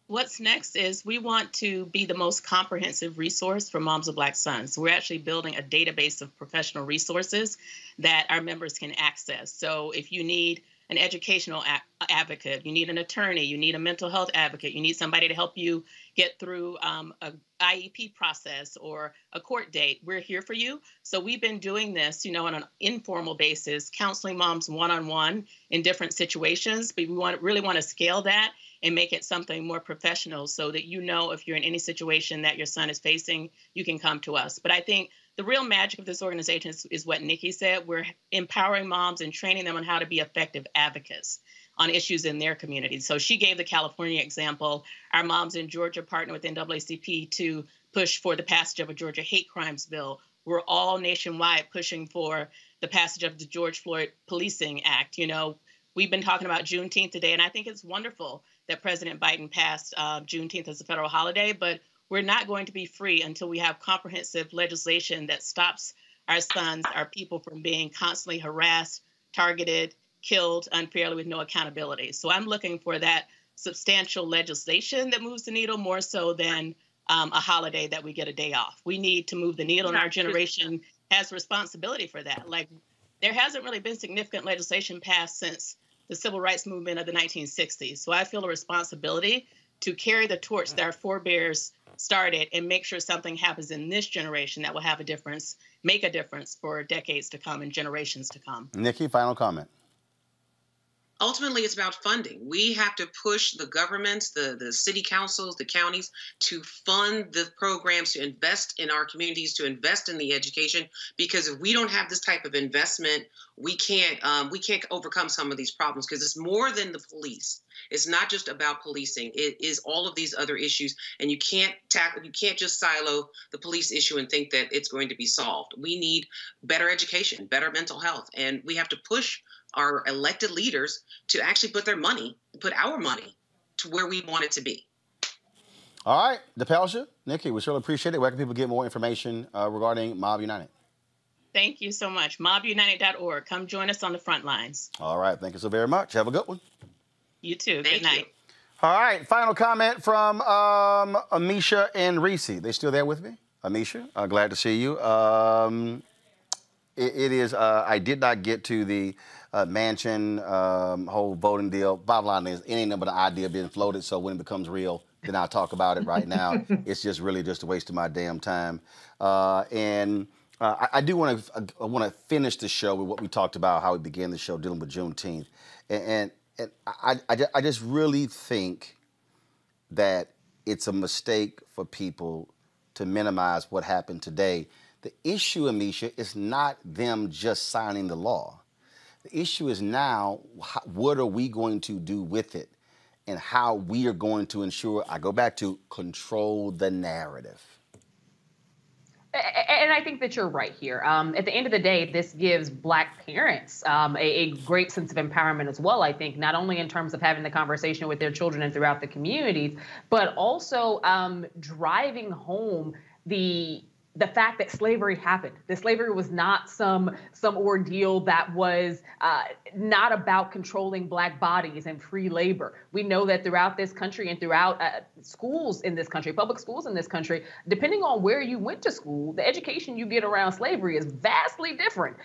What's next is we want to be the most comprehensive resource for moms of Black sons. We're actually building a database of professional resources that our members can access. So if you need an educational advocate, you need an attorney, you need a mental health advocate, you need somebody to help you get through a IEP process or a court date, we're here for you. So we've been doing this, you know, on an informal basis, counseling moms one-on-one in different situations, but we really want to scale that and make it something more professional so that, you know, if you're in any situation that your son is facing, you can come to us. But I think the real magic of this organization is what Nikki said. We're empowering moms and training them on how to be effective advocates on issues in their community. So she gave the California example. Our moms in Georgia partner with NAACP to push for the passage of a Georgia hate crimes bill. We're all nationwide pushing for the passage of the George Floyd Policing Act. You know, we've been talking about Juneteenth today, and I think it's wonderful that President Biden passed Juneteenth as a federal holiday, but we're not going to be free until we have comprehensive legislation that stops our sons, our people, from being constantly harassed, targeted, killed unfairly with no accountability. So I'm looking for that substantial legislation that moves the needle more so than a holiday that we get a day off. We need to move the needle, and our generation has responsibility for that. Like, there hasn't really been significant legislation passed since the civil rights movement of the 1960s. So I feel a responsibility to carry the torch that our forebears started and make sure something happens in this generation that will have a difference, make a difference for decades to come and generations to come. Nikki, final comment. Ultimately, it's about funding. We have to push the governments, the city councils, the counties to fund the programs, to invest in our communities, to invest in the education. Because if we don't have this type of investment, we can't overcome some of these problems. Because it's more than the police. It's not just about policing. It is all of these other issues, and you can't just silo the police issue and think that it's going to be solved. We need better education, better mental health, and we have to push our elected leaders to actually put our money to where we want it to be. All right, DePelsha, Nikki, we surely appreciate it. Where can people get more information regarding Mob United? Thank you so much. MobUnited.org. Come join us on the front lines. All right, thank you so very much. Have a good one. You too. Good night. All right, final comment from Amisha and Reese. They still there with me? Amisha, glad to see you. It is, I did not get to the Manchin whole voting deal. Bottom line is, it ain't nothing but an idea being floated, so when it becomes real, then I'll talk about it. Right now, it's just really just a waste of my damn time. I do want to finish the show with what we talked about, how we began the show dealing with Juneteenth. And I just really think that it's a mistake for people to minimize what happened today. The issue, Amisha, is not them just signing the law. The issue is now, what are we going to do with it and how we are going to ensure, I go back to, control the narrative. And I think that you're right here. At the end of the day, this gives Black parents a great sense of empowerment as well, I think, not only in terms of having the conversation with their children and throughout the communities, but also driving home the fact that slavery happened. That slavery was not some ordeal that was not about controlling Black bodies and free labor. We know that throughout this country and throughout schools in this country, public schools in this country, depending on where you went to school, the education you get around slavery is vastly different,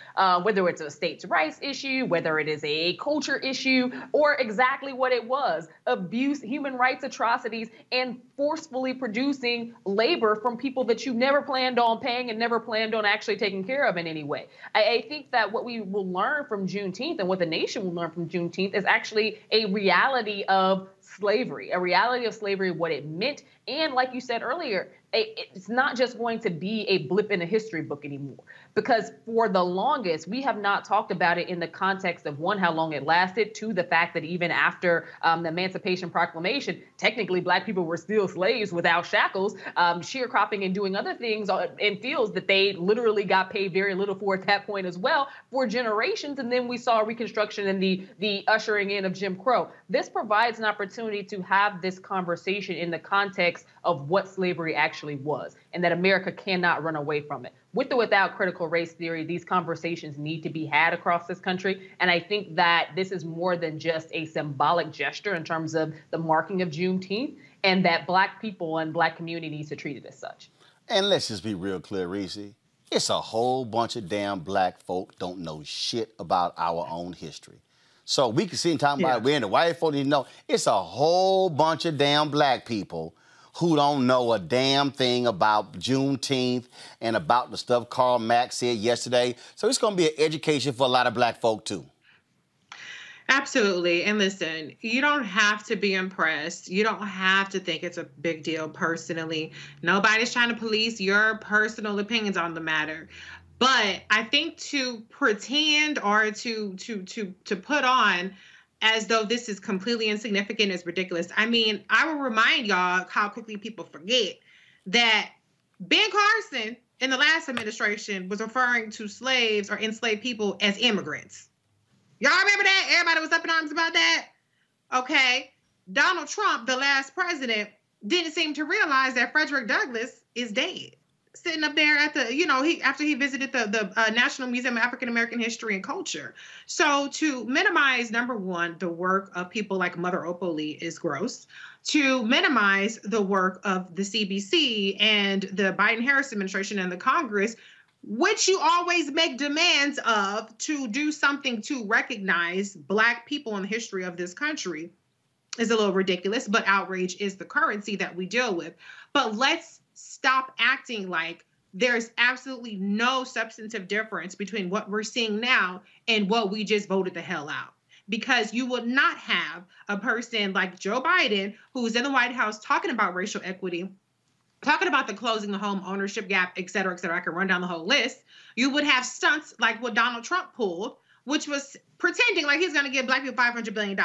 whether it's a states' rights issue, whether it is a culture issue, or exactly what it was, abuse, human rights atrocities, and forcefully producing labor from people that you never planned on paying and never planned on actually taking care of in any way. I think that what we will learn from Juneteenth and what the nation will learn from Juneteenth is actually a reality of slavery, what it meant. And like you said earlier, it's not just going to be a blip in a history book anymore, because for the longest, we have not talked about it in the context of, one, how long it lasted, two, the fact that even after the Emancipation Proclamation, technically Black people were still slaves without shackles, sharecropping and doing other things in fields that they literally got paid very little for at that point as well for generations. And then we saw Reconstruction and the ushering in of Jim Crow. This provides an opportunity to have this conversation in the context of what slavery actually was, and that America cannot run away from it. With or without critical race theory, these conversations need to be had across this country. And I think that this is more than just a symbolic gesture in terms of the marking of Juneteenth, and that Black people and Black community needs to treat it as such. And let's just be real clear, Reese. It's a whole bunch of damn Black folk don't know shit about our own history. So we can sit and talk about it, we're in the white folk didn't know. It's a whole bunch of damn Black people who don't know a damn thing about Juneteenth and about the stuff Karl Marx said yesterday. So it's going to be an education for a lot of Black folk, too. Absolutely. And listen, you don't have to be impressed. You don't have to think it's a big deal personally. Nobody's trying to police your personal opinions on the matter. But I think to pretend or to put on as though this is completely insignificant is ridiculous. I mean, I will remind y'all how quickly people forget that Ben Carson in the last administration was referring to slaves or enslaved people as immigrants. Y'all remember that? Everybody was up in arms about that? Okay. Donald Trump, the last president, didn't seem to realize that Frederick Douglass is dead. Sitting up there at the, after he visited the National Museum of African American History and Culture. So to minimize, number one, the work of people like Mother Opoli is gross. To minimize the work of the CBC and the Biden-Harris administration and the Congress, which you always make demands of to do something to recognize Black people in the history of this country, is a little ridiculous, but outrage is the currency that we deal with. But let's stop acting like there's absolutely no substantive difference between what we're seeing now and what we just voted the hell out. Because you would not have a person like Joe Biden, who's in the White House talking about racial equity, talking about the closing the home ownership gap, et cetera, et cetera. I can run down the whole list. You would have stunts like what Donald Trump pulled, which was pretending like he's going to give Black people $500 billion.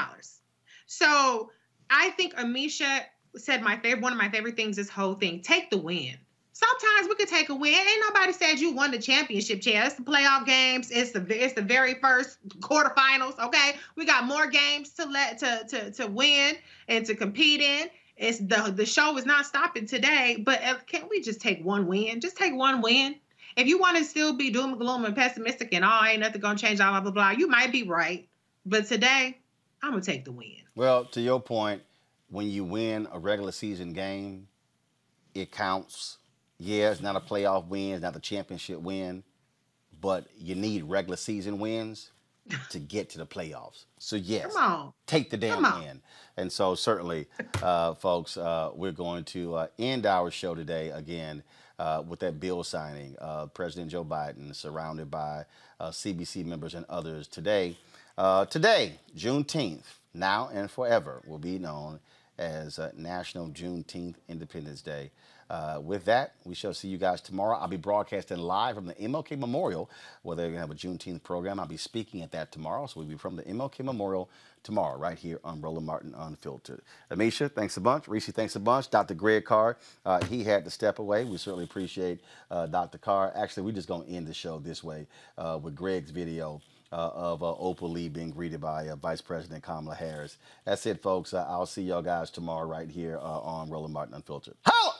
So I think Amisha said one of my favorite things, this whole thing, take the win. Sometimes we could take a win. Ain't nobody said you won the championship chair. It's the playoff games. It's the very first quarterfinals. Okay, we got more games to win and to compete in. It's the show is not stopping today. But can't we just take one win? Just take one win. If you want to still be doom and gloom and pessimistic and ain't nothing gonna change, blah blah blah, you might be right. But today, I'm gonna take the win. Well, to your point, when you win a regular season game, it counts. Yeah, it's not a playoff win, it's not a championship win, but you need regular season wins to get to the playoffs. So yes, come on, take the damn win. And so certainly, folks, we're going to end our show today again with that bill signing. President Joe Biden surrounded by CBC members and others today. Today, Juneteenth, now and forever, will be known as National Juneteenth Independence Day. With that, we shall see you guys tomorrow. I'll be broadcasting live from the MLK Memorial, where they're going to have a Juneteenth program. I'll be speaking at that tomorrow, so we'll be from the MLK Memorial tomorrow, right here on Roland Martin Unfiltered. Amisha, thanks a bunch. Reese, thanks a bunch. Dr. Greg Carr, he had to step away. We certainly appreciate Dr. Carr. Actually, we're just going to end the show this way with Greg's video of Oprah Lee being greeted by Vice President Kamala Harris. That's it, folks. I'll see y'all guys tomorrow right here on Roland Martin Unfiltered. Holla!